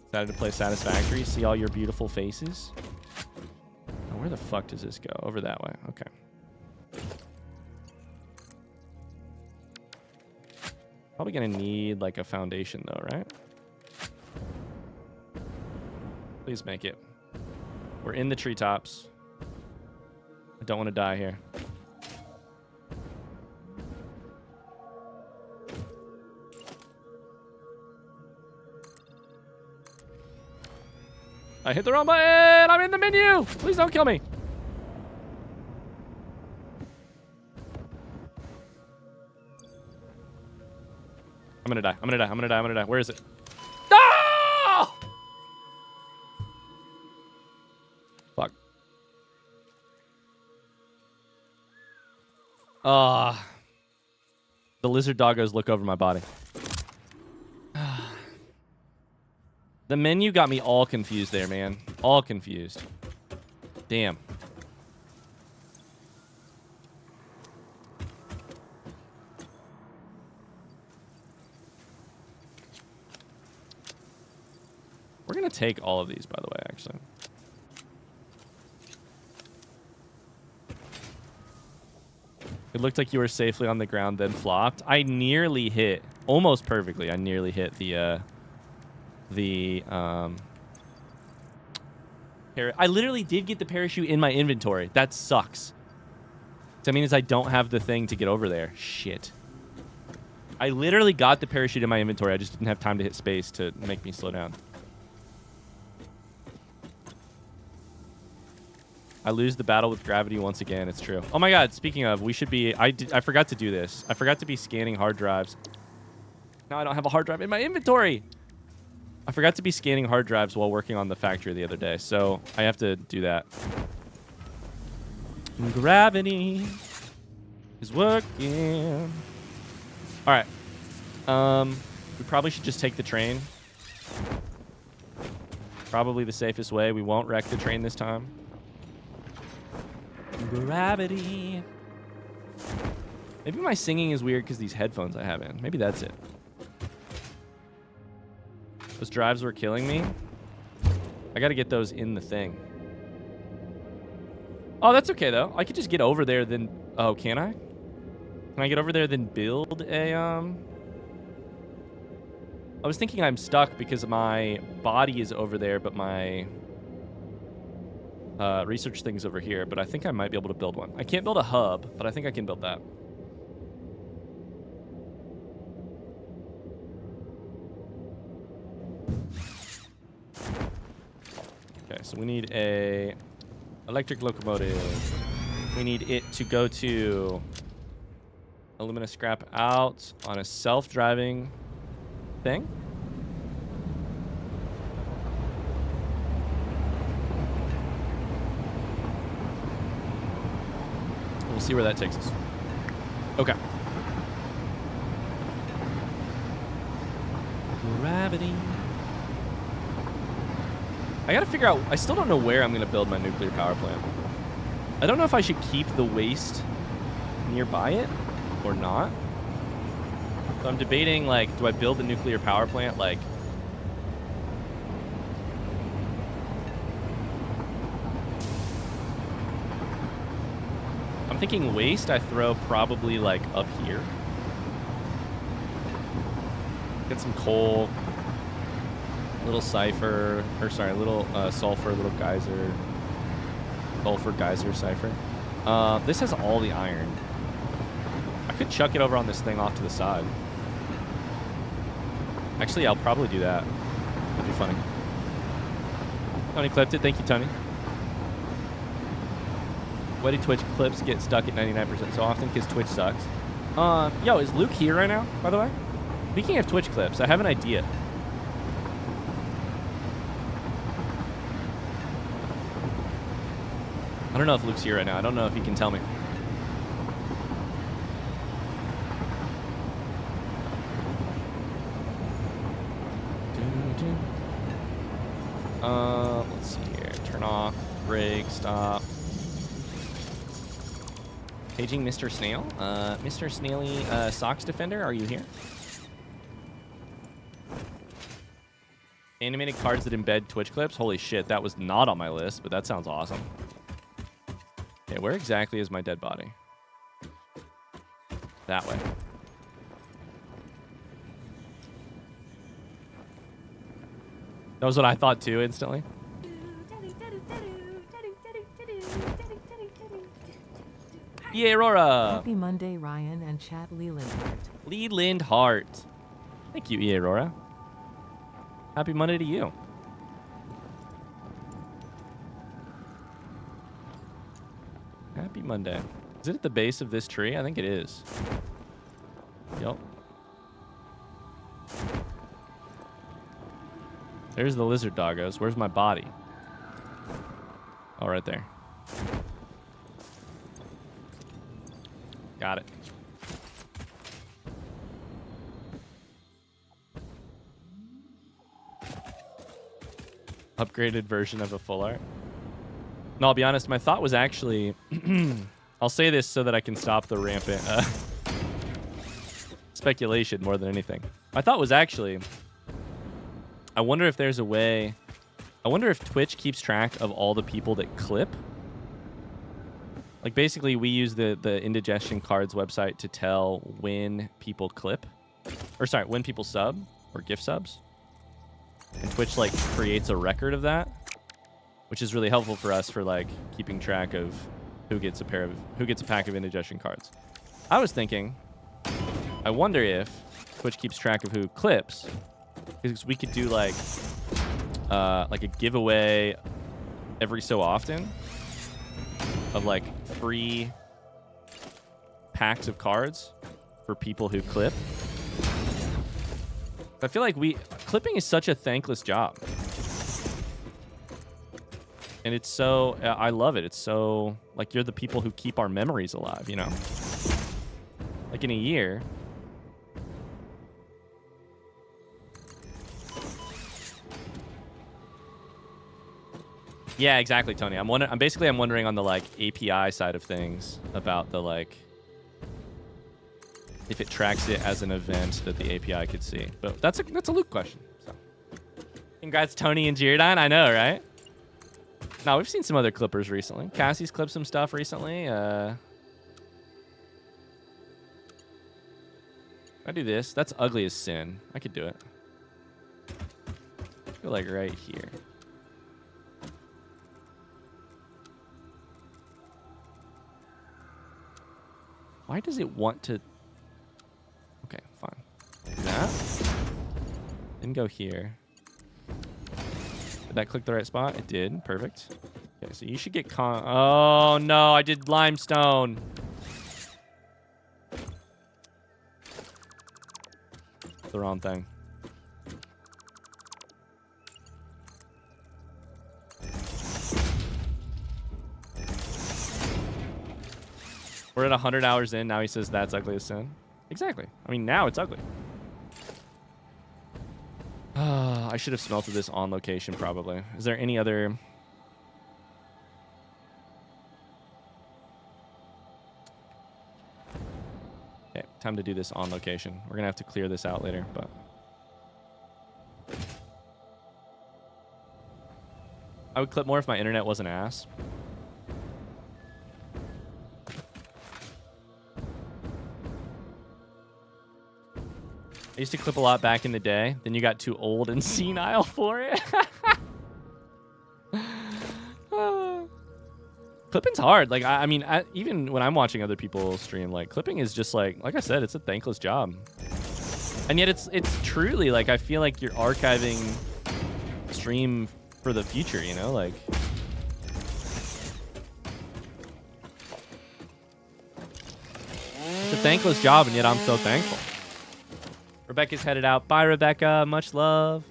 Excited to play Satisfactory. See all your beautiful faces. Oh, where the fuck does this go? Over that way. Okay. Probably gonna need like a foundation though, right? Please make it. We're in the treetops. I don't want to die here. I hit the wrong button! I'm in the menu! Please don't kill me. I'm gonna die. I'm gonna die. I'm gonna die. I'm gonna die. Where is it? No! Fuck. The lizard doggos look over my body. The menu got me all confused there, man. All confused. Damn. We're going to take all of these, by the way, actually. It looked like you were safely on the ground, then flopped. I nearly hit, almost perfectly, I nearly hit I literally did get the parachute in my inventory. That sucks. That means I don't have the thing to get over there. Shit. I literally got the parachute in my inventory. I just didn't have time to hit space to make me slow down. I lose the battle with gravity once again. It's true. Oh my god, speaking of, we should be... I forgot to do this. I forgot to be scanning hard drives. Now I don't have a hard drive in my inventory. I forgot to be scanning hard drives while working on the factory the other day, so I have to do that. Gravity is working. All right. We probably should just take the train. Probably the safest way. We won't wreck the train this time. Gravity. Maybe my singing is weird because these headphones I have in. Maybe that's it. Those drives were killing me. I got to get those in the thing. Oh, that's okay, though. I could just get over there, then... Oh, can I? Can I get over there, then build a... I was thinking I'm stuck because my body is over there, but my... research thing's over here, but I think I might be able to build one. I can't build a hub, but I think I can build that. Okay, so we need a electric locomotive. We need it to go to alumina scrap out on a self-driving thing. We'll see where that takes us. Okay. Gravity. I gotta figure out... I still don't know where I'm gonna build my nuclear power plant. I don't know if I should keep the waste nearby it or not. So I'm debating, like, do I build a nuclear power plant, like... I'm thinking waste I throw probably, like, up here. Get some coal. Little cipher, or sorry, little sulfur, little geyser. Sulfur, geyser, cipher. This has all the iron. I could chuck it over on this thing off to the side. Actually, I'll probably do that. That'd be funny. Tony clipped it. Thank you, Tony. Why do Twitch clips get stuck at 99% so often? Because Twitch sucks. Yo, is Luke here right now, by the way? Speaking of Twitch clips, I have an idea. I don't know if Luke's here right now. I don't know if he can tell me. Let's see here. Turn off, brake, stop. Paging Mr. Snail. Mr. Snaily Socks Defender, are you here? Animated cards that embed Twitch clips. Holy shit, that was not on my list, but that sounds awesome. Okay, where exactly is my dead body? That way. That was what I thought too, instantly. Yeah, Aurora! Happy Monday, Ryan and chat Leland Hart. Leland Hart. Thank you, E. Aurora. Happy Monday to you. Happy Monday. Is it at the base of this tree? I think it is. Yep. There's the lizard doggos. Where's my body? Oh, right there. Got it. Upgraded version of a full art. No, I'll be honest. My thought was actually... I'll say this so that I can stop the rampant speculation more than anything. My thought was actually... I wonder if there's a way... I wonder if Twitch keeps track of all the people that clip. Like, basically, we use the Indigestion cards website to tell when people clip. Or, sorry, when people sub or gift subs. And Twitch, like, creates a record of that, which is really helpful for us for, like, keeping track of who gets a pack of Indigestion cards. I was thinking, I wonder if Twitch keeps track of who clips, because we could do, like a giveaway every so often of, like, free packs of cards for people who clip. I feel like clipping is such a thankless job. And it's so, I love it. It's so, like, you're the people who keep our memories alive, you know? Like, in a year. Yeah, exactly, Tony. I'm wondering on the, like, API side of things about the, like, if it tracks it as an event that the API could see. But that's a Luke question. So. Congrats, Tony and Giordine. I know, right? No, we've seen some other clippers recently. Cassie's clipped some stuff recently. I do this. That's ugly as sin. I could do it. Go, like, right here. Why does it want to... Okay, fine. Do that. Then go here. Did that click the right spot? It did. Perfect. Okay, so you should get Oh, no. I did limestone. The wrong thing. We're at 100 hours in. Now he says that's ugly as sin. Exactly. I mean, now it's ugly. I should have smelted this on location, probably. Is there any other... Okay, time to do this on location. We're going to have to clear this out later, but... I would clip more if my internet wasn't ass. I used to clip a lot back in the day. Then you got too old and senile for it. Clipping's hard. Like, I mean, even when I'm watching other people stream, like, clipping is just like I said, it's a thankless job. And yet it's truly, like, I feel like you're archiving stream for the future, you know? Like, it's a thankless job, and yet I'm so thankful. Rebecca's headed out. Bye, Rebecca. Much love.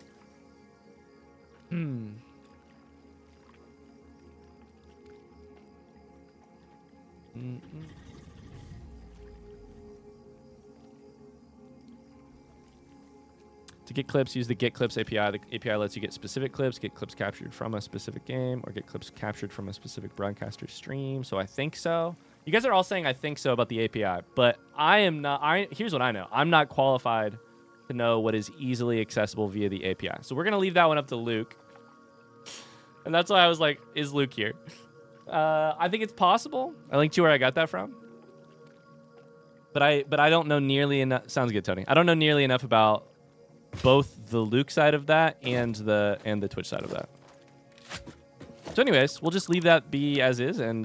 To get clips, use the Get Clips API. The API lets you get specific clips, get clips captured from a specific game, or get clips captured from a specific broadcaster stream. So I think so. You guys are all saying I think so about the API, but I am not. Here's what I know. I'm not qualified to know what is easily accessible via the API. So we're going to leave that one up to Luke. And that's why I was like, is Luke here? I think it's possible. I linked you where I got that from. But I don't know nearly enough. Sounds good, Tony. I don't know nearly enough about both the Luke side of that and the Twitch side of that. So anyways, we'll just leave that be as is, and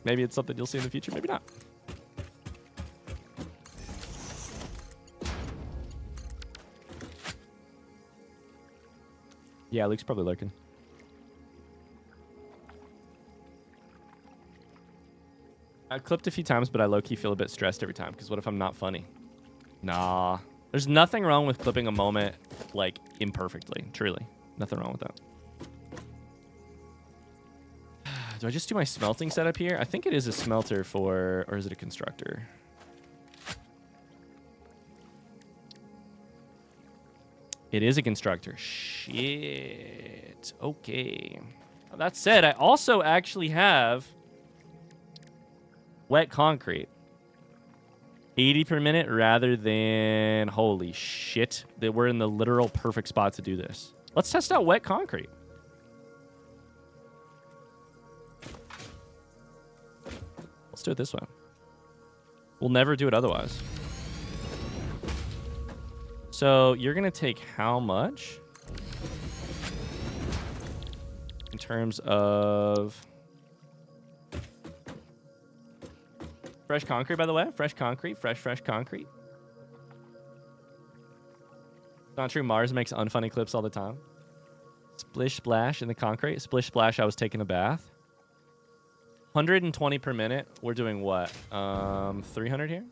maybe it's something you'll see in the future, maybe not. Yeah, Luke's probably lurking. I clipped a few times, but I low-key feel a bit stressed every time, because what if I'm not funny? Nah. There's nothing wrong with clipping a moment like imperfectly. Truly, nothing wrong with that. Do I just do my smelting setup here? I think it is a smelter for, or is it a constructor? It is a constructor. Shit. Okay. That said, I also actually have wet concrete. 80 per minute rather than... Holy shit. That we're in the literal perfect spot to do this. Let's test out wet concrete. Let's do it this way. We'll never do it otherwise. So you're going to take how much? In terms of... Fresh concrete, by the way. Fresh concrete. Fresh concrete. Not true. Mars makes unfunny clips all the time. Splish splash in the concrete. Splish splash, I was taking a bath. 120 per minute. We're doing what? 300 here?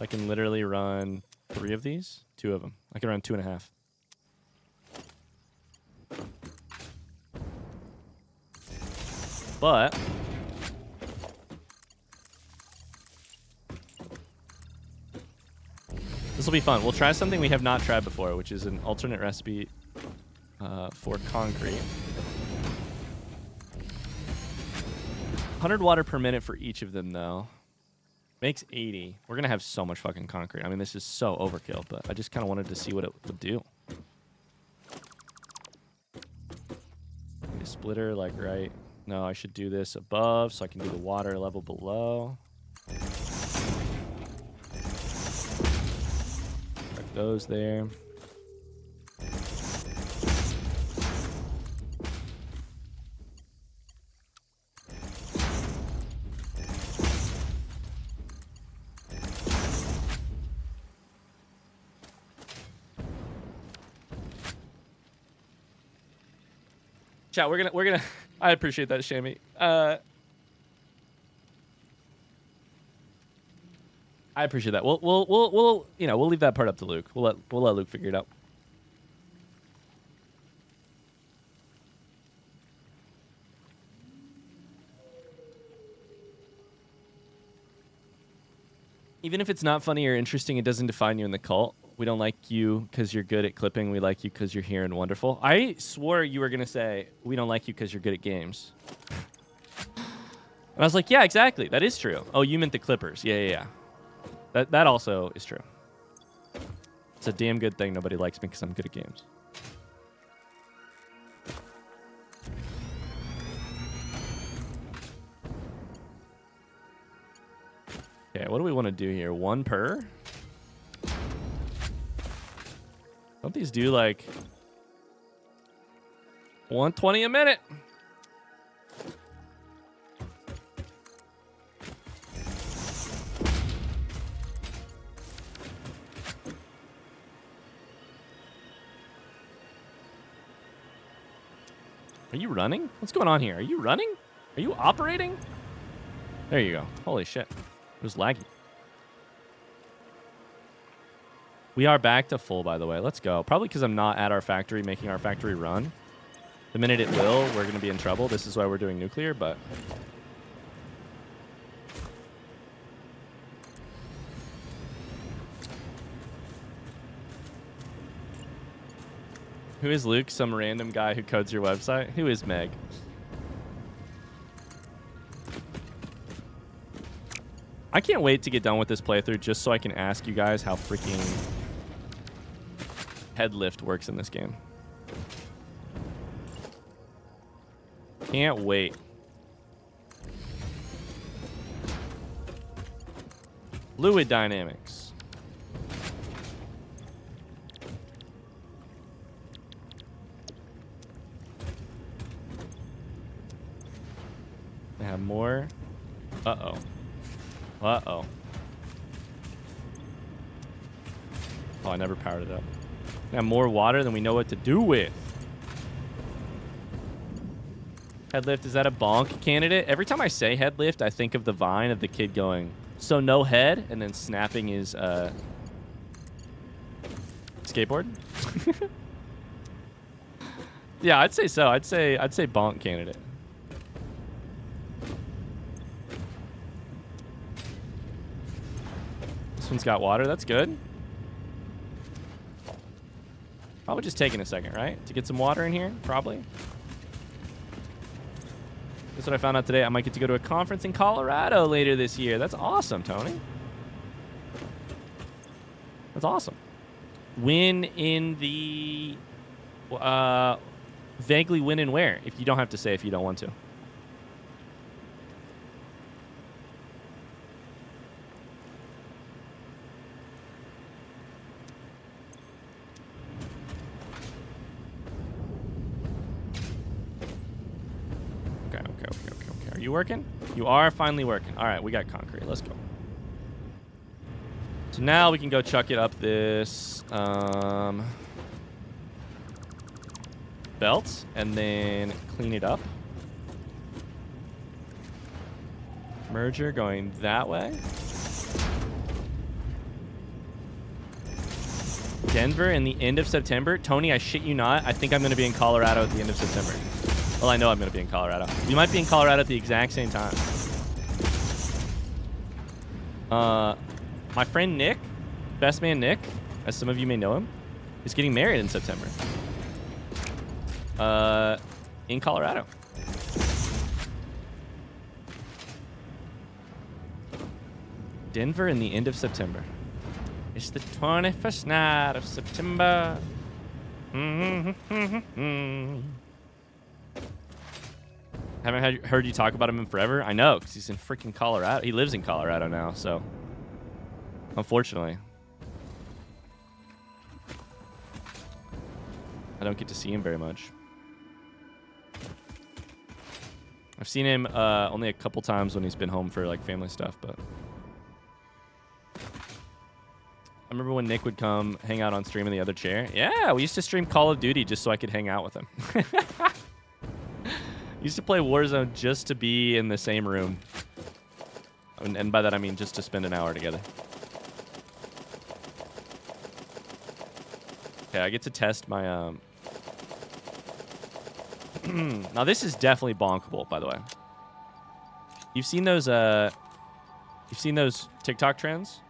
I can literally run 3 of these. 2 of them. I can run 2.5. But this will be fun. We'll try something we have not tried before, which is an alternate recipe for concrete. 100 water per minute for each of them, though. Makes 80. We're going to have so much fucking concrete. I mean, this is so overkill, but I just kind of wanted to see what it would do. Maybe a splitter, like, right... No, I should do this above so I can do the water level below. Put those there. Chat, we're gonna I appreciate that, Shammy. I appreciate that. We'll you know, we'll leave that part up to Luke. We'll let Luke figure it out. Even if it's not funny or interesting, it doesn't define you in the cult. We don't like you because you're good at clipping. We like you because you're here and wonderful. I swore you were going to say, we don't like you because you're good at games. And I was like, yeah, exactly. That is true. Oh, you meant the clippers. Yeah. That also is true. It's a damn good thing nobody likes me because I'm good at games. Okay, what do we want to do here? 1 per? Don't these do like 120 a minute? Are you running? What's going on here? Are you running? Are you operating? There you go. Holy shit. It was laggy. We are back to full, by the way. Let's go. Probably because I'm not at our factory making our factory run. The minute it will, we're going to be in trouble. This is why we're doing nuclear, but... Who is Luke? Some random guy who codes your website? Who is Meg? I can't wait to get done with this playthrough just so I can ask you guys how freaking head lift works in this game. Can't wait. Fluid dynamics. I have more. Uh-oh. Uh-oh. Oh, I never powered it up. We have more water than we know what to do with. Headlift, is that a bonk candidate? Every time I say headlift, I think of the Vine of the kid going, so no head, and then snapping his skateboard. Yeah, I'd say so. I'd say bonk candidate. This one's got water. That's good. Probably just taking a second, right? To get some water in here, probably. That's what I found out today. I might get to go to a conference in Colorado later this year. That's awesome, Tony. That's awesome. Win in the... vaguely win in where? If you don't have to say if you don't want to. Okay. Are you working? You are finally working. All right, we got concrete. Let's go. So now we can go chuck it up this belt and then clean it up. Merger going that way. Denver in the end of September. Tony, I shit you not. I think I'm going to be in Colorado at the end of September. Well, I know I'm going to be in Colorado. We might be in Colorado at the exact same time. My friend Nick, best man Nick, as some of you may know him, is getting married in September. In Colorado. Denver in the end of September. It's the 21st night of September. Haven't heard you talk about him in forever. I know, because he's in freaking Colorado. He lives in Colorado now, so unfortunately, I don't get to see him very much. I've seen him only a couple times when he's been home for like family stuff, but I remember when Nick would come hang out on stream in the other chair. Yeah, we used to stream Call of Duty just so I could hang out with him. Used to play Warzone just to be in the same room. And by that I mean just to spend an hour together. Okay, I get to test my now this is definitely bonkable, by the way. You've seen those TikTok trends?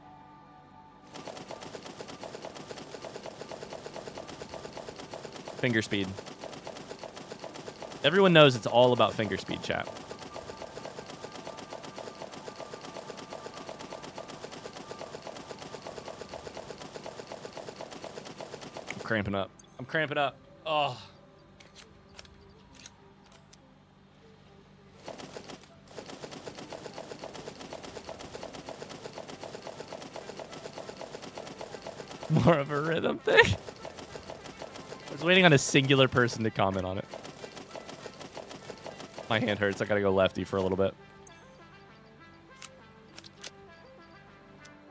Finger speed. Everyone knows it's all about finger speed, chat. I'm cramping up. I'm cramping up. Oh. More of a rhythm thing. I was waiting on a singular person to comment on it. My hand hurts. I gotta go lefty for a little bit.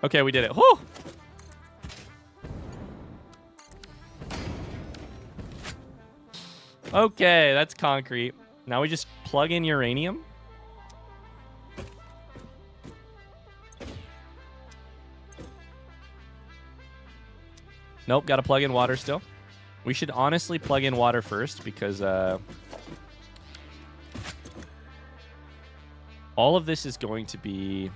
Okay, we did it. Whew! Okay, that's concrete. Now we just plug in uranium. Nope, gotta plug in water still. We should honestly plug in water first because all of this is going to be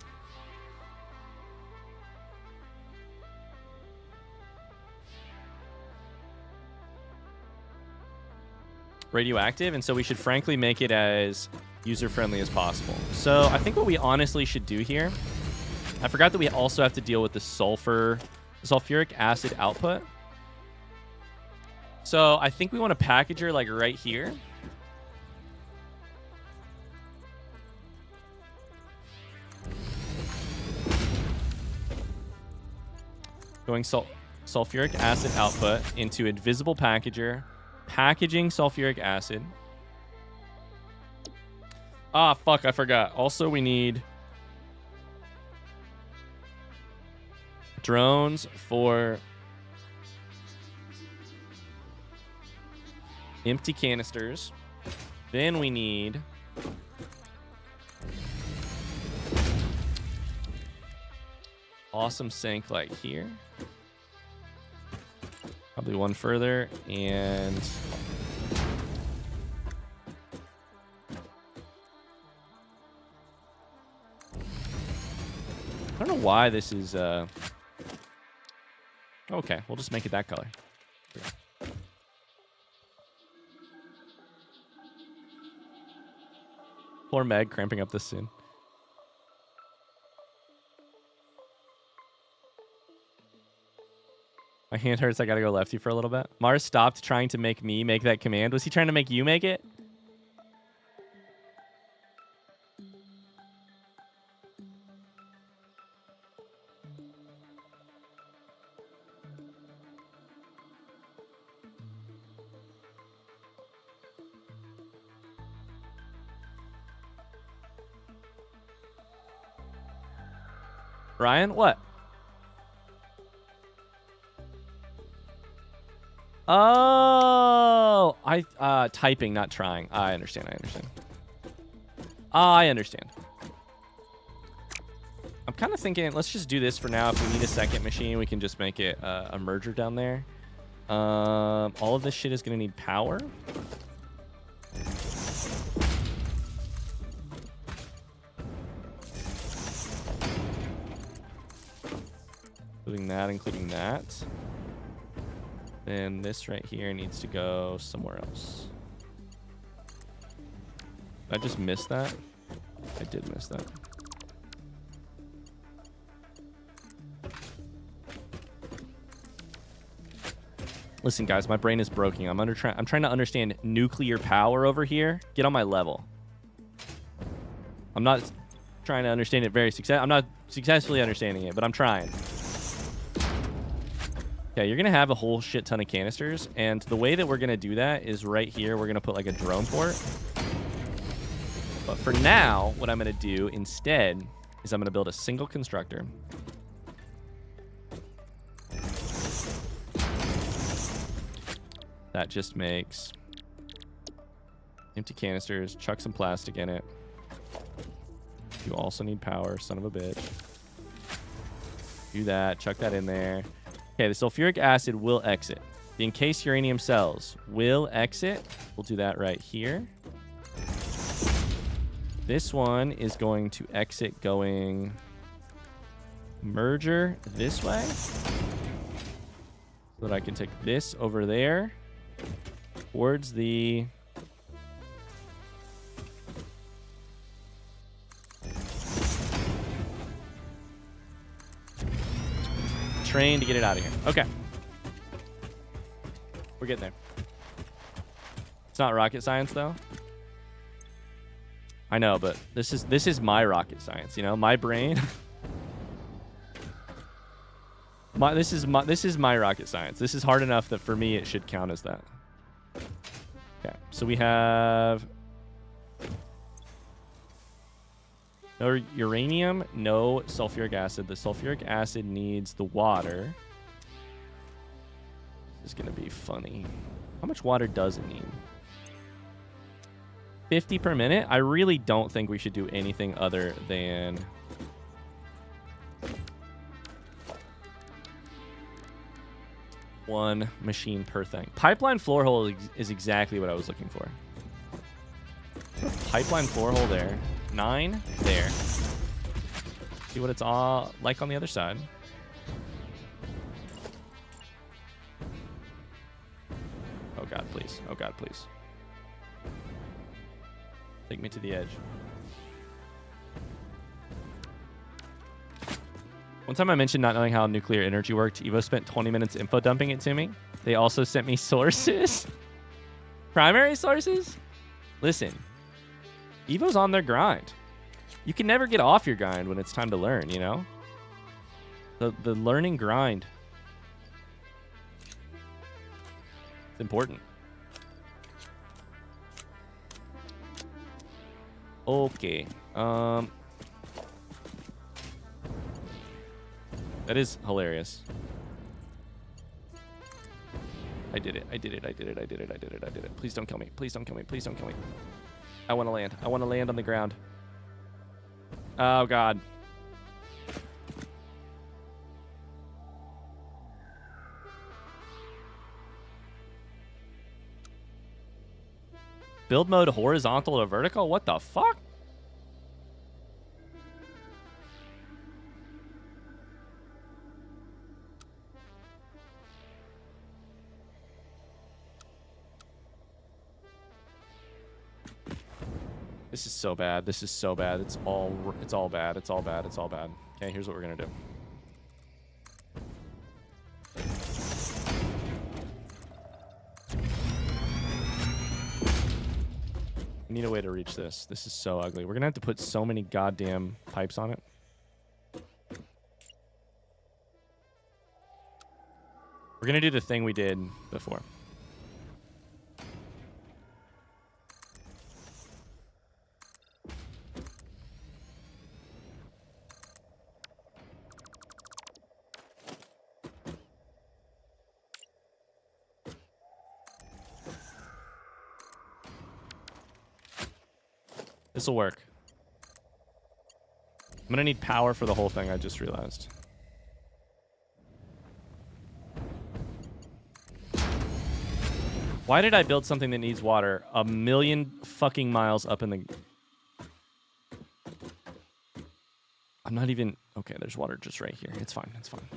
radioactive, and so we should frankly make it as user-friendly as possible. So I think what we honestly should do here, I forgot that we also have to deal with the sulfuric acid output. So I think we want a packager like right here. Going sulfuric acid output into invisible packager, packaging sulfuric acid. Ah, fuck, I forgot. Also, we need drones for empty canisters, Then we need awesome sink like here. Probably one further, and I don't know why this is okay, we'll just make it that color. Poor Meg cramping up this soon. My hand hurts. I gotta go lefty for a little bit. Mars stopped trying to make me make that command. Was he trying to make you make it? Ryan, what? Oh, typing, not trying. I understand. I understand. I'm kind of thinking, let's just do this for now. If we need a second machine, we can just make it a merger down there. All of this shit is going to need power. Including that. Then this right here needs to go somewhere else. Did I just miss that? I did miss that. Listen, guys, my brain is broken. I'm trying to understand nuclear power over here. Get on my level. I'm not trying to understand it I'm not successfully understanding it, but I'm trying. Okay, you're going to have a whole shit ton of canisters, and the way that we're going to do that is right here. We're going to put like a drone port. But for now, what I'm going to do instead is I'm going to build a single constructor. That just makes empty canisters, chuck some plastic in it. You also need power, son of a bitch. Do that, chuck that in there. Okay, the sulfuric acid will exit. The encased uranium cells will exit. We'll do that right here. This one is going to exit going merger this way. So that I can take this over there towards the train to get it out of here. Okay. We're getting there. It's not rocket science though. I know, but this is my rocket science, you know? My brain. This is my rocket science. This is hard enough that for me it should count as that. Okay. So we have no uranium, no sulfuric acid. The sulfuric acid needs the water. This is going to be funny. How much water does it need? 50 per minute? I really don't think we should do anything other than... one machine per thing. Pipeline floor hole is exactly what I was looking for. Pipeline floor hole there. 9 there. See what it's all like on the other side. Oh god, please. Oh god, please. Take me to the edge. One time I mentioned not knowing how nuclear energy worked. Evo spent 20 minutes info dumping it to me. They also sent me sources. Primary sources? Listen. Evo's on their grind. You can never get off your grind when it's time to learn, you know? The learning grind. It's important. Okay. That is hilarious. I did it. I did it. I did it. I did it. I did it. I did it. Please don't kill me. Please don't kill me. Please don't kill me. I want to land. I want to land on the ground. Oh, God. Build mode horizontal to vertical? What the fuck? This is so bad. This is so bad. It's all bad. It's all bad. It's all bad. Okay, here's what we're gonna do. We need a way to reach this. This is so ugly. We're gonna have to put so many goddamn pipes on it. We're gonna do the thing we did before. This will work. I'm gonna need power for the whole thing, I just realized. Why did I build something that needs water a million fucking miles up in the... I'm not even... Okay, there's water just right here. It's fine, it's fine.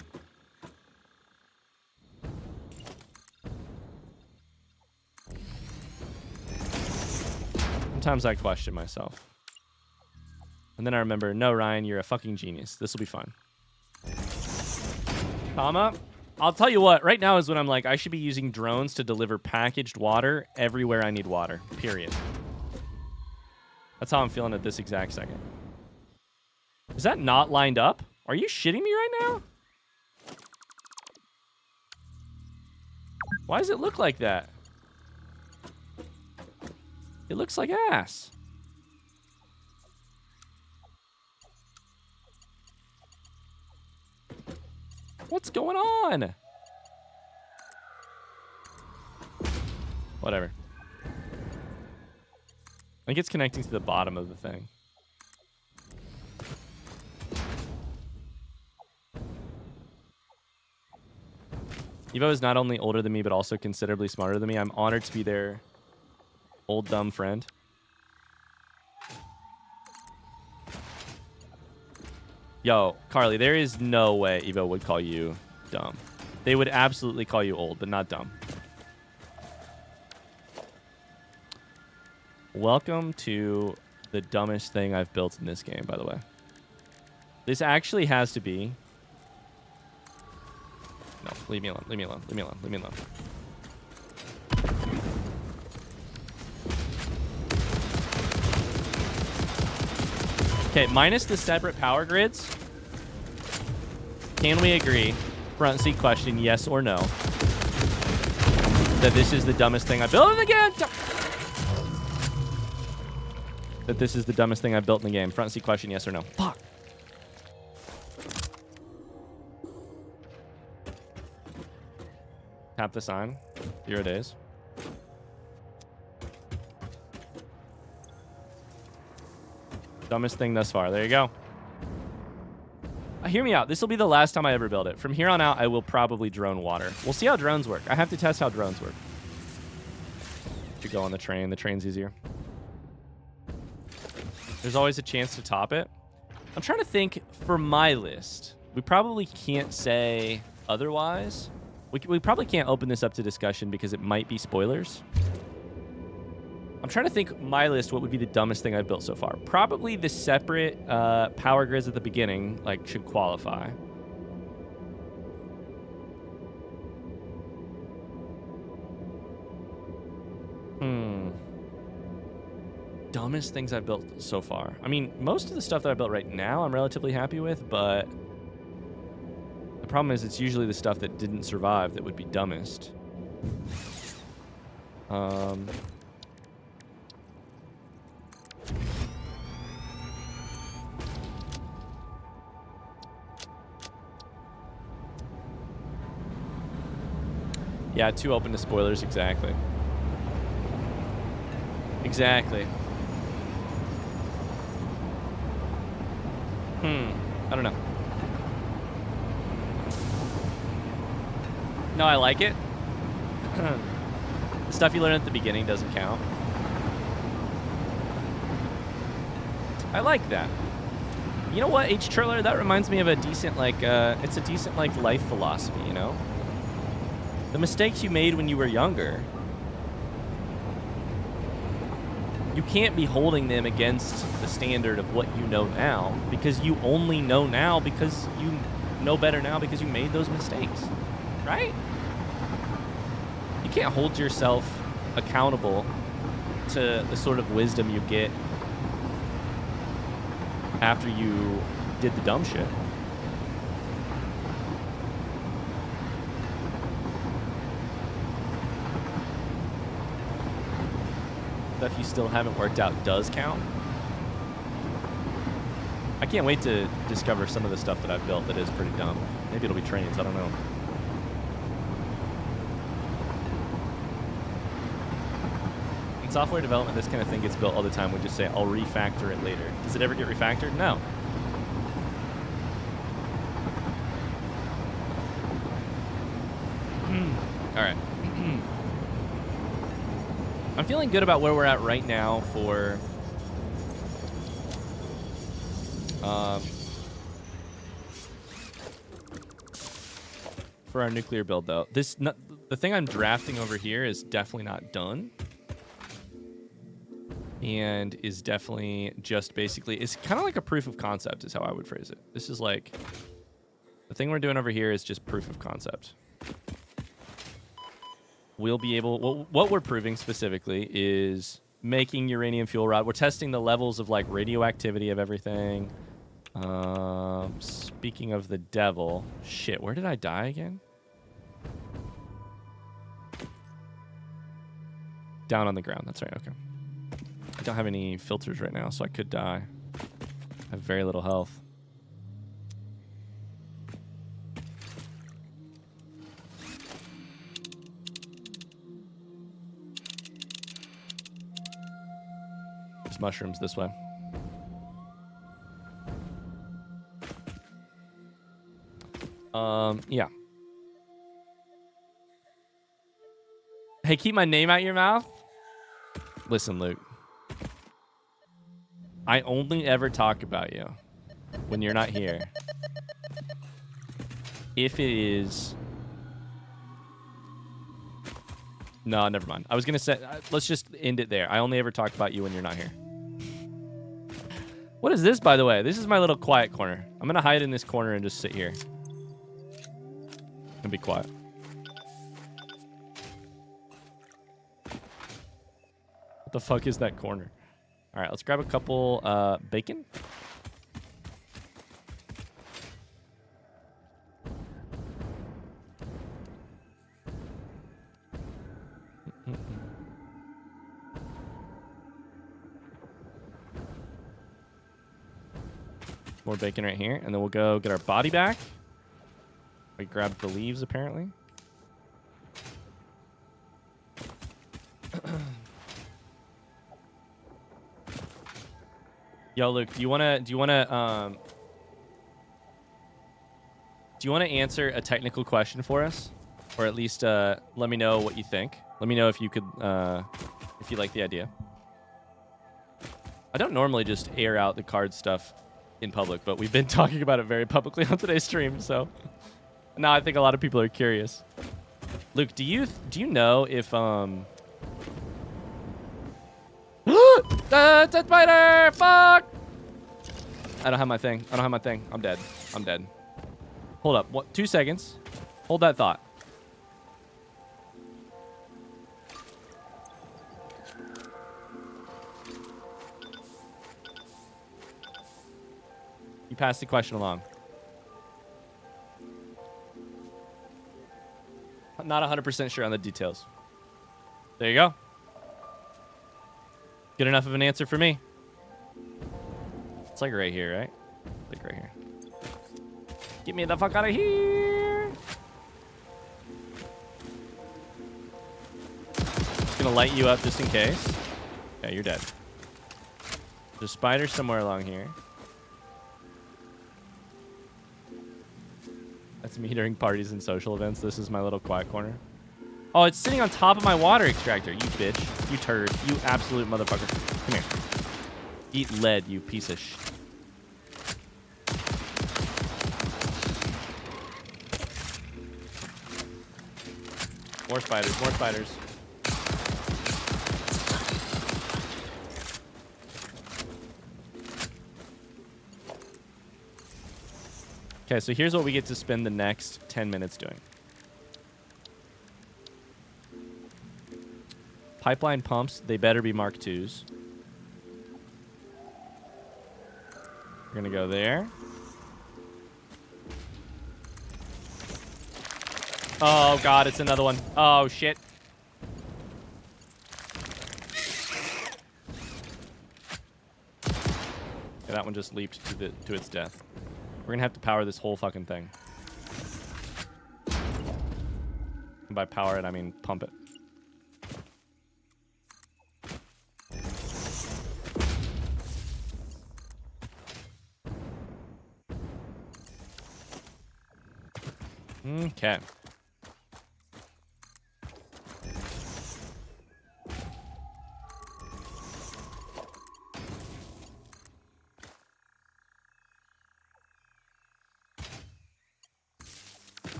Sometimes I question myself. And then I remember, no, Ryan, you're a fucking genius. This will be fun. Comma. I'll tell you what, right now is when I'm like, I should be using drones to deliver packaged water everywhere I need water. Period. That's how I'm feeling at this exact second. Is that not lined up? Are you shitting me right now? Why does it look like that? It looks like ass. What's going on? Whatever. I think it's connecting to the bottom of the thing. Evo is not only older than me, but also considerably smarter than me. I'm honored to be their old dumb friend. Yo, Carly, there is no way Evo would call you dumb. They would absolutely call you old, but not dumb. Welcome to the dumbest thing I've built in this game, by the way. This actually has to be... No, leave me alone, leave me alone, leave me alone, leave me alone. Okay, minus the separate power grids, can we agree, front seat question, yes or no, that this is the dumbest thing I built in the game? That this is the dumbest thing I built in the game. Front seat question, yes or no. Fuck. Tap the sign. 0 days. Dumbest thing thus far. There you go. Hear me out. This will be the last time I ever build it. From here on out, I will probably drone water. We'll see how drones work. I have to test how drones work. Should go on the train. The train's easier. There's always a chance to top it. I'm trying to think for my list. We probably can't say otherwise. We probably can't open this up to discussion because it might be spoilers. I'm trying to think my list, what would be the dumbest thing I've built so far. Probably the separate power grids at the beginning, like, should qualify. Dumbest things I've built so far. I mean, most of the stuff that I built right now I'm relatively happy with, but the problem is it's usually the stuff that didn't survive that would be dumbest. Yeah, too open to spoilers, exactly. Exactly. I don't know. No, I like it. The stuff you learn at the beginning doesn't count. I like that. You know what, H. Triller? That reminds me of a decent, like, it's a decent, like, life philosophy, you know? The mistakes you made when you were younger, you can't be holding them against the standard of what you know now, because you only know now because you know better now because you made those mistakes, right? You can't hold yourself accountable to the sort of wisdom you get after you did the dumb shit. Stuff you still haven't worked out does count. I can't wait to discover some of the stuff that I've built that is pretty dumb. Maybe it'll be trains, I don't know. In software development, this kind of thing gets built all the time. We just say, I'll refactor it later. Does it ever get refactored? No. All right. I'm feeling good about where we're at right now for our nuclear build, though. The thing I'm drafting over here is definitely not done. And is definitely just basically, it's kind of like a proof of concept is how I would phrase it. This is like, the thing we're doing over here is just proof of concept. We'll be able, well, what we're proving specifically is making uranium fuel rod. We're testing the levels of like radioactivity of everything. Speaking of the devil, shit, where did I die again? Down on the ground, that's right, okay. I don't have any filters right now, so I could die. I have very little health. There's mushrooms this way. Yeah. Hey, keep my name out your mouth? Listen, Luke. I only ever talk about you when you're not here. If it is... No, never mind. I was going to say, let's just end it there. I only ever talk about you when you're not here. What is this, by the way? This is my little quiet corner. I'm going to hide in this corner and just sit here. And be quiet. What the fuck is that corner? All right, let's grab a couple bacon. More bacon right here, and then we'll go get our body back. We grabbed the leaves, apparently. Yo, Luke, do you wanna answer a technical question for us, or at least let me know what you think. Let me know if you could, if you like the idea. I don't normally just air out the card stuff in public, but we've been talking about it very publicly on today's stream, so now I think a lot of people are curious. Luke, do you know if it's a spider! Fuck! I don't have my thing. I'm dead. Hold up. What? 2 seconds. Hold that thought. You passed the question along. I'm not 100% sure on the details. There you go. Good enough of an answer for me. It's like right here, right? Like right here. Get me the fuck out of here. Just gonna light you up just in case. Yeah, you're dead. There's a spider somewhere along here. That's me during parties and social events. This is my little quiet corner. Oh, it's sitting on top of my water extractor. You bitch. You turd. You absolute motherfucker. Come here. Eat lead, you piece of shit. More spiders. More spiders. Okay, so here's what we get to spend the next 10 minutes doing. Pipeline pumps, they better be Mark IIs. We're gonna go there. Oh god, it's another one. Oh shit. Okay, that one just leaped to its death. We're gonna have to power this whole fucking thing. And by power it, I mean pump it. Okay.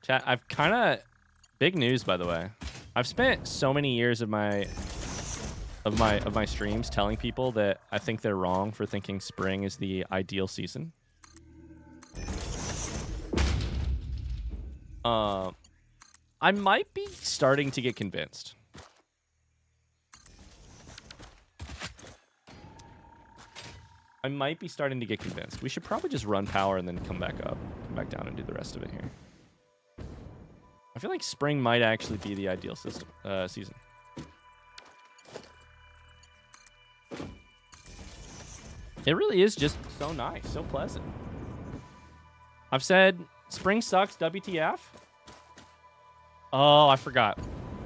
Chat, I've kind of big news, by the way. I've spent so many years of my streams telling people that I think they're wrong for thinking spring is the ideal season. I might be starting to get convinced. We should probably just run power and then come back down and do the rest of it here. I feel like spring might actually be the ideal season. It really is just so nice, so pleasant. I've said spring sucks, WTF. Oh, I forgot.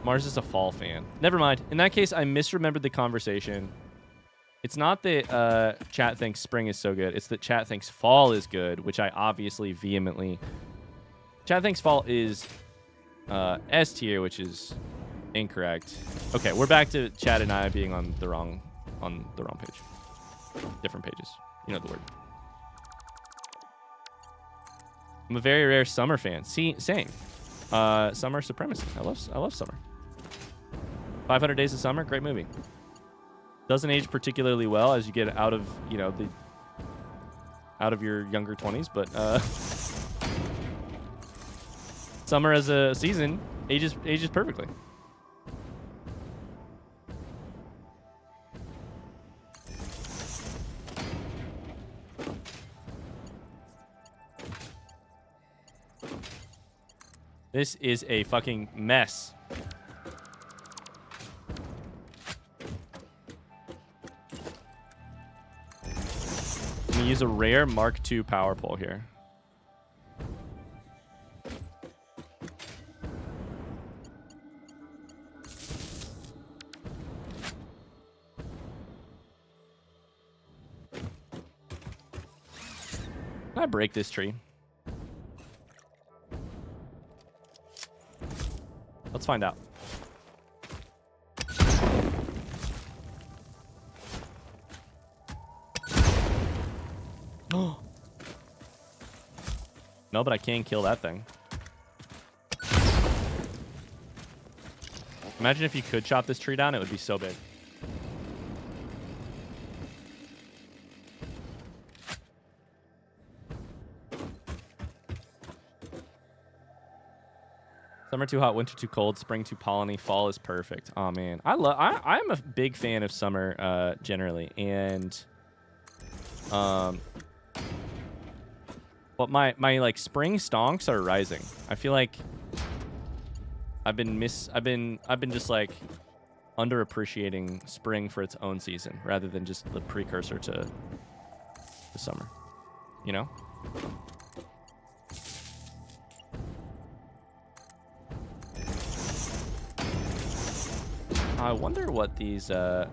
Mars is a fall fan. Never mind. In that case, I misremembered the conversation. It's not that chat thinks spring is so good. It's that chat thinks fall is good, which I obviously vehemently... Chat thinks fall is S tier, which is incorrect. Okay, we're back to chat and I being on the wrong page. Different pages. You know the word. I'm a very rare summer fan. See, same. Summer supremacy. I love summer. 500 Days of Summer, great movie. Doesn't age particularly well as you get out of, you know, out of your younger 20s, but summer as a season ages perfectly. This is a fucking mess. I'm gonna use a rare Mark II power pole here. Can I break this tree? Let's find out. No, but I can kill that thing. Imagine if you could chop this tree down, it would be so big. Summer too hot, winter too cold, spring too polleny, fall is perfect. Oh man, I'm a big fan of summer generally, and but my like spring stonks are rising. I feel like I've been just like underappreciating spring for its own season rather than just the precursor to the summer. You know? I wonder what these I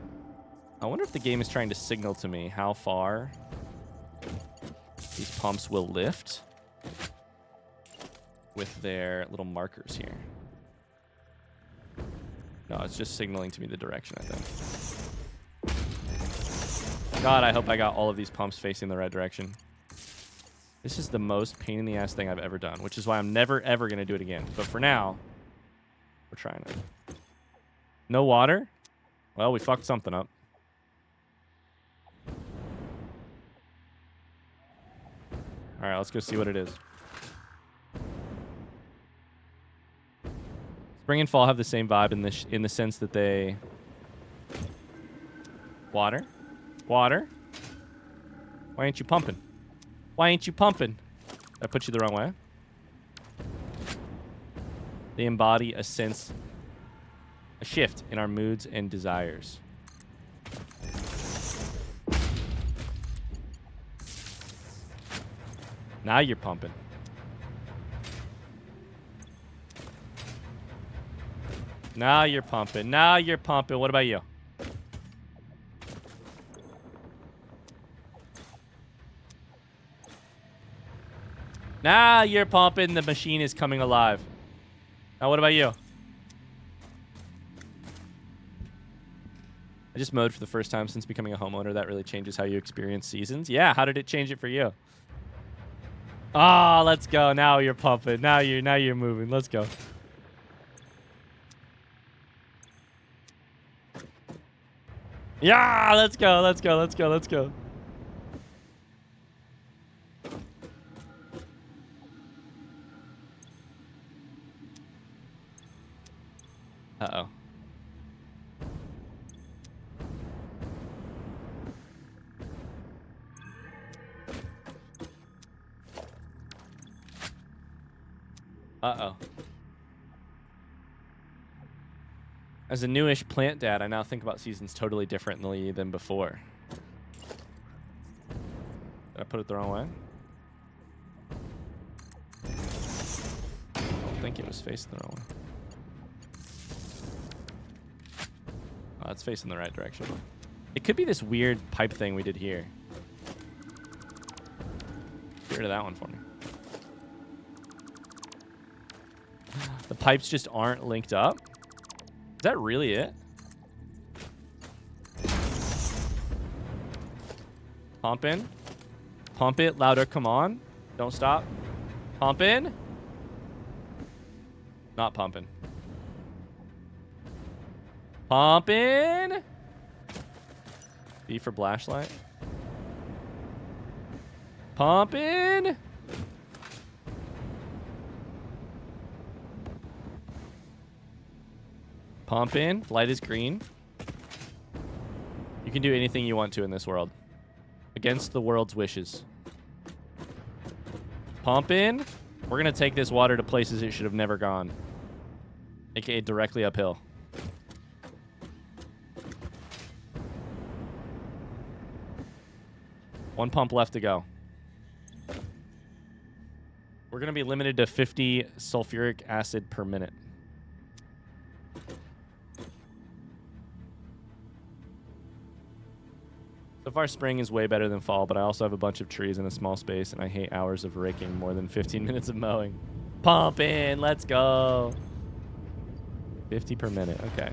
wonder if the game is trying to signal to me how far these pumps will lift. with their little markers here. No, it's just signaling to me the direction, I think. God, I hope I got all of these pumps facing the right direction. This is the most pain in the ass thing I've ever done, which is why I'm never, ever going to do it again. But for now, we're trying it. No water? Well, we fucked something up. All right, let's go see what it is. Spring and fall have the same vibe in the sense that they... Water? Water? Why ain't you pumping? Why ain't you pumping? I put you the wrong way. They embody a sense, a shift in our moods and desires. Now you're pumping. Now you're pumping. Now you're pumping. What about you? Now you're pumping. The machine is coming alive. Now what about you? I just mowed for the first time since becoming a homeowner. That really changes how you experience seasons. Yeah, how did it change it for you? Ah, let's go. Now you're pumping. Now you're moving. Let's go. Yeah, let's go. Let's go. Let's go. Let's go. Uh-oh. Uh-oh. As a newish plant dad, I now think about seasons totally differently than before. Did I put it the wrong way? I don't think it was facing the wrong way. Oh, it's facing the right direction. It could be this weird pipe thing we did here. Get rid of that one for me. The pipes just aren't linked up. Is that really it? Pump in. Pump it louder. Come on. Don't stop. Pump in. Not pumping. Pump in. B for flashlight. Pump in. Pump in. Light is green. You can do anything you want to in this world. Against the world's wishes. Pump in. We're going to take this water to places it should have never gone. AKA directly uphill. One pump left to go. We're going to be limited to 50 sulfuric acid per minute. So far, spring is way better than fall, but I also have a bunch of trees in a small space, and I hate hours of raking more than 15 minutes of mowing. Pump in. Let's go. 50 per minute. Okay.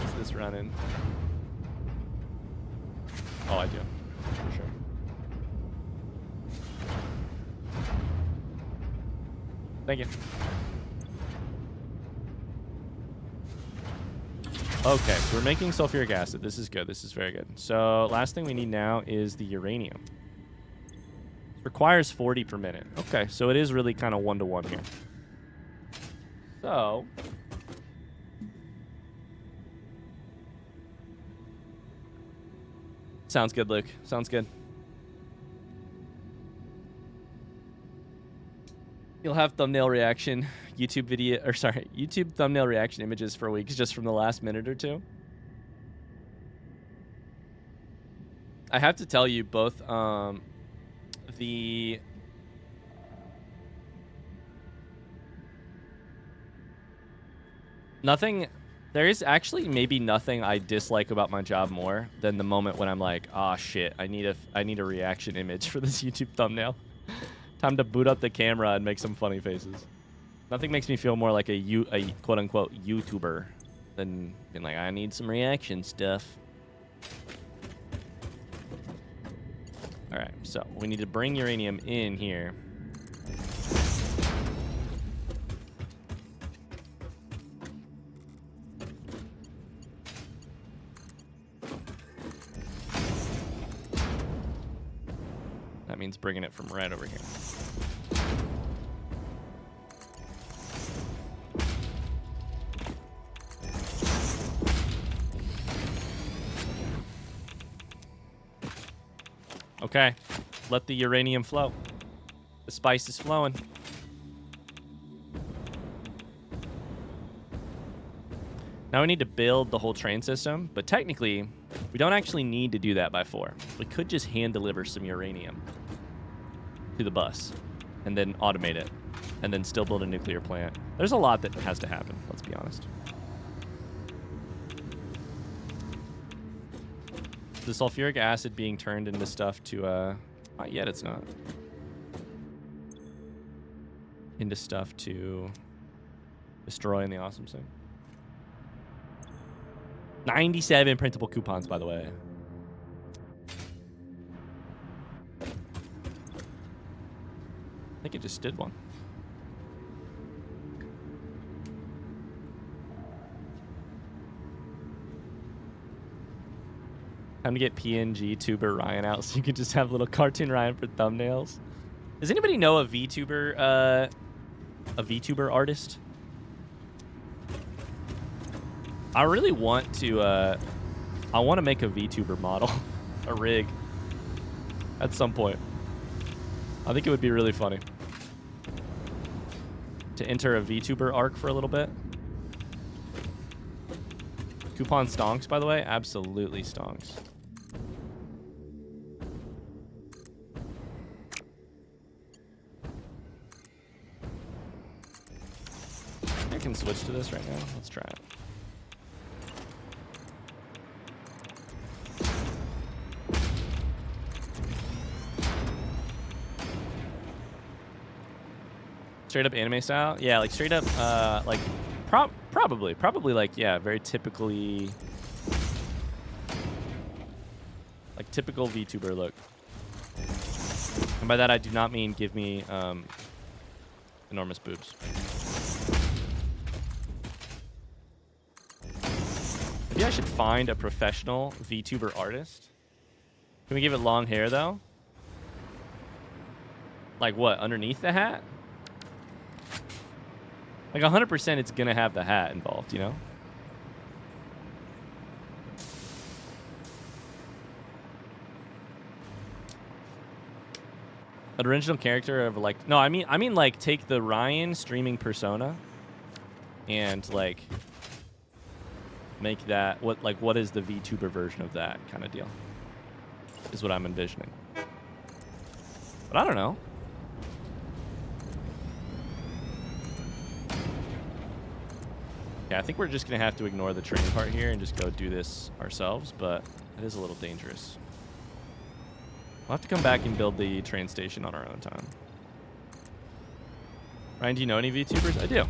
Is this running? Oh, I do. For sure. Thank you. Okay, so we're making sulfuric acid. This is good. This is very good. So last thing we need now is the uranium. It requires 40 per minute. Okay, so it is really kind of one-to-one here. So... Sounds good, Luke. Sounds good. You'll have thumbnail reaction, YouTube video, or sorry, YouTube thumbnail reaction images for weeks just from the last minute or two. I have to tell you both the nothing. There is actually maybe nothing I dislike about my job more than the moment when I'm like, ah, shit, I need a reaction image for this YouTube thumbnail. Time to boot up the camera and make some funny faces. Nothing makes me feel more like a quote-unquote YouTuber than being like, I need some reaction stuff. All right, so we need to bring uranium in here. That means bringing it from right over here. Okay, let the uranium flow. The spice is flowing. Now we need to build the whole train system, but technically, we don't actually need to do that by 4. We could just hand deliver some uranium to the bus and then automate it and then still build a nuclear plant. There's a lot that has to happen, let's be honest. The sulfuric acid being turned into stuff to, not yet, it's not. Into stuff to destroy in the awesome sim. 97 printable coupons, by the way. I think it just did one. Time to get PNG tuber Ryan out so you can just have little cartoon Ryan for thumbnails. Does anybody know a VTuber artist? I really want to, I want to make a VTuber model, a rig, at some point. I think it would be really funny to enter a VTuber arc for a little bit. Coupon stonks, by the way, absolutely stonks. I can switch to this right now. Let's try it. Straight up anime style? Yeah, like straight up, like, probably like, yeah, very typically, like typical VTuber look. And by that, I do not mean give me enormous boobs. Maybe I should find a professional VTuber artist. Can we give it long hair, though? Like what, underneath the hat? Like 100% it's going to have the hat involved, you know? An original character of like... No, I mean like take the Ryan streaming persona and like make that... What is the VTuber version of that kind of deal? Is what I'm envisioning. But I don't know. Yeah, I think we're just going to have to ignore the train part here and just go do this ourselves, but it is a little dangerous. We'll have to come back and build the train station on our own time. Ryan, do you know any VTubers? I do.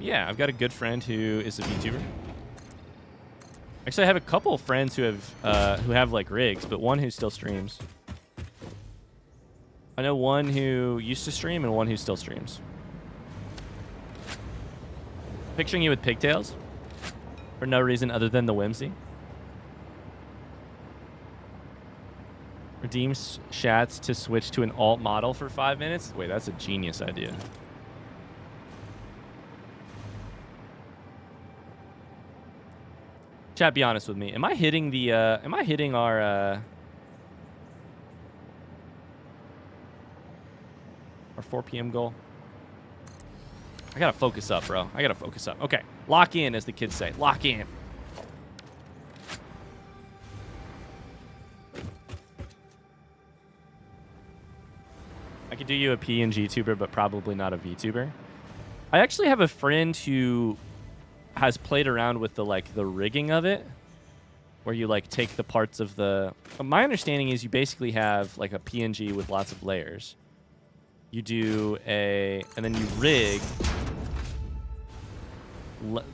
Yeah, I've got a good friend who is a VTuber. Actually, I have a couple of friends who have like rigs, but one who still streams. I know one who used to stream and one who still streams. Picturing you with pigtails for no reason other than the whimsy. Redeem Shats to switch to an alt model for 5 minutes. Wait, that's a genius idea. Chat, be honest with me. Am I hitting the? Am I hitting our 4 p.m. goal? I gotta focus up, bro. I gotta focus up. Okay, lock in, as the kids say. Lock in. I could do you a PNG tuber, but probably not a VTuber. I actually have a friend who has played around with the rigging of it, where you like take the parts of the. My understanding is you basically have like a PNG with lots of layers. You do and then you rig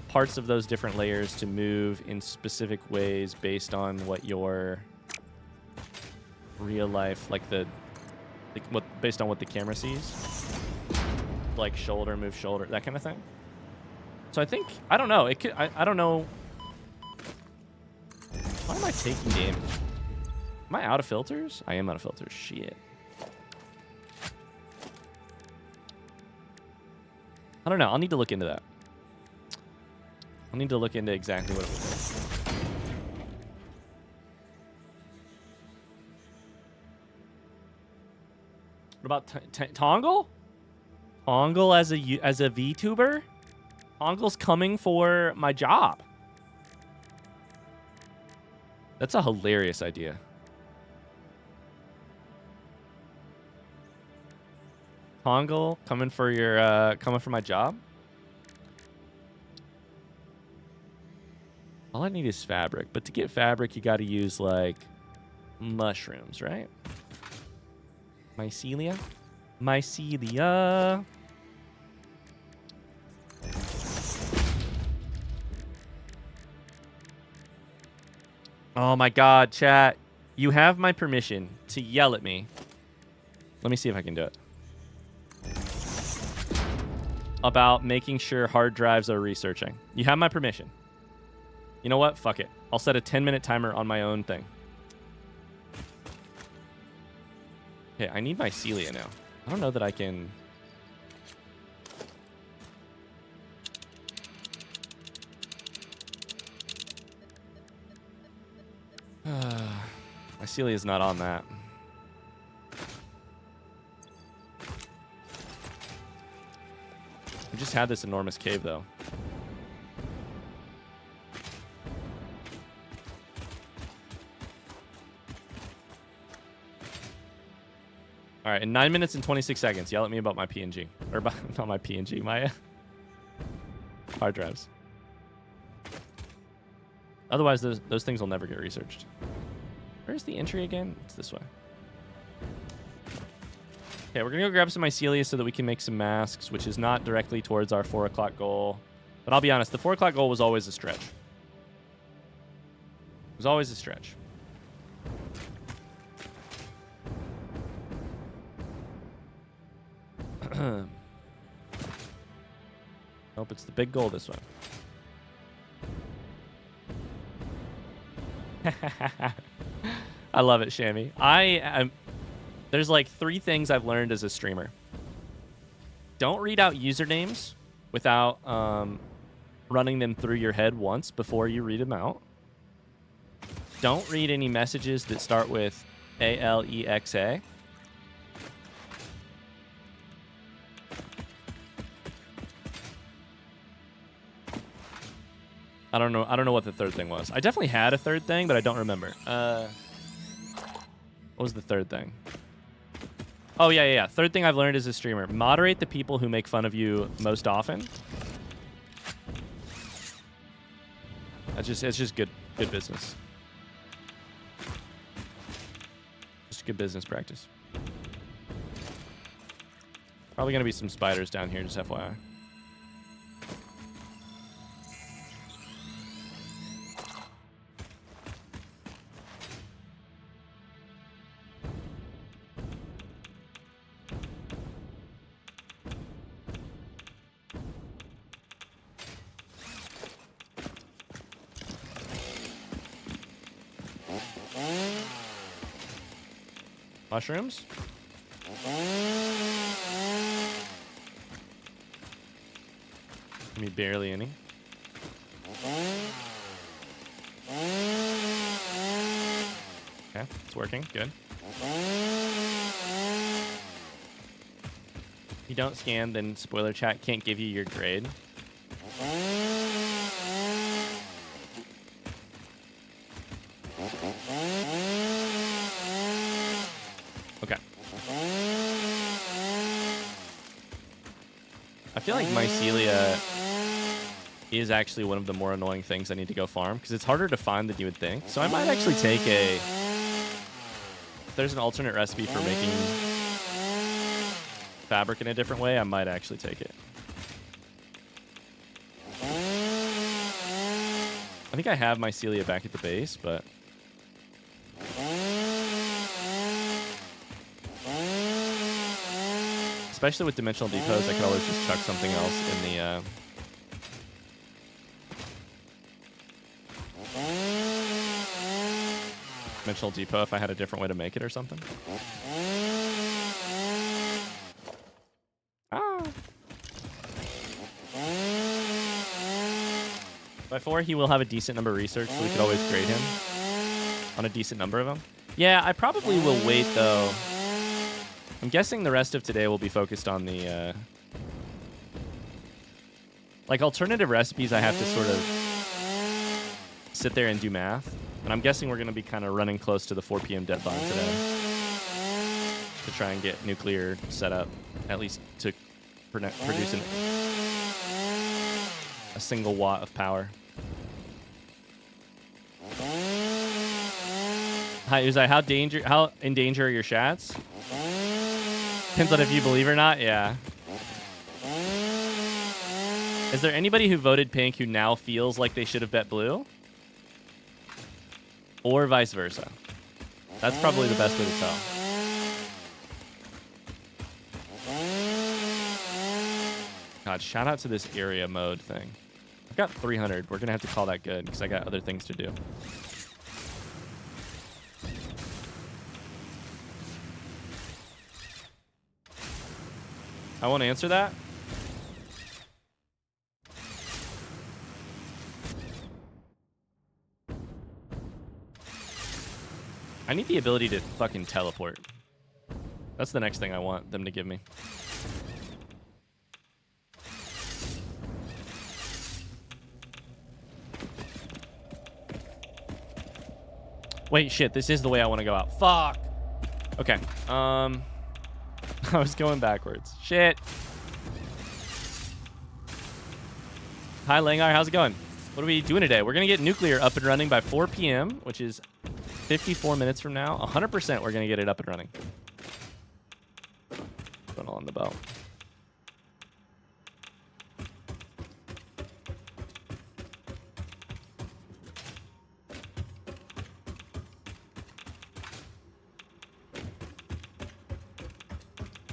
parts of those different layers to move in specific ways based on what your real life, based on what the camera sees, like shoulder, move shoulder, that kind of thing. So I don't know. I don't know. Why am I taking damage? Am I out of filters? I am out of filters. Shit. I don't know. I'll need to look into that. I'll need to look into exactly what it was. What about Tongle? Tongle as a VTuber? Tongle's coming for my job. That's a hilarious idea. Tongle coming for my job. All I need is fabric, but to get fabric, you got to use like mushrooms, right? Mycelia. Oh my God, chat. You have my permission to yell at me. Let me see if I can do it. About making sure hard drives are researching. You have my permission. You know what? Fuck it. I'll set a 10-minute timer on my own thing. Okay, I need mycelia now. I don't know that I can... mycelia is not on that. We just had this enormous cave, though. All right, in 9 minutes and 26 seconds, yell at me about my PNG. Or about, not my PNG, my hard drives. Otherwise, those things will never get researched. Where's the entry again? It's this way. Okay, we're going to go grab some mycelia so that we can make some masks, which is not directly towards our 4 o'clock goal. But I'll be honest, the 4 o'clock goal was always a stretch. It was always a stretch. Nope, it's the big goal this one. I love it, Shammy. There's like 3 things I've learned as a streamer. Don't read out usernames without running them through your head once before you read them out. Don't read any messages that start with ALEXA. I don't know what the third thing was. I definitely had a third thing, but I don't remember. What was the third thing? Oh, yeah. Third thing I've learned as a streamer. Moderate the people who make fun of you most often. It's just good business. Just good business practice. Probably going to be some spiders down here, just FYI. Mushrooms? I mean, barely any. Okay, it's working. Good. If you don't scan, then spoiler chat can't give you your grade. Okay. I feel like mycelia is actually one of the more annoying things I need to go farm, because it's harder to find than you would think. So I might actually take a... If there's an alternate recipe for making fabric in a different way, I might actually take it. I think I have mycelia back at the base, but... Especially with dimensional depots, I could always just chuck something else in the... Dimensional depot if I had a different way to make it or something. Ah. By 4, he will have a decent number of research, so we could always grade him on a decent number of them. Yeah, I probably will wait, though. I'm guessing the rest of today will be focused on the... like, alternative recipes I have to sort of sit there and do math. And I'm guessing we're going to be kind of running close to the 4 p.m. deadline today to try and get nuclear set up, at least to produce a single watt of power. Hi, Uzai. How in danger are your shats? Depends on if you believe or not. Yeah. Is there anybody who voted pink who now feels like they should have bet blue? Or vice versa. That's probably the best way to tell. God, shout out to this area mode thing. I've got 300. We're going to have to call that good because I got other things to do. I won't answer that. I need the ability to fucking teleport. That's the next thing I want them to give me. Wait, shit, this is the way I want to go out. Fuck! Okay, I was going backwards. Shit! Hi, Langar, how's it going? What are we doing today? We're gonna get nuclear up and running by 4 p.m., which is 54 minutes from now. 100% we're gonna get it up and running. Going on the belt.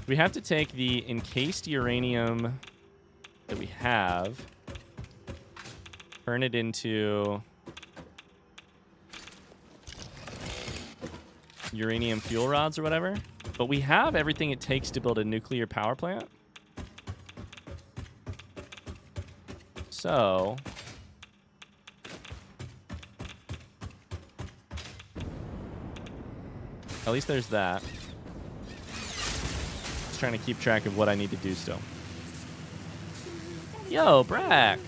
We have to take the encased uranium that we have, turn it into uranium fuel rods or whatever. But we have everything it takes to build a nuclear power plant. So at least there's that. Just trying to keep track of what I need to do still. Yo, Brack.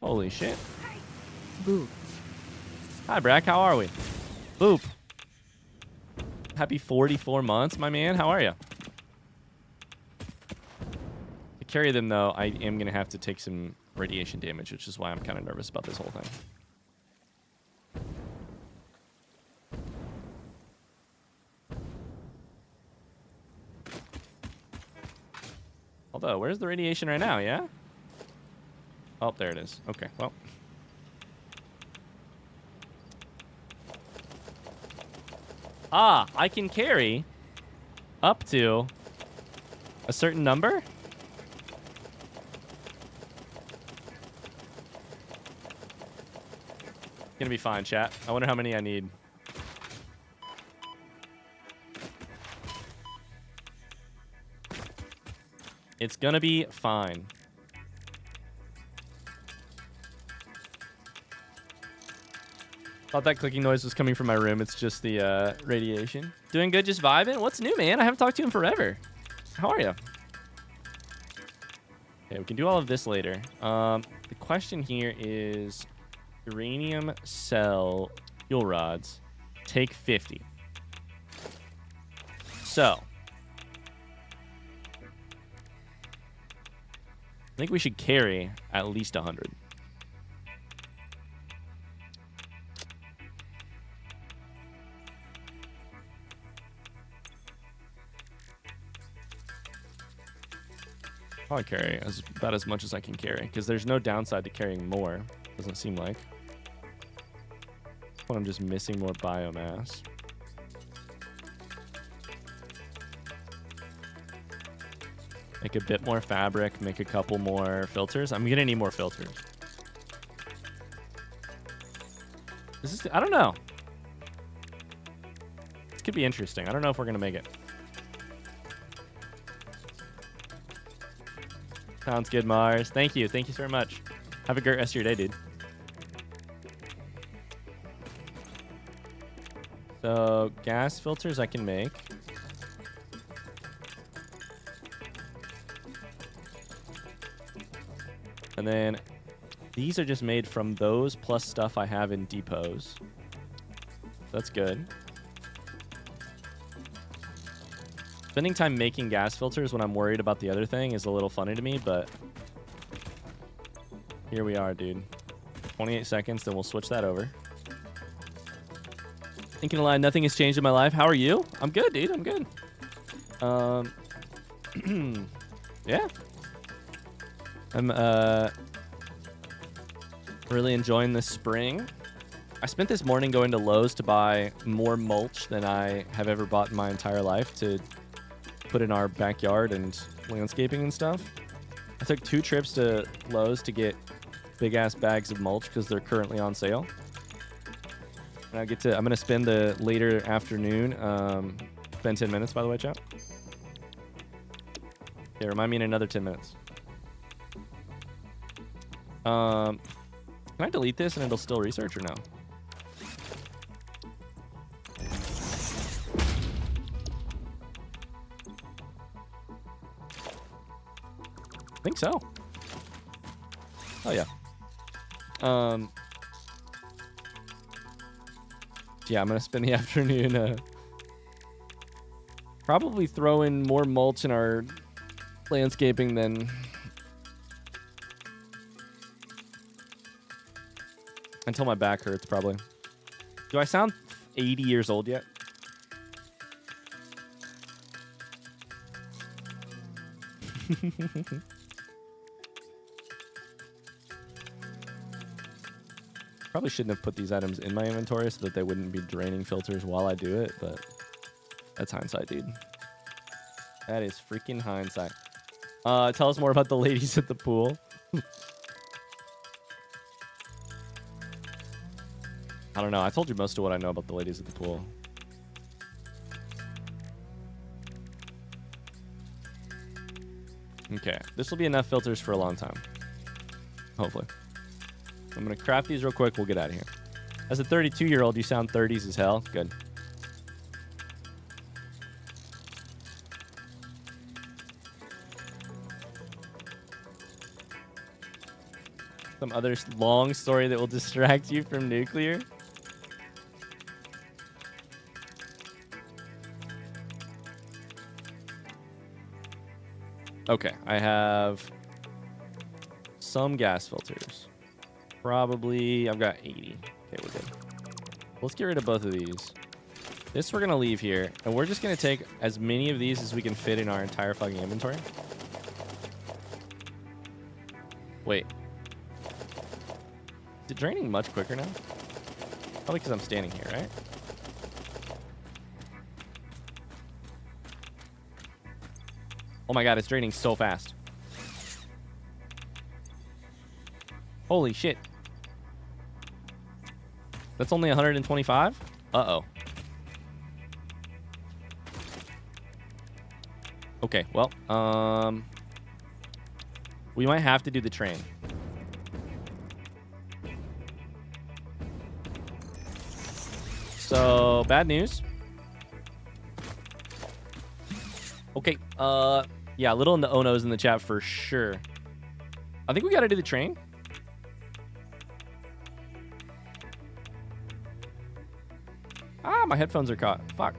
Holy shit. Boop. Hi, Brack. How are we? Boop. Happy 44 months, my man. How are you? To carry them, though, I am going to have to take some radiation damage, which is why I'm kind of nervous about this whole thing. Although, where's the radiation right now, yeah? Oh, there it is. Okay, well. Ah, I can carry up to a certain number? Gonna be fine, chat. I wonder how many I need. It's gonna be fine. Thought that clicking noise was coming from my room. It's just the radiation. Doing good, just vibing? What's new, man? I haven't talked to you in forever. How are you? Okay, we can do all of this later. The question here is uranium cell fuel rods. Take 50. So I think we should carry at least 100. Probably carry about as much as I can carry, because there's no downside to carrying more. Doesn't seem like. But I'm just missing more biomass. Make a bit more fabric, make a couple more filters. I'm gonna need more filters. I don't know. This could be interesting. I don't know if we're gonna make it. Sounds good, Mars. Thank you. Thank you so much. Have a great rest of your day, dude. So, gas filters I can make. And then these are just made from those plus stuff I have in depots. That's good. Spending time making gas filters when I'm worried about the other thing is a little funny to me, but here we are, dude. 28 seconds, then we'll switch that over. Thinking aloud, nothing has changed in my life. How are you? I'm good, dude. I'm good. Yeah. I'm really enjoying this spring. I spent this morning going to Lowe's to buy more mulch than I have ever bought in my entire life to put in our backyard and landscaping and stuff. I took 2 trips to Lowe's to get big ass bags of mulch because they're currently on sale. And I'm gonna spend the later afternoon. Spend 10 minutes, by the way, chat. Okay, remind me in another 10 minutes. Can I delete this and it'll still research or no? I think so. Oh yeah. Yeah, I'm gonna spend the afternoon probably throwing more mulch in our landscaping than until my back hurts, probably. Do I sound 80 years old yet? Probably shouldn't have put these items in my inventory so that they wouldn't be draining filters while I do it, but that's hindsight, dude. That is freaking hindsight. Tell us more about the ladies at the pool. I don't know. I told you most of what I know about the ladies at the pool. Okay. This will be enough filters for a long time. Hopefully. I'm going to craft these real quick. We'll get out of here. As a 32-year-old, you sound 30s as hell. Good. Some other long story that will distract you from nuclear. Okay, I have some gas filters. Probably, I've got 80. Okay, we're good. Let's get rid of both of these. This we're going to leave here, and we're just going to take as many of these as we can fit in our entire fucking inventory. Wait. Is it draining much quicker now? Probably because I'm standing here, right? Oh my god, it's draining so fast. Holy shit. That's only 125? Uh-oh. Okay, well, we might have to do the train. So, bad news. Okay, yeah, little in the oh-nos in the chat for sure. I think we gotta do the train. Ah, my headphones are caught. Fuck.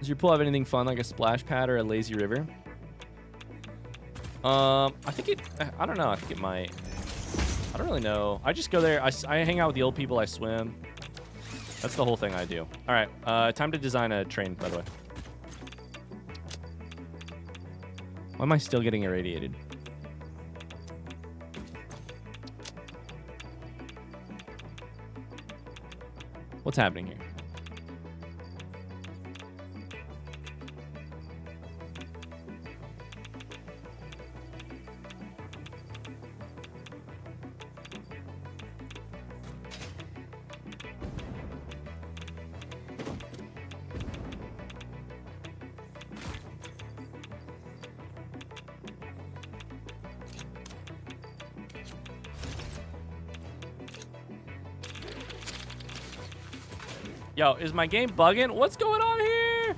Does your pool have anything fun like a splash pad or a lazy river? I think it, I don't know. I think it might. I don't really know. I just go there. I hang out with the old people. I swim. That's the whole thing I do. All right. Time to design a train, by the way. Why am I still getting irradiated? What's happening here? Yo, is my game bugging? What's going on here?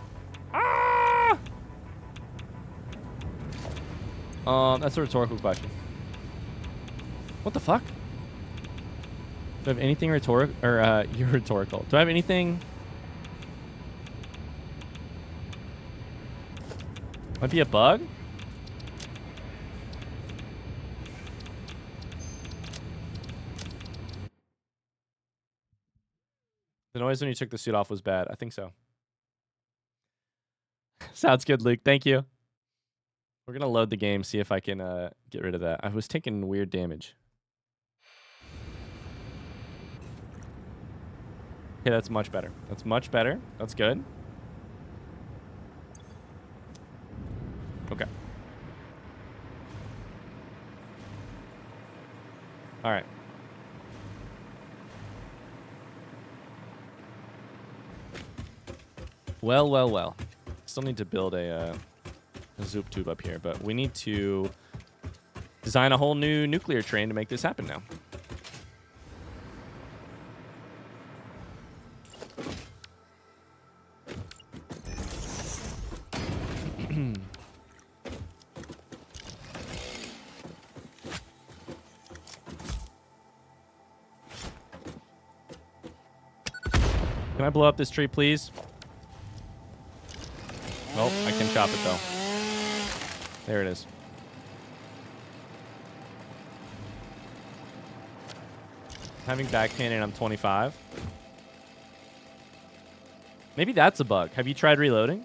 Ah! That's a rhetorical question. What the fuck? Do I have anything rhetorical? Or, you're rhetorical. Do I have anything? Might be a bug? The noise when you took the suit off was bad. I think so. Sounds good, Luke. Thank you. We're going to load the game, see if I can get rid of that. I was taking weird damage. Okay, that's much better. That's much better. That's good. Okay. All right. Well, well, well. Still need to build a zoop tube up here, but we need to design a whole new nuclear train to make this happen now. Can I blow up this tree, please? Well, I can chop it, though. There it is. Having back pain and I'm 25. Maybe that's a bug. Have you tried reloading?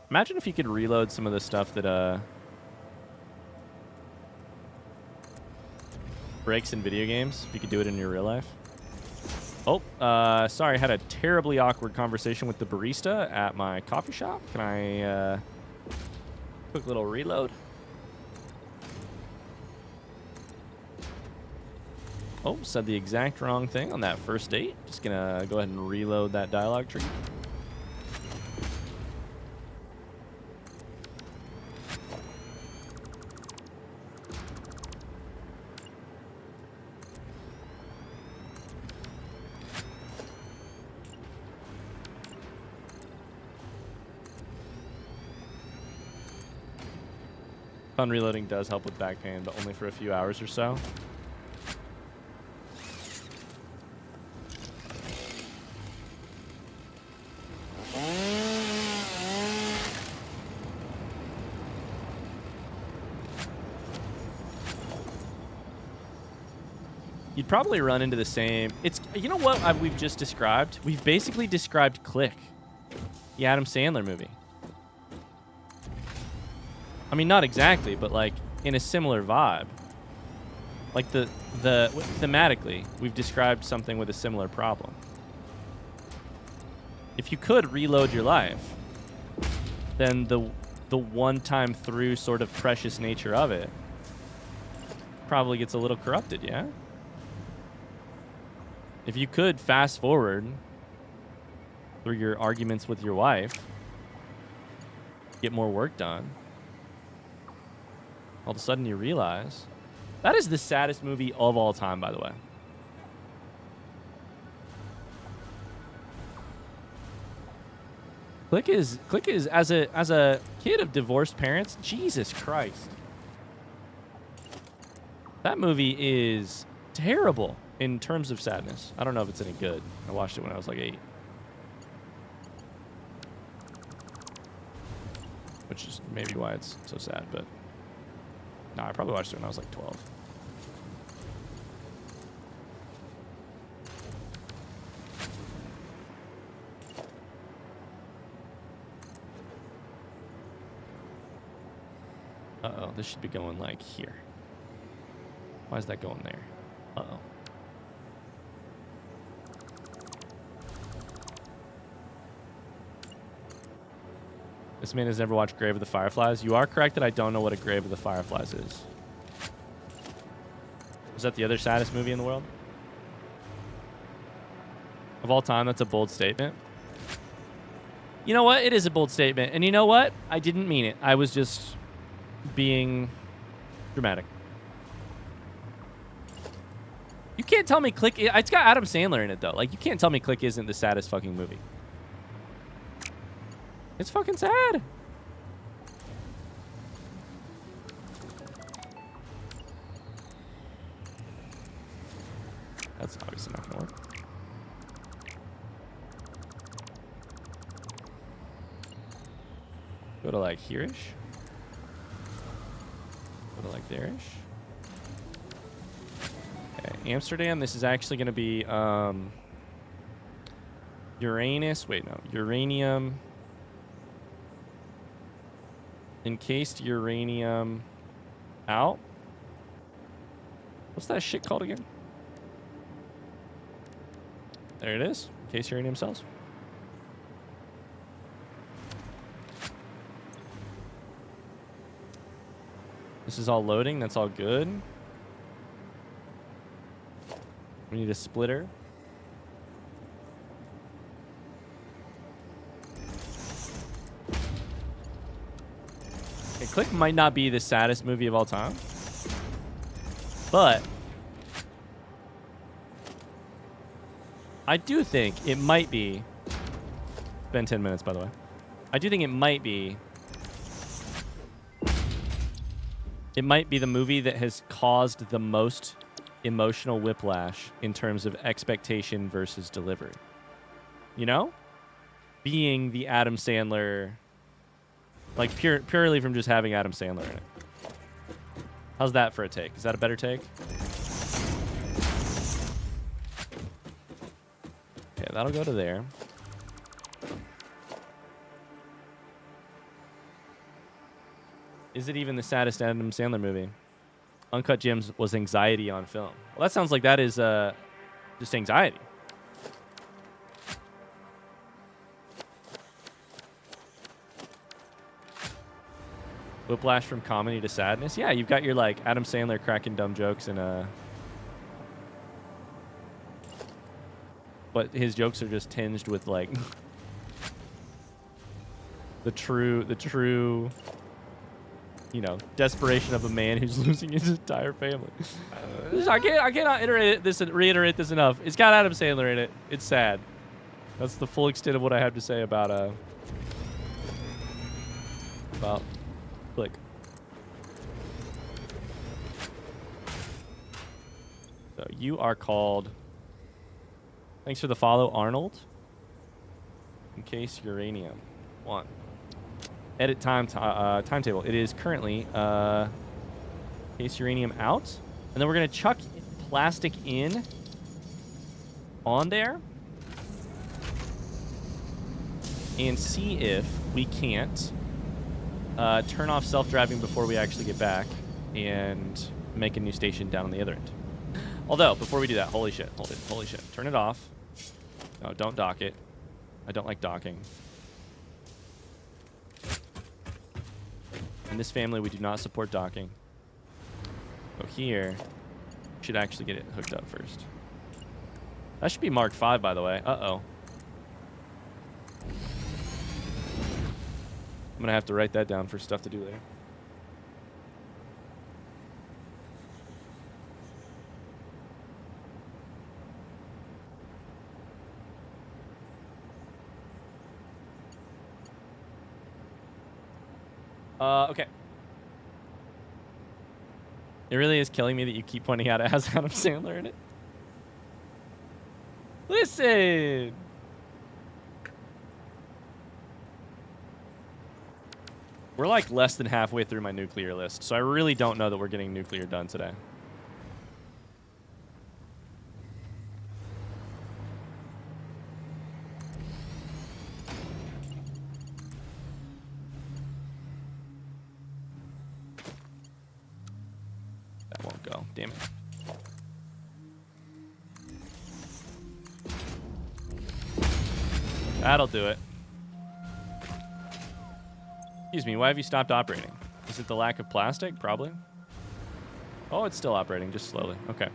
Imagine if you could reload some of the stuff that breaks in video games. If you could do it in your real life. Oh, sorry. I had a terribly awkward conversation with the barista at my coffee shop. Can I, quick little reload? Oh, said the exact wrong thing on that first date. Just gonna go ahead and reload that dialogue tree. Fun reloading does help with back pain, but only for a few hours or so. You'd probably run into the same... It's, you know what we've just described? We've basically described Click, the Adam Sandler movie. I mean, not exactly, but like in a similar vibe. Like thematically, we've described something with a similar problem. If you could reload your life, then the one time through sort of precious nature of it probably gets a little corrupted, yeah? If you could fast forward through your arguments with your wife, get more work done, all of a sudden you realize that is the saddest movie of all time, by the way. Click is as a kid of divorced parents, Jesus Christ. That movie is terrible in terms of sadness. I don't know if it's any good. I watched it when I was like 8. which is maybe why it's so sad. But no, I probably watched it when I was like 12. Uh-oh, this should be going like here. Why is that going there? Uh-oh. This man has never watched Grave of the Fireflies. You are correct that I don't know what a Grave of the Fireflies is. Is that the other saddest movie in the world? Of all time, that's a bold statement. You know what? It is a bold statement. And you know what? I didn't mean it. I was just being dramatic. You can't tell me Click... It's got Adam Sandler in it, though. Like, you can't tell me Click isn't the saddest fucking movie. It's fucking sad. That's obviously not gonna work. Go to like here-ish. Go to like there-ish. Okay, Amsterdam. This is actually gonna be Uranus. Wait, no, uranium. Encased uranium out. What's that shit called again? There it is. Encased uranium cells. This is all loading. That's all good. We need a splitter. Click might not be the saddest movie of all time, but I do think it might be. It's been 10 minutes, by the way. I do think it might be. It might be the movie that has caused the most emotional whiplash in terms of expectation versus delivery. You know? Being the Adam Sandler... Like, purely from just having Adam Sandler in it. How's that for a take? Is that a better take? Okay, that'll go to there. Is it even the saddest Adam Sandler movie? Uncut Gems was anxiety on film. Well, that sounds like that is just anxiety. Whiplash from comedy to sadness. Yeah, you've got your like Adam Sandler cracking dumb jokes and but his jokes are just tinged with like the true you know, desperation of a man who's losing his entire family. I cannot reiterate this enough. It's got Adam Sandler in it. It's sad. That's the full extent of what I have to say about Click. So you are called. Thanks for the follow, Arnold. Encased uranium. 1. Edit timetable. It is currently encased uranium out, and then we're gonna chuck plastic in on there and see if we can't turn off self-driving before we actually get back and make a new station down on the other end. Although, before we do that, holy shit, holy shit. Turn it off. No, don't dock it. I don't like docking. In this family, we do not support docking. So here, should actually get it hooked up first. That should be Mark 5, by the way. Uh-oh. I'm gonna have to write that down for stuff to do later. Okay. It really is killing me that you keep pointing out it has Adam Sandler in it. Listen! We're like less than halfway through my nuclear list, so I really don't know that we're getting nuclear done today. That won't go. Damn it. That'll do it. Excuse me, why have you stopped operating? Is it the lack of plastic? Probably. Oh, it's still operating, just slowly. Okay.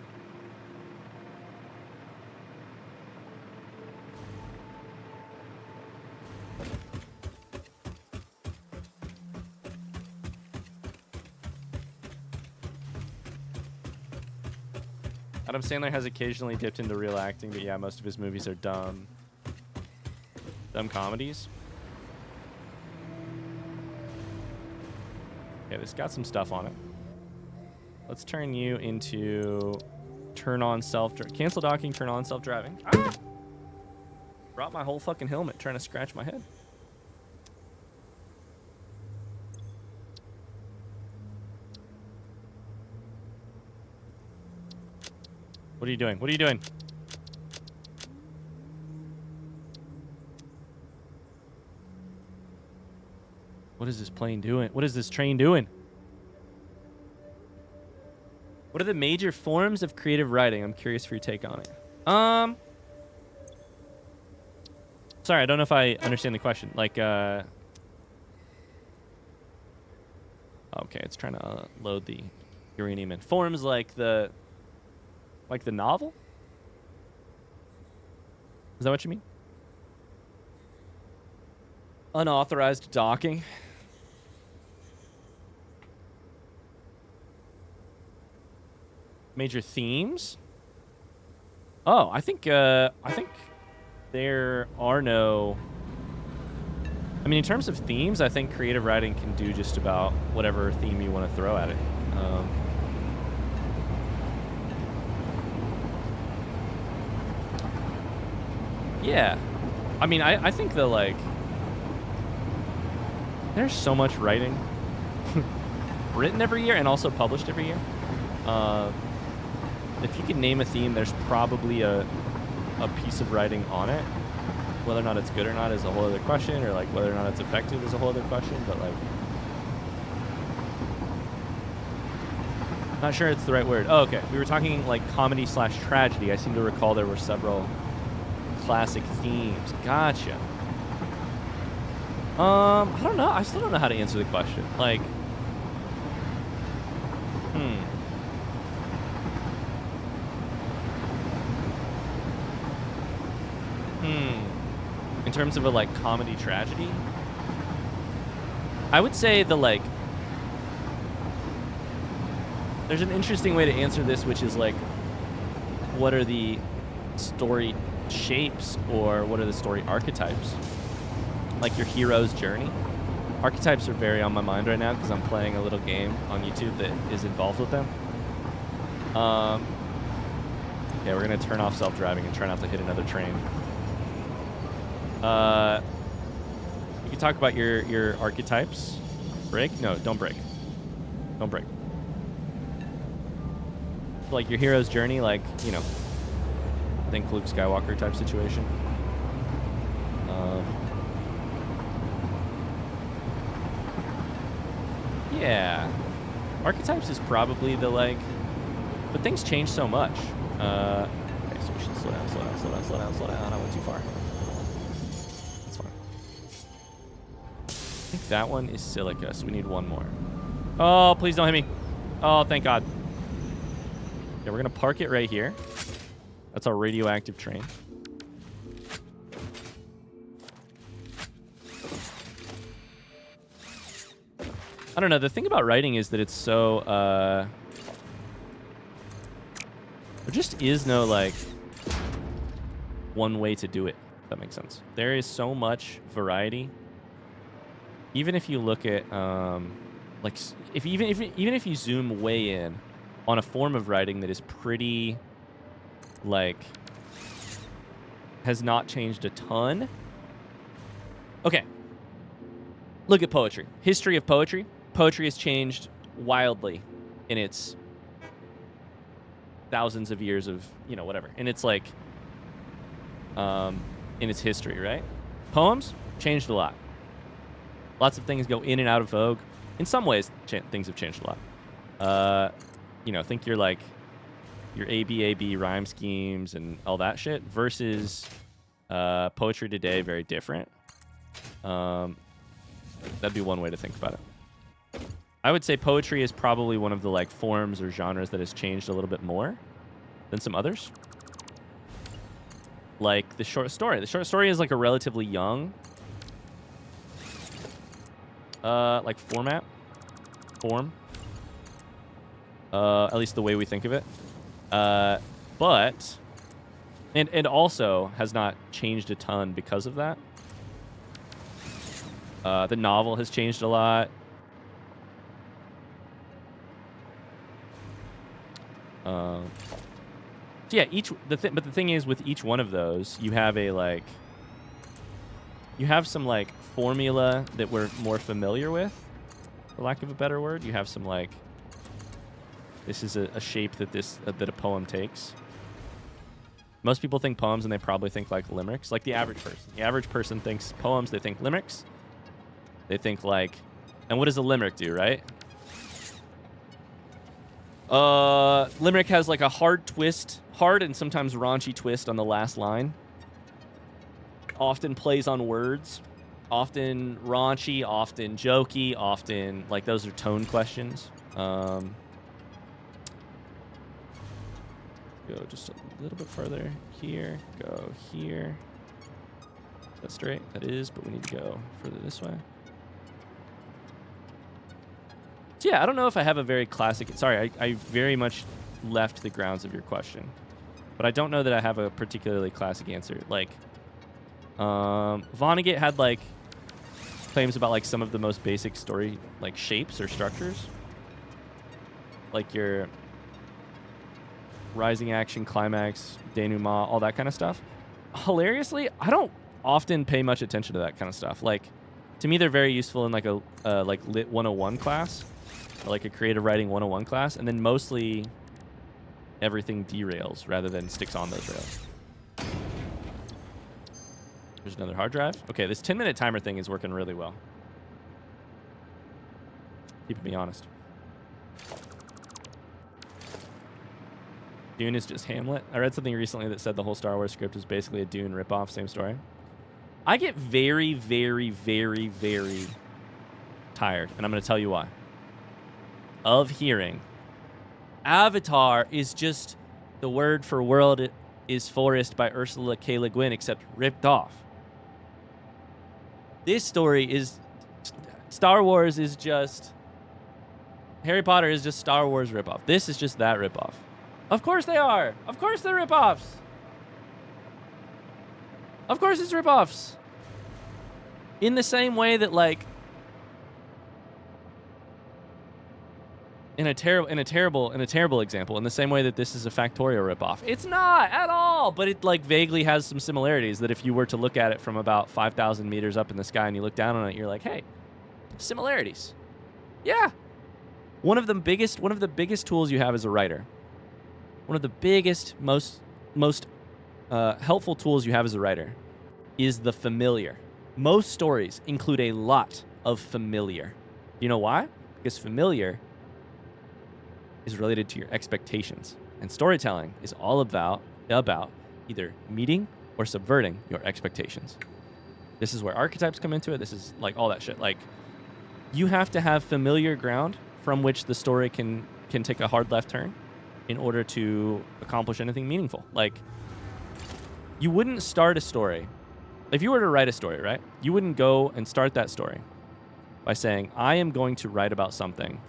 Adam Sandler has occasionally dipped into real acting, but yeah, most of his movies are dumb comedies. Okay, this got some stuff on it. Let's turn you into turn on cancel docking, turn on self-driving. Ah! Dropped my whole fucking helmet trying to scratch my head. What are you doing? What are you doing? What is this plane doing? What is this train doing? What are the major forms of creative writing? I'm curious for your take on it. Sorry, I don't know if I understand the question. Like, okay, it's trying to load the uranium in. Forms like the novel? Is that what you mean? Unauthorized docking? Major themes? Oh, I think there are no... I mean, in terms of themes, I think creative writing can do just about whatever theme you want to throw at it. Yeah. I mean, I think that, like... There's so much writing written every year and also published every year. If you could name a theme, there's probably a piece of writing on it. Whether or not it's good or not is a whole other question, or like whether or not it's effective is a whole other question, but like... Not sure it's the right word. Oh, okay. We were talking like comedy/tragedy. I seem to recall there were several classic themes. Gotcha. I don't know. I still don't know how to answer the question. Like, in terms of a like comedy tragedy, I would say the like. There's an interesting way to answer this, which is like, what are the story shapes or what are the story archetypes? Like your hero's journey. Archetypes are very on my mind right now because I'm playing a little game on YouTube that is involved with them. Yeah, we're gonna turn off self-driving and try not to hit another train. You can talk about your archetypes. Break? No, don't break. Don't break. Like your hero's journey, like, you know, think Luke Skywalker type situation. Yeah. Archetypes is probably the, like... But things change so much. Okay, so we should slow down. I went too far. That's fine. I think that one is silica, so we need one more. Oh, please don't hit me. Oh, thank God. Yeah, we're going to park it right here. That's our radioactive train. I don't know. The thing about writing is that it's so... there just is no, like, one way to do it, if that makes sense. There is so much variety. Even if you look at, like, even if you zoom way in on a form of writing that is pretty, like, has not changed a ton. Okay. Look at poetry. History of poetry. Poetry has changed wildly in its thousands of years of, you know, whatever. And it's like, in its history, right? Poems changed a lot. Lots of things go in and out of vogue. In some ways, things have changed a lot. You know, think your ABAB rhyme schemes and all that shit versus poetry today, very different. That'd be one way to think about it. I would say poetry is probably one of the like forms or genres that has changed a little bit more than some others. Like the short story. The short story is like a relatively young like form. At least the way we think of it. But and also has not changed a ton because of that. The novel has changed a lot. So yeah, but the thing is, with each one of those, you have some like formula that we're more familiar with, for lack of a better word. You have some like, this is a shape that that a poem takes. Most people think poems, and they probably think like limericks. Like the average person. The average person thinks poems. They think limericks. They think like, and what does a limerick do, right? Limerick has like a hard and sometimes raunchy twist on the last line. Often plays on words. Often raunchy, often jokey, often like those are tone questions. Go just a little bit further here. Go here. That's straight. That is, but we need to go further this way. So yeah, I don't know if I have a very classic... Sorry, I very much left the grounds of your question. But I don't know that I have a particularly classic answer. Like, Vonnegut had, like, claims about, like, some of the most basic story, like, shapes or structures. Like your rising action, climax, denouement, all that kind of stuff. Hilariously, I don't often pay much attention to that kind of stuff. Like, to me, they're very useful in, like, a like Lit 101 class. Like a creative writing 101 class, and then mostly everything derails rather than sticks on those rails. There's another hard drive. Okay, this 10-minute timer thing is working really well. Keeping me honest. Dune is just Hamlet. I read something recently that said the whole Star Wars script is basically a Dune ripoff, same story. I get very, very, very, very tired, and I'm going to tell you why. Of hearing Avatar is just the word for world is forest by Ursula K. Le Guin, except ripped off. This story is Star Wars is just Harry Potter is just Star Wars ripoff. This is just that ripoff. Of course they are. Of course they're ripoffs. Of course it's ripoffs. In the same way that like in a terrible example, in the same way that this is a Factorio ripoff. It's not at all, but it like vaguely has some similarities that if you were to look at it from about 5,000 meters up in the sky and you look down on it, you're like, hey, similarities. Yeah. One of the biggest tools you have as a writer, one of the biggest, most helpful tools you have as a writer is the familiar. Most stories include a lot of familiar. You know why? Because familiar is related to your expectations. And storytelling is all about either meeting or subverting your expectations. This is where archetypes come into it. This is like all that shit. Like, you have to have familiar ground from which the story can take a hard left turn in order to accomplish anything meaningful. Like, you wouldn't start a story. If you were to write a story, right? You wouldn't go and start that story by saying, I am going to write about something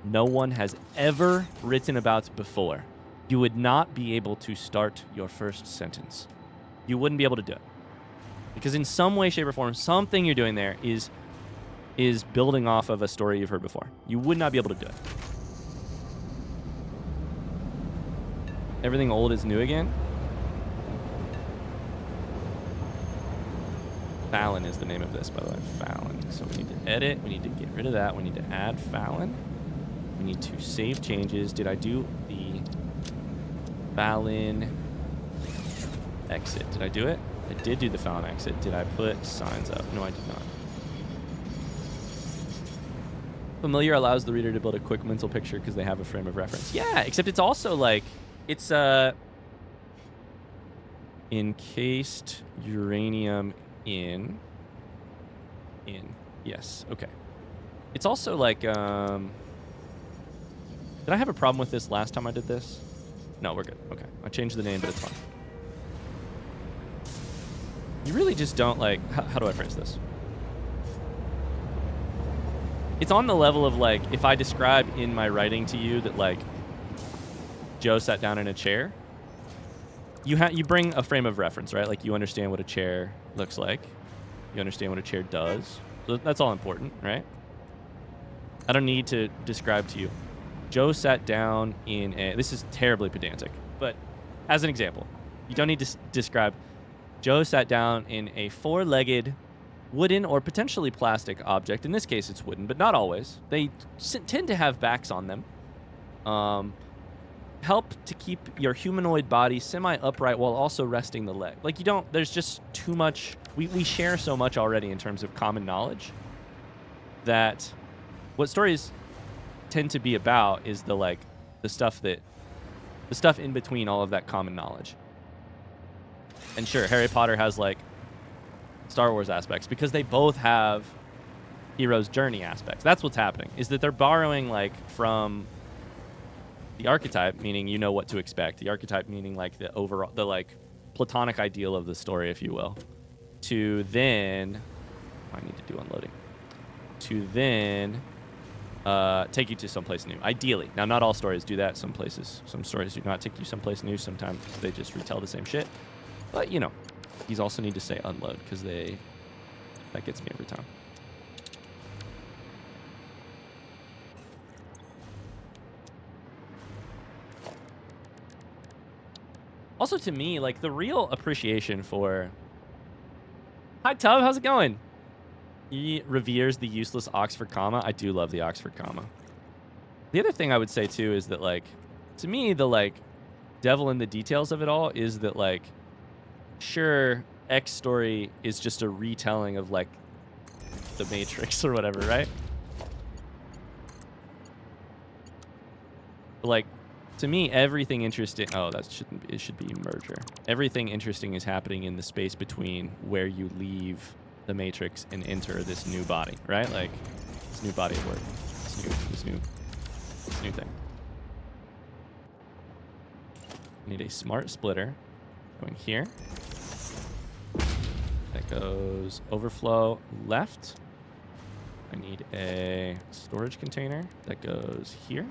no one has ever written about before. You would not be able to start your first sentence. You wouldn't be able to do it. Because in some way, shape, or form, something you're doing there is building off of a story you've heard before. You would not be able to do it. Everything old is new again. Fallon is the name of this, by the way. Fallon. So we need to edit. We need to get rid of that. We need to add Fallon. We need to save changes. Did I do the Fallon exit? Did I do it? I did do the Fallon exit. Did I put signs up? No, I did not. Familiar allows the reader to build a quick mental picture because they have a frame of reference. Yeah, except it's also like, it's encased uranium in. Yes, okay. It's also like, did I have a problem with this last time I did this? No, we're good. Okay, I changed the name, but it's fine. You really just don't like, how do I phrase this? It's on the level of like, if I describe in my writing to you that like Joe sat down in a chair, you bring a frame of reference, right? Like you understand what a chair looks like. You understand what a chair does. So that's all important, right? I don't need to describe to you. Joe sat down in a, this is terribly pedantic, but as an example, you don't need to describe Joe sat down in a four-legged wooden or potentially plastic object. In this case, it's wooden, but not always. They tend to have backs on them. Help to keep your humanoid body semi-upright while also resting the leg. Like you don't, there's just too much. We share so much already in terms of common knowledge that what stories tend to be about is the stuff in between all of that common knowledge. And sure, Harry Potter has like Star Wars aspects because they both have hero's journey aspects. That's what's happening, is that they're borrowing like from the archetype, meaning you know what to expect. The archetype meaning like the overall, the like platonic ideal of the story, if you will, to then, I need to do unloading, to then take you to someplace new. Ideally. Now, not all stories do that. Some stories do not take you someplace new. Sometimes they just retell the same shit. But, you know, these also need to say unload because that gets me every time. Also, to me, like, the real appreciation for... Hi, Tub. How's it going? He reveres the useless Oxford comma. I do love the Oxford comma. The other thing I would say, too, is that, like, to me, the, like, devil in the details of it all is that, like, sure, X story is just a retelling of, like, the Matrix or whatever, right? But, like, to me, everything interesting... Oh, it should be merger. Everything interesting is happening in the space between where you leave the Matrix and enter this new body, right? Like, this new body of work. This new thing. I need a smart splitter going here. That goes overflow left. I need a storage container that goes here.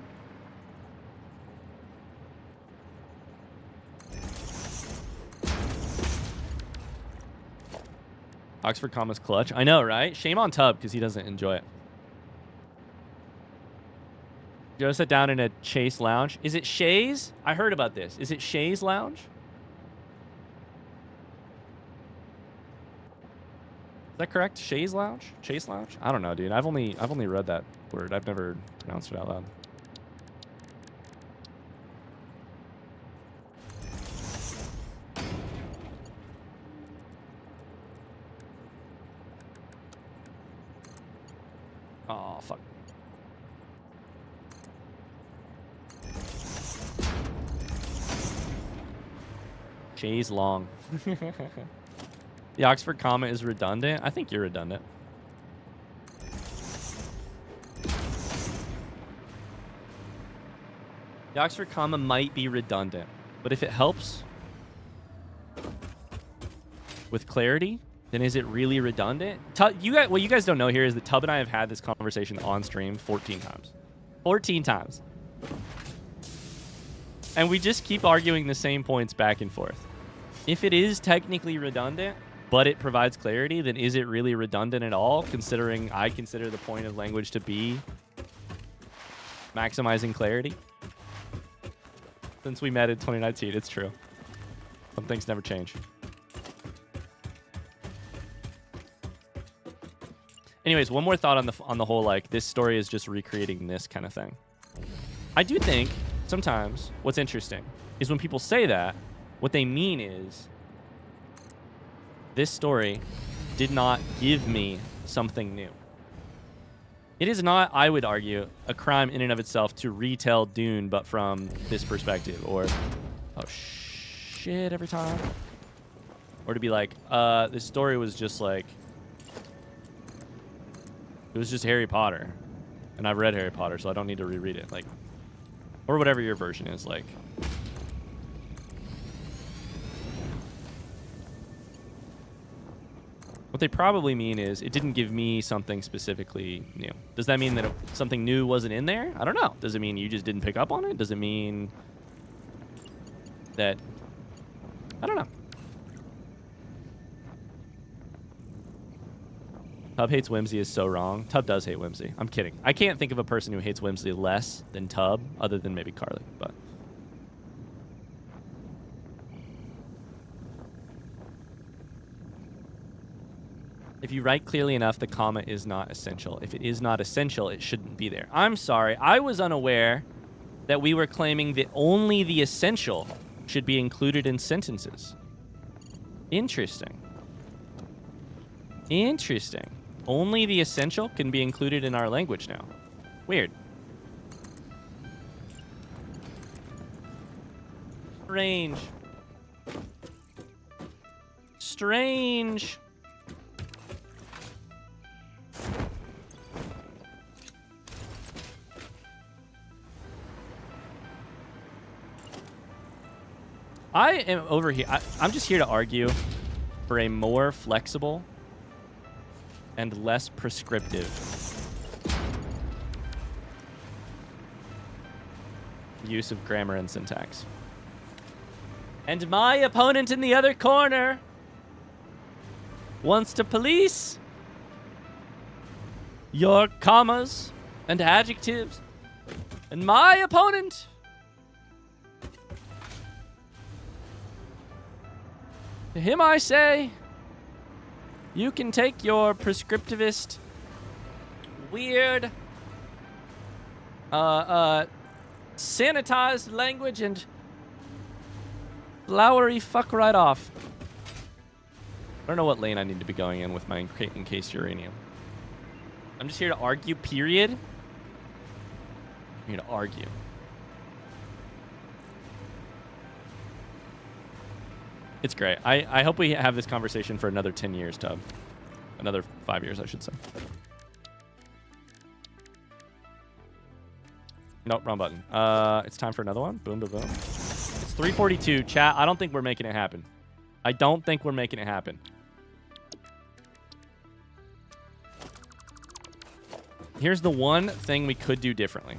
Oxford comma's clutch. I know, right? Shame on Tub because he doesn't enjoy it. Joe sat down in a Chase lounge. Is it Shay's? I heard about this. Is it Shay's lounge? Is that correct? Shay's lounge? Chase lounge? I don't know, dude. I've only read that word. I've never pronounced it out loud. Oh, fuck. Shay's long. The Oxford comma is redundant. I think you're redundant. The Oxford comma might be redundant, but if it helps with clarity, then is it really redundant? What you guys don't know here is that Tub and I have had this conversation on stream 14 times. 14 times. And we just keep arguing the same points back and forth. If it is technically redundant, but it provides clarity, then is it really redundant at all, considering I consider the point of language to be maximizing clarity? Since we met in 2019, it's true. Some things never change. Anyways, one more thought on the whole, like, this story is just recreating this kind of thing. I do think sometimes what's interesting is when people say that, what they mean is this story did not give me something new. It is not, I would argue, a crime in and of itself to retell Dune, but from this perspective. Or, oh shit, every time. Or to be like, this story was just like, it was just Harry Potter. And I've read Harry Potter, so I don't need to reread it. Like, or whatever your version is, like. What they probably mean is it didn't give me something specifically new. Does that mean that something new wasn't in there? I don't know. Does it mean you just didn't pick up on it? Does it mean that... I don't know. Tub hates whimsy is so wrong. Tub does hate whimsy. I'm kidding. I can't think of a person who hates whimsy less than Tub, other than maybe Carly, but... If you write clearly enough, the comma is not essential. If it is not essential, it shouldn't be there. I'm sorry. I was unaware that we were claiming that only the essential should be included in sentences. Interesting. Interesting. Only the essential can be included in our language now. Weird. Strange. Strange. I am over here. I'm just here to argue for a more flexible and less prescriptive use of grammar and syntax. And my opponent in the other corner wants to police your commas and adjectives. And my opponent to him I say, you can take your prescriptivist, weird, sanitized language and flowery fuck right off. I don't know what lane I need to be going in with my encased uranium. I'm just here to argue, period. I'm here to argue. It's great. I hope we have this conversation for another 10 years, Tub. Another 5 years, I should say. Nope, wrong button. It's time for another one. Boom, boom, boom. It's 3:42. Chat, I don't think we're making it happen. I don't think we're making it happen. Here's the one thing we could do differently.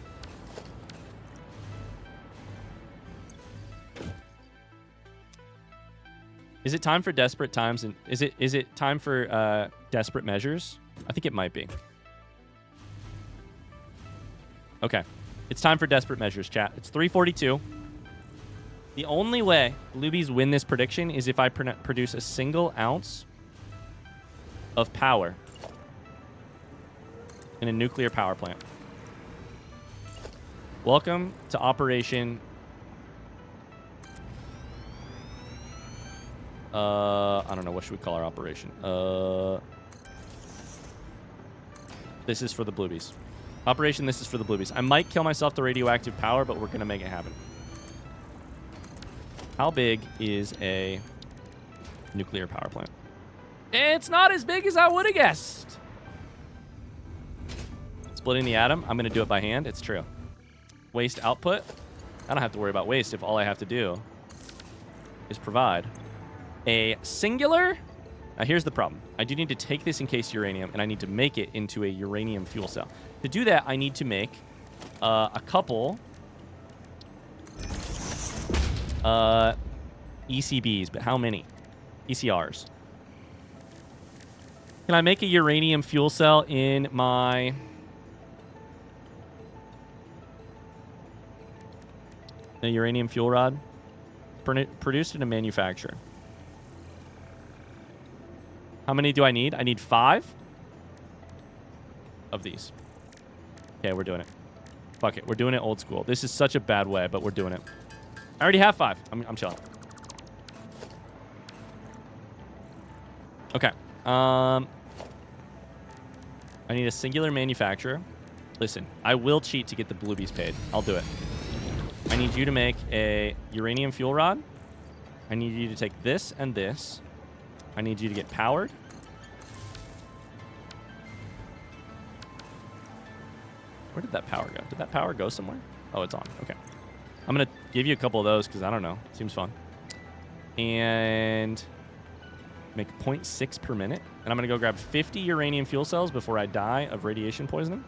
Is it time for desperate times? And is it time for desperate measures? I think it might be. Okay. It's time for desperate measures, chat. It's 3:42. The only way Bluebies win this prediction is if I produce a single ounce of power in a nuclear power plant. Welcome to Operation... I don't know. What should we call our operation? This is for the Bluebies. Operation, this is for the Bluebies. I might kill myself to radioactive power, but we're going to make it happen. How big is a nuclear power plant? It's not as big as I would have guessed. Splitting the atom. I'm going to do it by hand. It's true. Waste output. I don't have to worry about waste if all I have to do is provide a singular... Now, here's the problem. I do need to take this encased uranium, and I need to make it into a uranium fuel cell. To do that, I need to make a couple ECBs, but how many? ECRs. Can I make a uranium fuel cell in my... a uranium fuel rod? Produced in a manufacturer. How many do I need? I need 5. of these. Okay, we're doing it. Fuck it. We're doing it old school. This is such a bad way, but we're doing it. I already have 5. I'm chilling. Okay. I need a singular manufacturer. Listen, I will cheat to get the bluebies paid. I'll do it. I need you to make a uranium fuel rod. I need you to take this and this. I need you to get powered. Where did that power go? Did that power go somewhere? Oh, it's on. Okay. I'm going to give you a couple of those because I don't know. Seems fun. And make 0.6 per minute. And I'm going to go grab 50 uranium fuel cells before I die of radiation poisoning.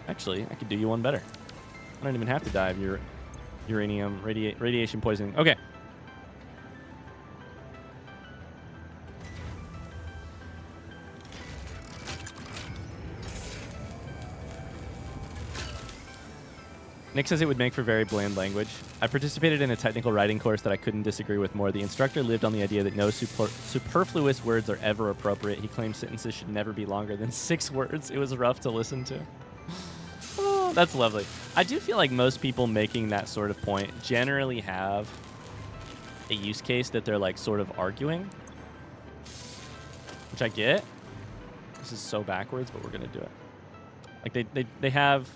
Actually, I could do you one better. I don't even have to die of your uranium radiation poisoning. Okay. Nick says it would make for very bland language. I participated in a technical writing course that I couldn't disagree with more. The instructor lived on the idea that no superfluous words are ever appropriate. He claimed sentences should never be longer than 6 words. It was rough to listen to. Oh, that's lovely. I do feel like most people making that sort of point generally have a use case that they're like sort of arguing, which I get. This is so backwards, but we're going to do it. Like they have...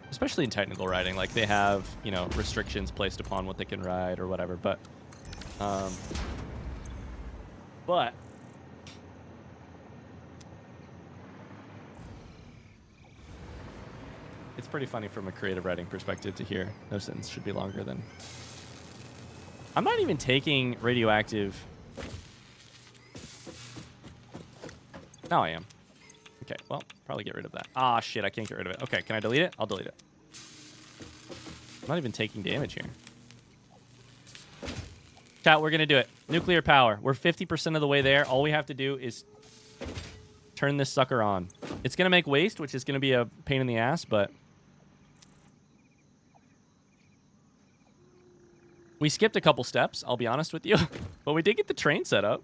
Especially in technical writing, like they have, you know, restrictions placed upon what they can write or whatever. But it's pretty funny from a creative writing perspective to hear no sentence should be longer than. I'm not even taking radioactive. Now I am. Okay, well, probably get rid of that. Ah, shit, I can't get rid of it. Okay, can I delete it? I'll delete it. I'm not even taking damage here. Chat, we're going to do it. Nuclear power. We're 50% of the way there. All we have to do is turn this sucker on. It's going to make waste, which is going to be a pain in the ass, but... We skipped a couple steps, I'll be honest with you. But we did get the train set up.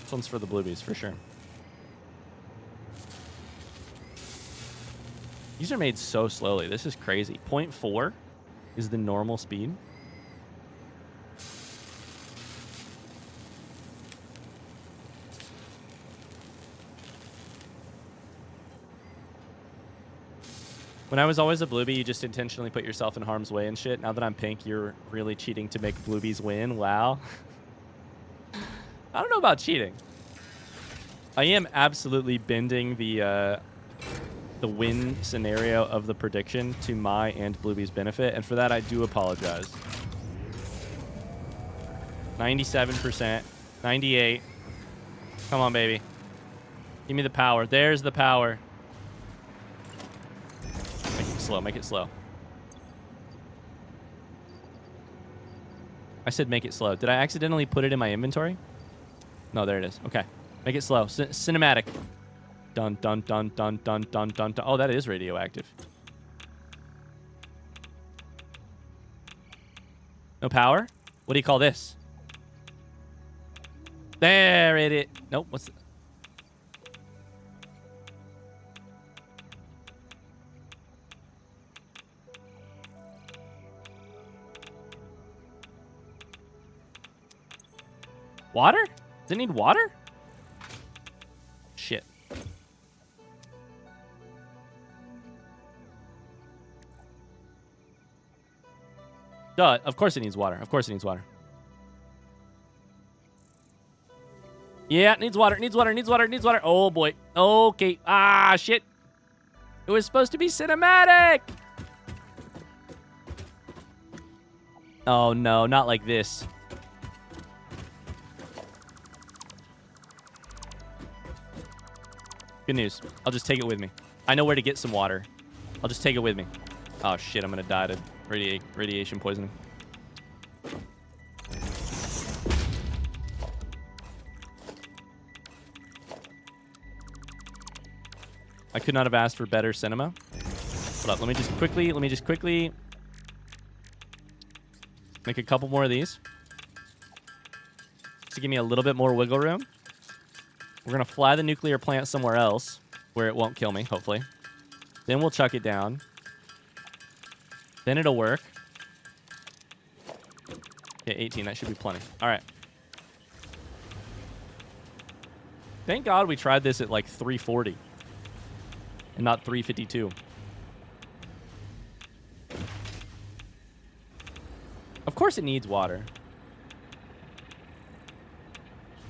This one's for the bluebies, for sure. These are made so slowly. This is crazy. 0.4 is the normal speed. When I was always a bluebie, you just intentionally put yourself in harm's way and shit. Now that I'm pink, you're really cheating to make bluebies win. Wow. I don't know about cheating. I am absolutely bending the win scenario of the prediction to my and Bluebee's benefit, and for that I do apologize. 97%, 98. Come on, baby. Give me the power. There's the power. Make it slow. Make it slow. I said make it slow. Did I accidentally put it in my inventory? No, there it is. Okay. Make it slow. Cinematic. Dun, dun, dun, dun, dun, dun, dun, dun. Oh, that is radioactive. No power? What do you call this? There it is. Nope. What's the... Water? Does it need water? Shit. Duh, of course it needs water. Of course it needs water. Yeah, it needs water. It needs water. It needs water. It needs water. Oh, boy. Okay. Ah, shit. It was supposed to be cinematic. Oh, no. Not like this. Good news. I'll just take it with me. I know where to get some water. I'll just take it with me. Oh, shit. I'm going to die to radiation poisoning. I could not have asked for better cinema. Hold up, let me just quickly make a couple more of these. Just to give me a little bit more wiggle room. We're going to fly the nuclear plant somewhere else where it won't kill me, hopefully. Then we'll chuck it down. Then it'll work. Okay, 18. That should be plenty. All right. Thank God we tried this at like 340 and not 352. Of course it needs water.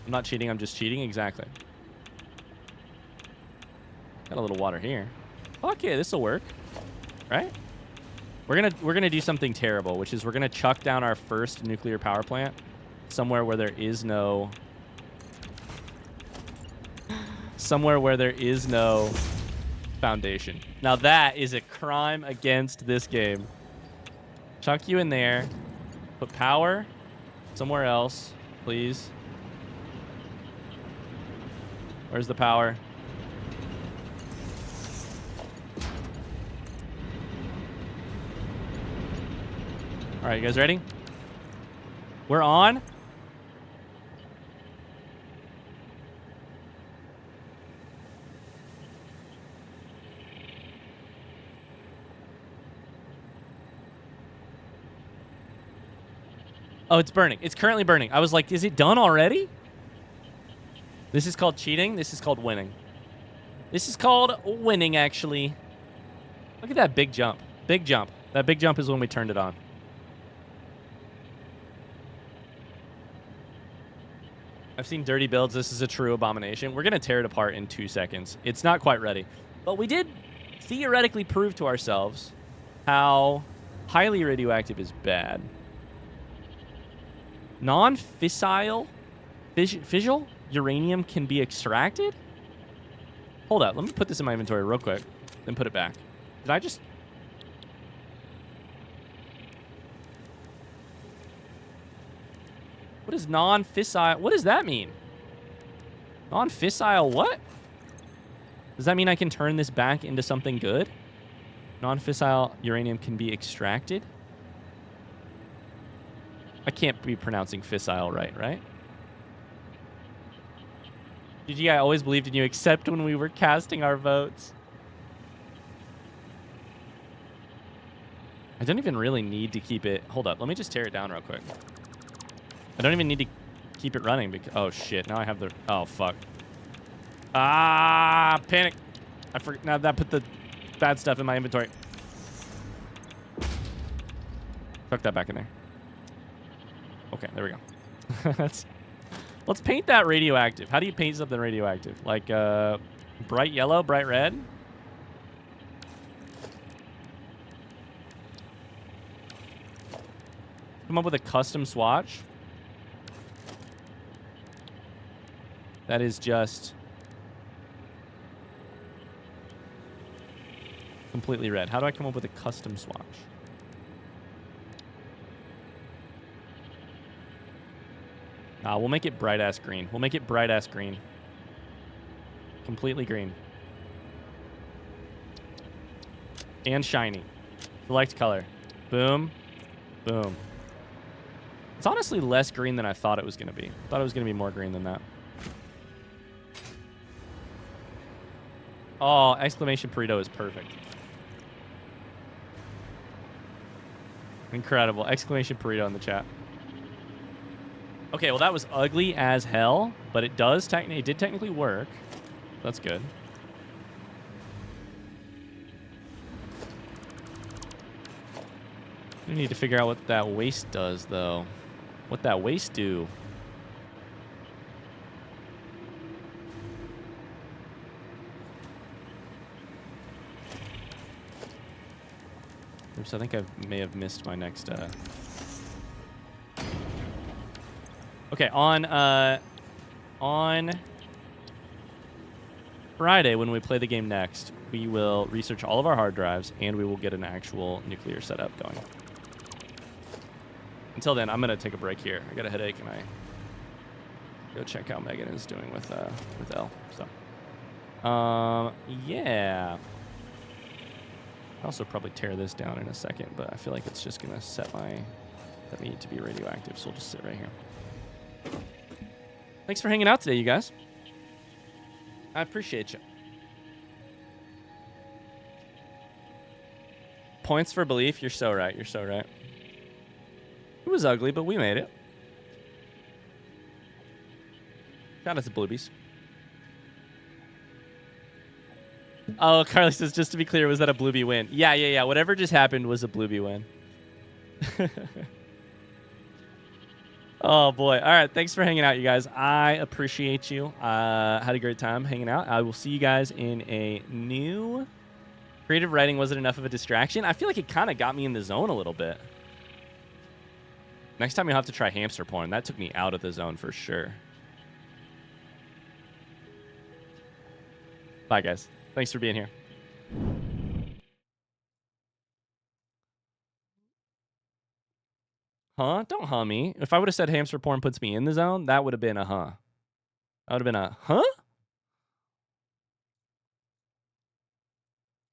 I'm not cheating. I'm just cheating. Exactly. Got a little water here. Okay, this will work. Right? We're gonna do something terrible, which is we're gonna chuck down our first nuclear power plant somewhere where there is no foundation. Now that is a crime against this game. Chuck you in there. Put power somewhere else, please. Where's the power? All right, you guys ready? We're on. Oh, it's burning. It's currently burning. I was like, is it done already? This is called cheating. This is called winning. This is called winning, actually. Look at that big jump. Big jump. That big jump is when we turned it on. I've seen dirty builds. This is a true abomination. We're going to tear it apart in 2 seconds. It's not quite ready. But we did theoretically prove to ourselves how highly radioactive is bad. Non-fissile fissile uranium can be extracted? Hold up. Let me put this in my inventory real quick, then put it back. Did I just... What is non-fissile? What does that mean? Non-fissile what? Does that mean I can turn this back into something good? Non-fissile uranium can be extracted? I can't be pronouncing fissile right? GG, I always believed in you, except when we were casting our votes. I don't even really need to keep it... Hold up, let me just tear it down real quick. I don't even need to keep it running because... Oh, shit, now I have the... Oh, fuck. Ah, panic. I forgot. Now that put the bad stuff in my inventory. Tuck that back in there. Okay, there we go. Let's paint that radioactive. How do you paint something radioactive? Like bright yellow, bright red? Come up with a custom swatch. That is just completely red. How do I come up with a custom swatch? We'll make it bright-ass green. We'll make it bright-ass green. Completely green. And shiny. Select color. Boom. Boom. It's honestly less green than I thought it was going to be. I thought it was going to be more green than that. Oh, exclamation burrito is perfect. Incredible. Exclamation burrito in the chat. Okay, well that was ugly as hell, but it did technically work. That's good. We need to figure out what that waste does, though. What that waste do? Oops, I think I may have missed my next... Okay, on Friday, when we play the game next, we will research all of our hard drives, and we will get an actual nuclear setup going. Until then, I'm going to take a break here. I got a headache, and I go check how Megan is doing with L. So, Yeah. I'll also probably tear this down in a second, but I feel like it's just going to set me to be radioactive, so we'll just sit right here. Thanks for hanging out today, you guys. I appreciate you. Points for belief. You're so right. You're so right. It was ugly, but we made it. Shout out to Bluebies. Oh, Carly says, just to be clear, was that a Bluebie win? Yeah. Whatever just happened was a Bluebie win. Oh, boy. All right. Thanks for hanging out, you guys. I appreciate you. Had a great time hanging out. I will see you guys in a new... Creative writing wasn't enough of a distraction. I feel like it kind of got me in the zone a little bit. Next time you'll have to try hamster porn. That took me out of the zone for sure. Bye, guys. Thanks for being here. Huh? Don't huh me. If I would have said hamster porn puts me in the zone, that would have been a huh. That would have been a huh?